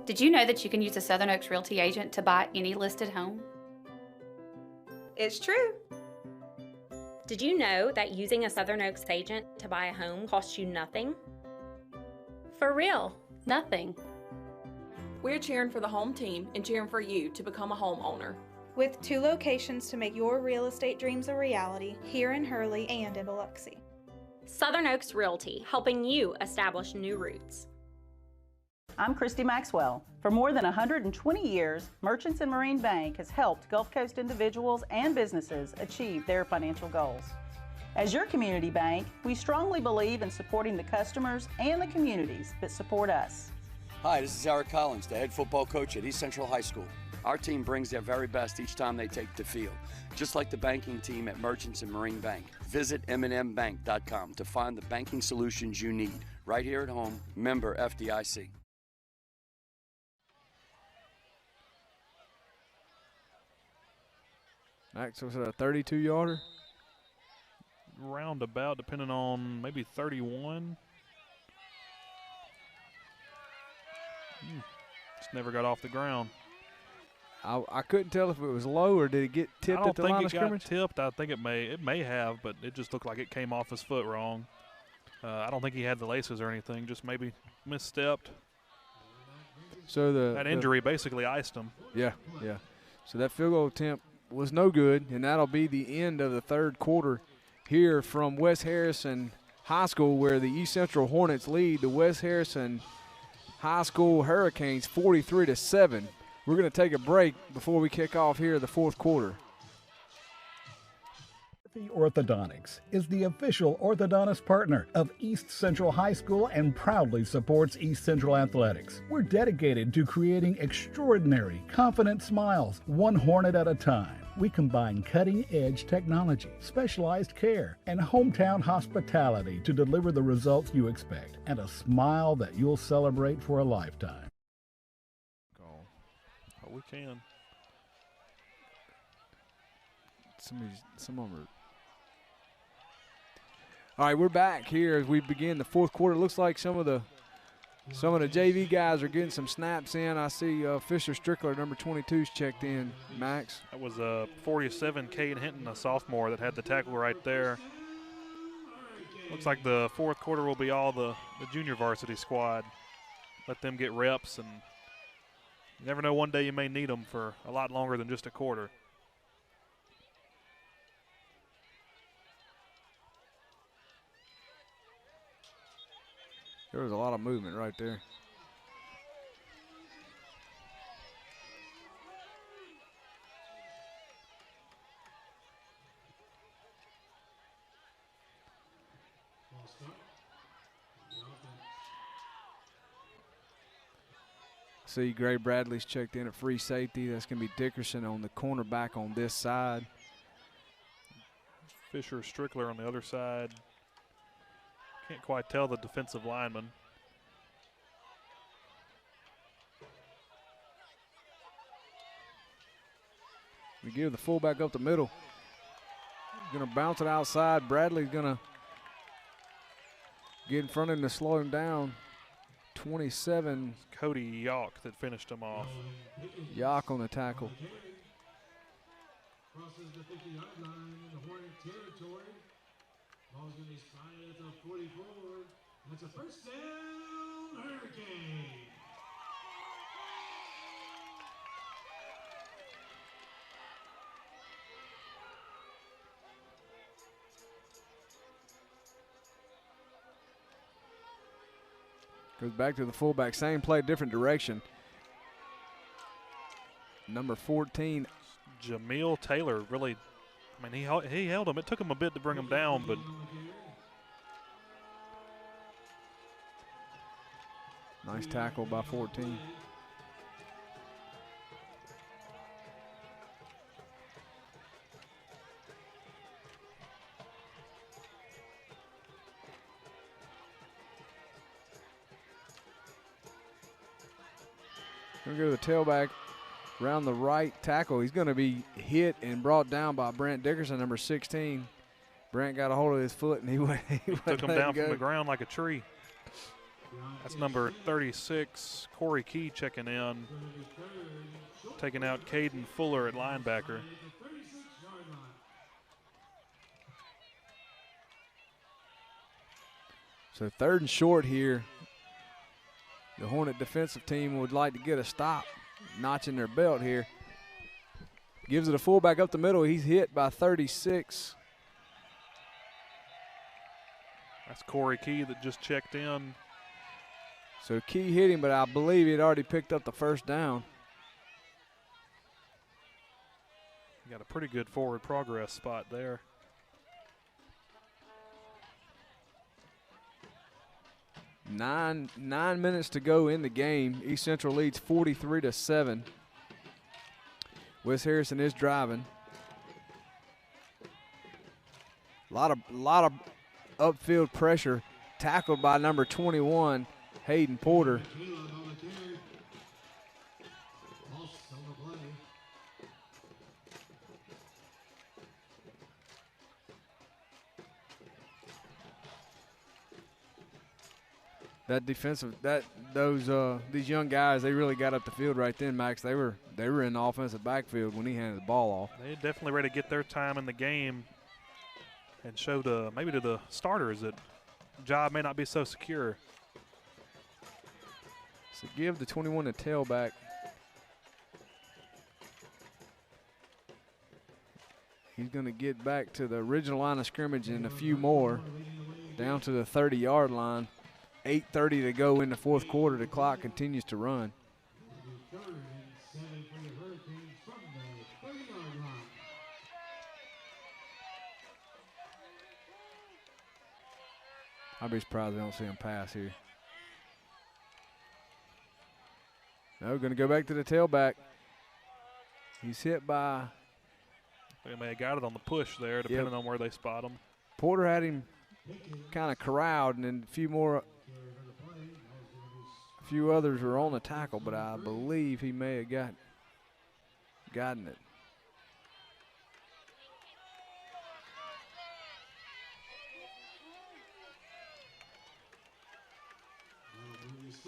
Did you know that you can use a Southern Oaks Realty agent to buy any listed home? It's true. Did you know that using a Southern Oaks agent to buy a home costs you nothing? For real, nothing. We're cheering for the home team and cheering for you to become a homeowner. With 2 locations to make your real estate dreams a reality, here in Hurley and in Biloxi. Southern Oaks Realty, helping you establish new roots. I'm Christy Maxwell. For more than 120 years, Merchants and Marine Bank has helped Gulf Coast individuals and businesses achieve their financial goals. As your community bank, we strongly believe in supporting the customers and the communities that support us. Hi, this is Eric Collins, the head football coach at East Central High School. Our team brings their very best each time they take the field, just like the banking team at Merchants and Marine Bank. Visit mnmbank.com to find the banking solutions you need right here at home. Member FDIC. Max, was it a 32-yarder? Roundabout, depending on maybe 31. Just never got off the ground. I couldn't tell if it was low or did it get tipped at the line of scrimmage? I don't think it got tipped. I think it may have, but it just looked like it came off his foot wrong. I don't think he had the laces or anything, just maybe misstepped. So that injury basically iced him. Yeah. So that field goal attempt was no good, and that'll be the end of the third quarter here from West Harrison High School, where the East Central Hornets lead the West Harrison High School Hurricanes 43-7. We're going to take a break before we kick off here the fourth quarter. Orthodontics is the official orthodontist partner of East Central High School and proudly supports East Central Athletics. We're dedicated to creating extraordinary, confident smiles, one Hornet at a time. We combine cutting-edge technology, specialized care, and hometown hospitality to deliver the results you expect and a smile that you'll celebrate for a lifetime. Oh, we can. Some of them are. All right, we're back here as we begin the fourth quarter. Looks like some of the JV guys are getting some snaps in. I see Fisher Strickler, number 22's checked in, Max. That was 47, Cade Hinton, a sophomore, that had the tackle right there. Looks like the fourth quarter will be all the junior varsity squad. Let them get reps, and you never know, one day you may need them for a lot longer than just a quarter. There was a lot of movement right there. See, Gray Bradley's checked in at free safety. That's going to be Dickerson on the cornerback on this side. Fisher Strickler on the other side. Can't quite tell the defensive lineman. We give the fullback up the middle. Going to bounce it outside. Bradley's going to get in front of him to slow him down. 27. Cody Yawk that finished him off. Yawk on the tackle. Crosses the 50-yard line in the Hornet territory. Ball's going to be spotted at the 44. That's a first down, Hurricane. Goes back to the fullback. Same play, different direction. Number 14. Jameel Taylor really, I mean, he held him. It took him a bit to bring him down, but nice tackle by 14. Gonna go to the tailback around the right tackle. He's gonna be hit and brought down by Brent Dickerson, number 16. Brent got a hold of his foot and he took him down from the ground like a tree. That's number 36, Corey Key checking in, taking out Caden Fuller at linebacker. So 3rd and short here. The Hornet defensive team would like to get a stop, notching their belt here. Gives it a fullback up the middle. He's hit by 36. That's Corey Key that just checked in. So Key hit him, but I believe he had already picked up the first down. Got a pretty good forward progress spot there. Nine minutes to go in the game. East Central leads 43-7. Wes Harrison is driving. A lot of upfield pressure. Tackled by number 21, Hayden Porter. These young guys, they really got up the field right then, Max. They were in the offensive backfield when he handed the ball off. They're definitely ready to get their time in the game and show maybe to the starters that job may not be so secure. So give the 21 to tailback. He's going to get back to the original line of scrimmage and a few more, down to the 30-yard line. 8:30 to go in the fourth quarter. The clock continues to run. I'd be surprised I don't see him pass here. Now we're going to go back to the tailback. He's hit by. They may have got it on the push there, depending on where they spot him. Porter had him kind of corralled, and then a few others were on the tackle, but I believe he may have gotten it.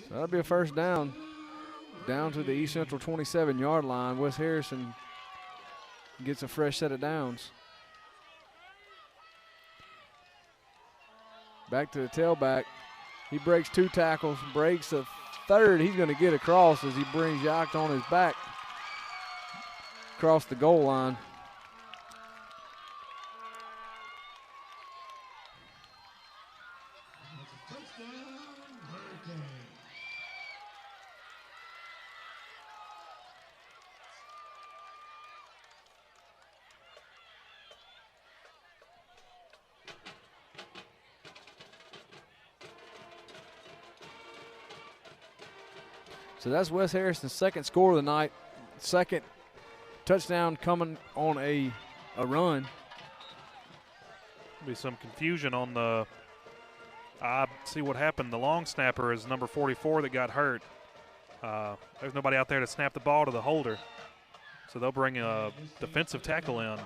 So that'll be a first down to the East Central 27-yard line. Wes Harrison gets a fresh set of downs. Back to the tailback. He breaks 2 tackles, breaks a third. He's going to get across as he brings Yacht on his back across the goal line. Hurricane. So that's Wes Harrison's second score of the night. Second touchdown coming on a run. Be some confusion on the. I see what happened. The long snapper is number 44 that got hurt. There's nobody out there to snap the ball to the holder. So they'll bring a defensive tackle in.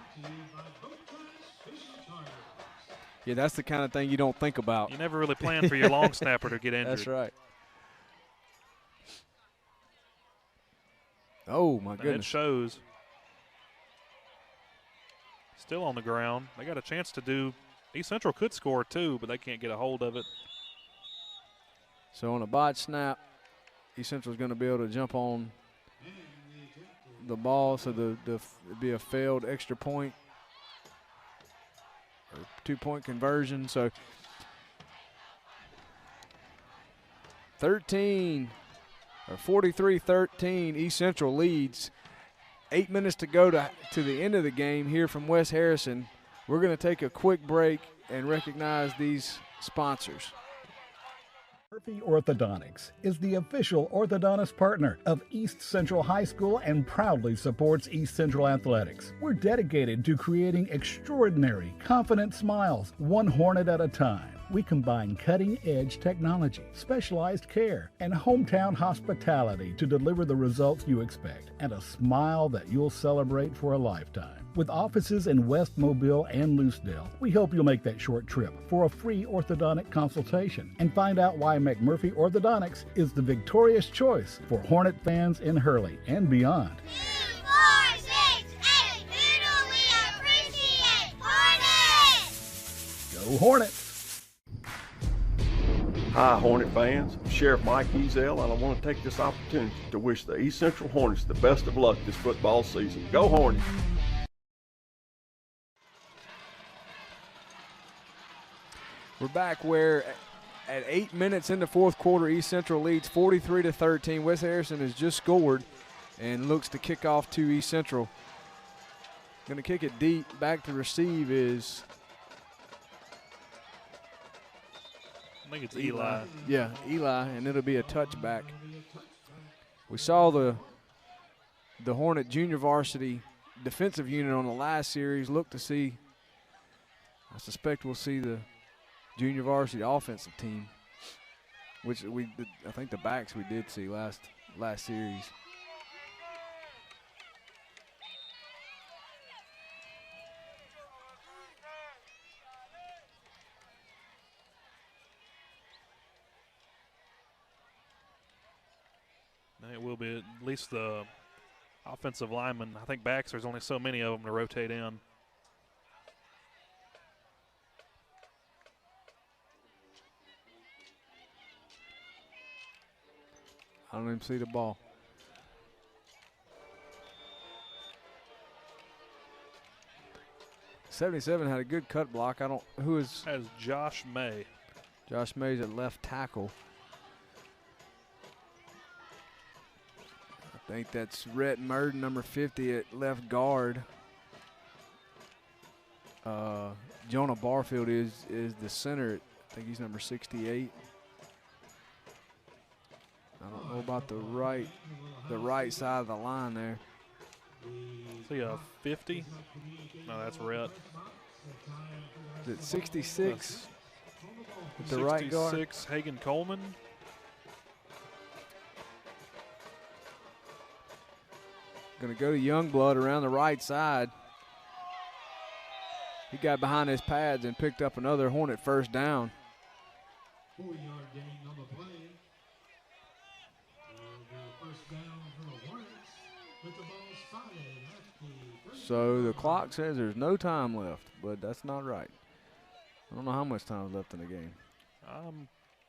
Yeah, that's the kind of thing you don't think about. You never really plan for your long snapper to get injured. That's right. Oh, my goodness. It shows. Still on the ground. They got a chance to do. East Central could score too, but they can't get a hold of it. So on a botch snap, East Central's going to be able to jump on the ball, so it'd be a failed extra point or 2-point conversion. So 43-13, East Central leads. 8 minutes to go to the end of the game here from Wes Harrison. We're going to take a quick break and recognize these sponsors. Murphy Orthodontics is the official orthodontist partner of East Central High School and proudly supports East Central Athletics. We're dedicated to creating extraordinary, confident smiles, one hornet at a time. We combine cutting-edge technology, specialized care, and hometown hospitality to deliver the results you expect and a smile that you'll celebrate for a lifetime. With offices in West Mobile and Loosedale, we hope you'll make that short trip for a free orthodontic consultation and find out why McMurphy Orthodontics is the victorious choice for Hornet fans in Hurley and beyond. 2, 4, 6, 8, Poodle, we appreciate Hornets! Go Hornets! Hi, Hornet fans. I'm Sheriff Mike Ezel, and I want to take this opportunity to wish the East Central Hornets the best of luck this football season. Go Hornets! We're back where at 8 minutes in the fourth quarter, East Central leads 43-13. Wes Harrison has just scored and looks to kick off to East Central. Going to kick it deep. Back to receive is I think it's Eli. Yeah, Eli, and it'll be a touchback. We saw the Hornet junior varsity defensive unit on the last series. Look to see, I suspect we'll see the junior varsity offensive team, which I think the backs we did see last series. It will be at least the offensive linemen. I think backs, there's only so many of them to rotate in. I don't even see the ball. '77 had a good cut block. Who is? That is Josh May. Josh May's at left tackle. I think that's Rhett Murden, number 50 at left guard. Jonah Barfield is the center. I think he's number 68. I don't know about the right side of the line there. See a 50? No, that's Rhett. Is it 66? At the right guard? 66, Hagan Coleman. Going to go to Youngblood around the right side. He got behind his pads and picked up another Hornet first down. 4-yard gain on the play. First down for the Hornets with the ball spotted at the first. So the clock says there's no time left, but that's not right. I don't know how much time is left in the game. I'm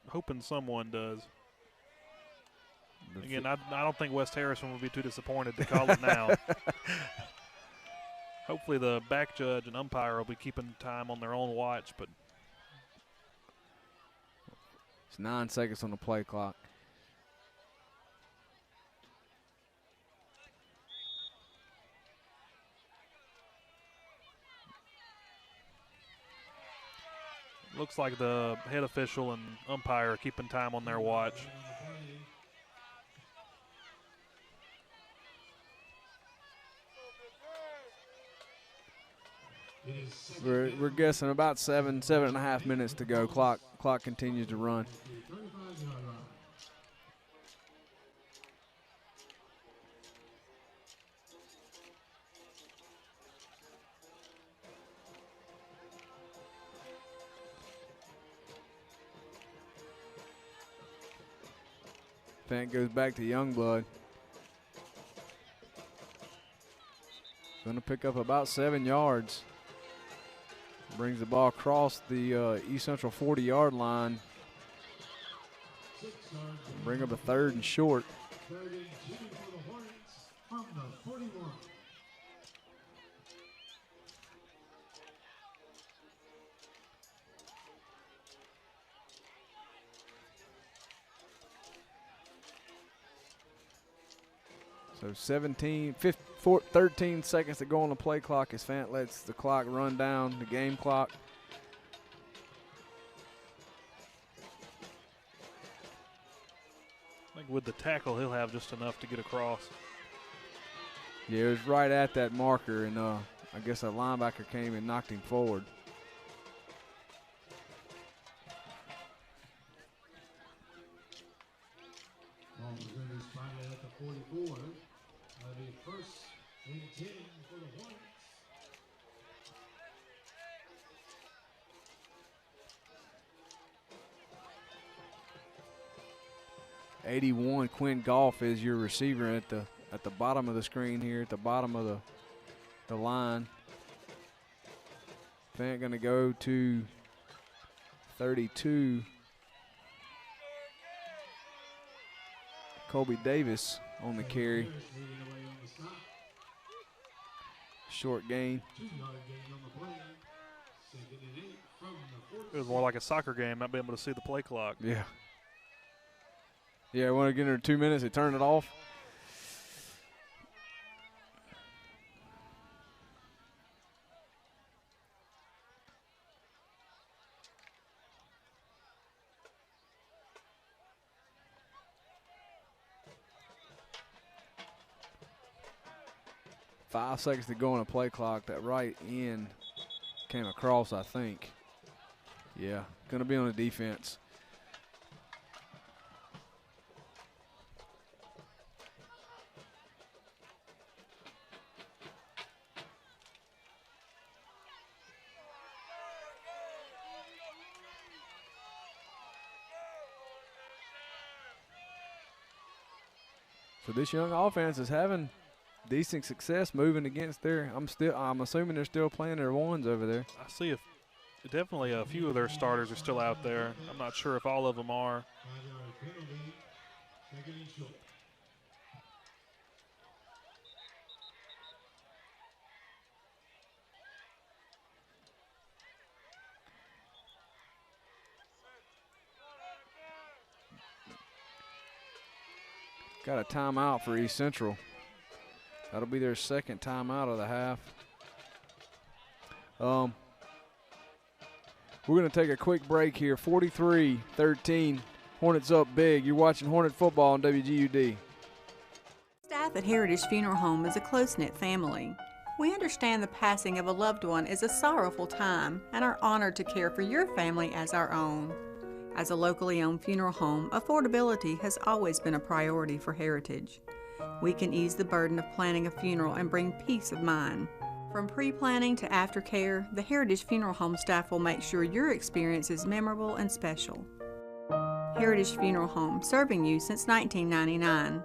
hoping someone does. Again, I don't think West Harrison will be too disappointed to call it now. Hopefully the back judge and umpire will be keeping time on their own watch, but It's 9 seconds on the play clock. Looks like the head official and umpire are keeping time on their watch. We're guessing about 7.5 minutes to go. Clock continues to run. Fant goes back to Youngblood. Going to pick up about 7 yards. Brings the ball across the East Central 40-yard line. Bring up a 3rd and short. 3rd and 2 for the Hornets from the 41. So 13 seconds to go on the play clock as Fant lets the clock run down, the game clock. I think with the tackle, he'll have just enough to get across. Yeah, it was right at that marker, and I guess a linebacker came and knocked him forward. Ball is going to be spotted at the 44. That'll be 1st and 10 for the Hornets. '81 Quinn Goff is your receiver at the bottom of the screen here, at the bottom of the line. Fant going to go to 32. Colby Davis on the carry. Short gain. It was more like a soccer game, not being able to see the play clock. Yeah. Yeah, I want to get into 2 minutes. They turned it off. Five seconds to go on a play clock. That right end came across, I think. Yeah, going to be on the defense. So this young offense is having decent success moving against I'm assuming they're still playing their ones over there. I see definitely a few of their starters are still out there. I'm not sure if all of them are. Got a timeout for East Central. That'll be their second timeout of the half. We're going to take a quick break here. 43-13. Hornets up big. You're watching Hornet football on WGUD. Staff at Heritage Funeral Home is a close-knit family. We understand the passing of a loved one is a sorrowful time and are honored to care for your family as our own. As a locally owned funeral home, affordability has always been a priority for Heritage. We can ease the burden of planning a funeral and bring peace of mind. From pre-planning to aftercare, the Heritage Funeral Home staff will make sure your experience is memorable and special. Heritage Funeral Home, serving you since 1999.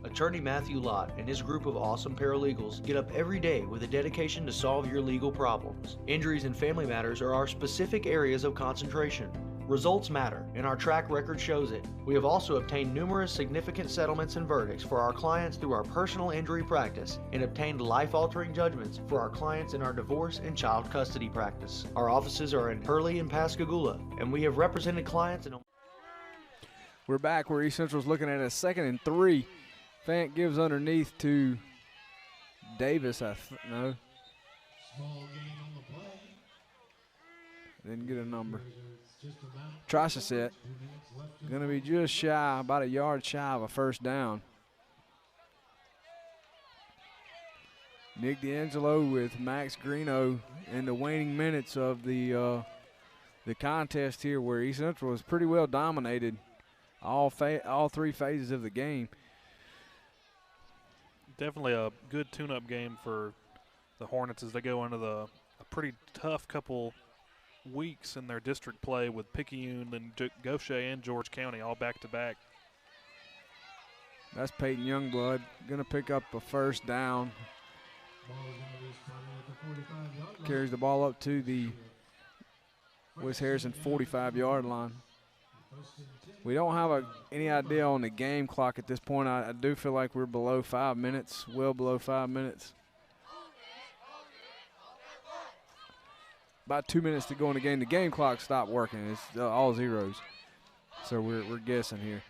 Attorney Matthew Lott and his group of awesome paralegals get up every day with a dedication to solve your legal problems. Injuries and family matters are our specific areas of concentration. Results matter, and our track record shows it. We have also obtained numerous significant settlements and verdicts for our clients through our personal injury practice and obtained life-altering judgments for our clients in our divorce and child custody practice. Our offices are in Hurley and Pascagoula, and we have represented clients in... We're back where East Central's looking at a 2nd and 3. Fant gives underneath to Davis, no. Didn't get a number. Trichet going to be just shy, about a yard shy of a first down. Nick D'Angelo with Max Greeno in the waning minutes of the contest here, where East Central was pretty well dominated all 3 phases of the game. Definitely a good tune-up game for the Hornets as they go into a pretty tough couple weeks in their district play with Picayune and Gaucher and George County all back-to-back. That's Peyton Youngblood going to pick up a first down. Carries the ball up to the West Harrison 45-yard line. We don't have any idea on the game clock at this point. I do feel like we're below 5 minutes, well below 5 minutes. About 2 minutes to go in the game. The game clock stopped working. It's all zeros. So we're guessing here.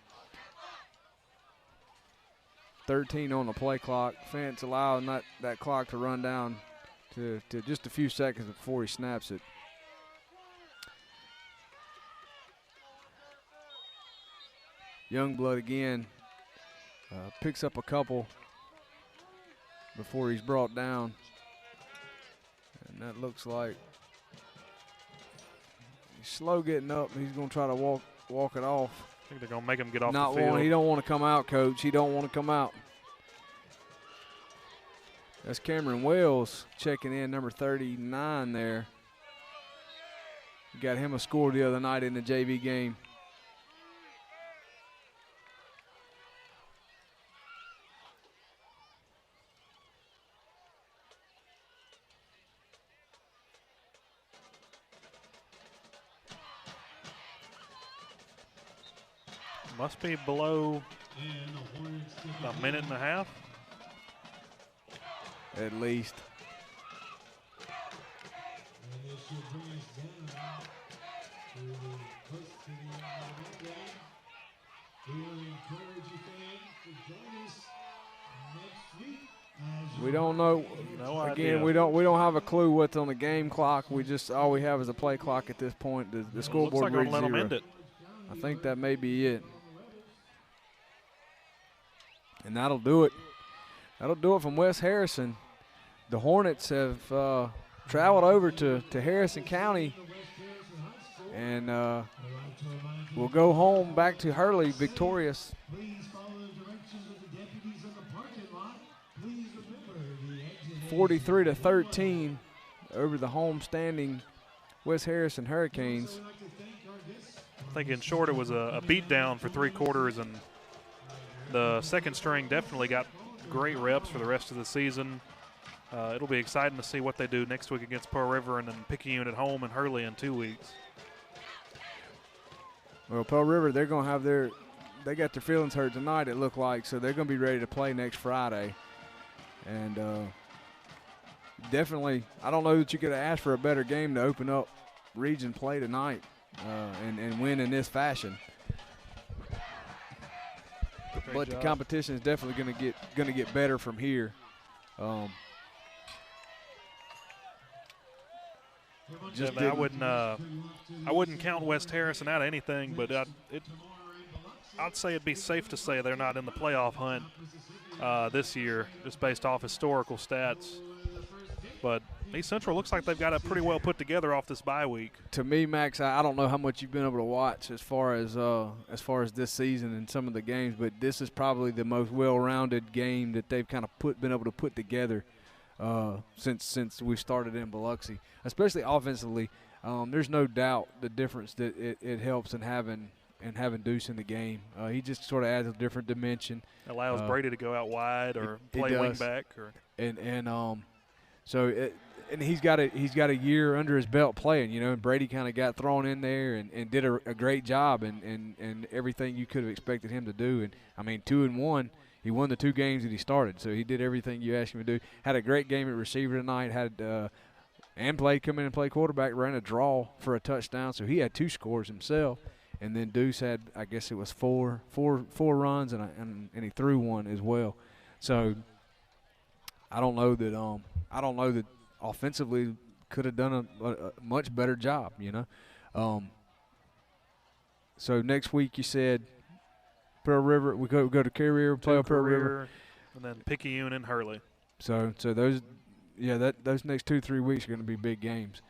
13 on the play clock. Fant's allowing that clock to run down to just a few seconds before he snaps it. Youngblood again picks up a couple before he's brought down. And that looks like he's slow getting up. He's going to try to walk it off. I think they're going to make him get off the field. He don't want to come out, Coach. He don't want to come out. That's Cameron Wells checking in, number 39 there. Got him a score the other night in the JV game. Must be below a minute and a half. At least. We don't know. Again, we don't have a clue what's on the game clock. All we have is a play clock at this point. The scoreboard reads 0. End it. I think that may be it. And that'll do it. That'll do it from West Harrison. The Hornets have traveled over to Harrison County and will go home back to Hurley victorious. 43-13 over the home-standing West Harrison Hurricanes. I think in short it was a beatdown for 3 quarters, and the second string definitely got great reps for the rest of the season. It'll be exciting to see what they do next week against Pearl River and then Picayune at home and Hurley in 2 weeks. Well, Pearl River, they're going to have they got their feelings hurt tonight, it looked like, so they're going to be ready to play next Friday. And definitely, I don't know that you could have asked for a better game to open up region play tonight and win in this fashion. But the competition is definitely going to get better from here. I wouldn't count West Harrison out of anything, but I'd say it'd be safe to say they're not in the playoff hunt this year, just based off historical stats. But East Central looks like they've got it pretty well put together off this bye week. To me, Max, I don't know how much you've been able to watch as far as this season and some of the games, but this is probably the most well-rounded game that they've kind of been able to put together since we started in Biloxi, especially offensively. There's no doubt the difference that it helps in having Deuce in the game. He just sort of adds a different dimension. Allows Brady to go out wide or play wing back. So and he's got a year under his belt playing, you know. And Brady kind of got thrown in there and did a great job and everything you could have expected him to do. And I mean, 2-1, he won the 2 games that he started, so he did everything you asked him to do. Had a great game at receiver tonight. Come in and play quarterback, ran a draw for a touchdown, so he had 2 scores himself. And then Deuce had, I guess it was four runs, and he threw 1 as well. So I don't know that offensively could have done a much better job, you know. So next week you said Pearl River. We go to Carrier, play Pearl River, and then Picayune and Hurley. So those. Yeah, those next 2-3 weeks are going to be big games.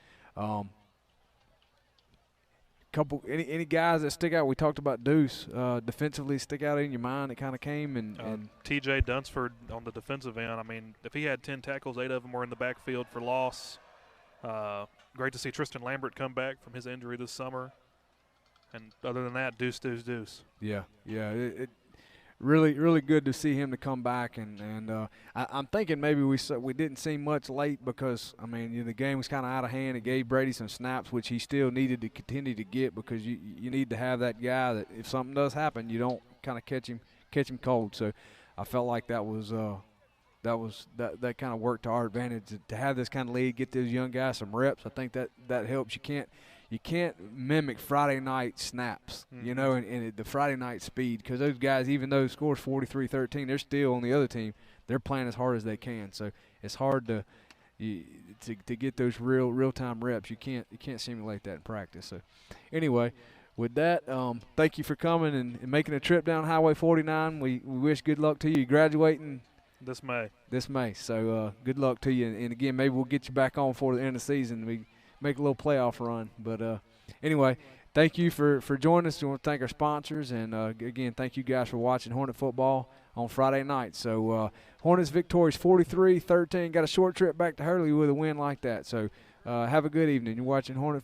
Any guys that stick out? We talked about Deuce defensively. Stick out in your mind? It kind of came and T.J. Dunsford on the defensive end. I mean, if he had 10 tackles, 8 of them were in the backfield for loss. Great to see Tristan Lambert come back from his injury this summer. And other than that, Deuce. Yeah. It really good to see him to come back, and I'm thinking maybe we didn't see much late because, I mean, the game was kind of out of hand. It gave Brady some snaps, which he still needed to continue to get, because you need to have that guy that if something does happen, you don't kind of catch him cold. So I felt like that kind of worked to our advantage to have this kind of lead, get those young guys some reps. I think that helps. You can't mimic Friday night snaps, you know, and the Friday night speed, because those guys, even though the score's 43-13, they're still on the other team. They're playing as hard as they can. So it's hard to get those real-time reps. You can't simulate that in practice. So anyway, with that, thank you for coming and making a trip down Highway 49. We wish good luck to you. You're graduating this May. So good luck to you. And again, maybe we'll get you back on for the end of the season. We make a little playoff run. But anyway, thank you for joining us. We want to thank our sponsors. And, again, thank you guys for watching Hornet football on Friday night. So Hornets victorious 43-13. Got a short trip back to Hurley with a win like that. So have a good evening. You're watching Hornet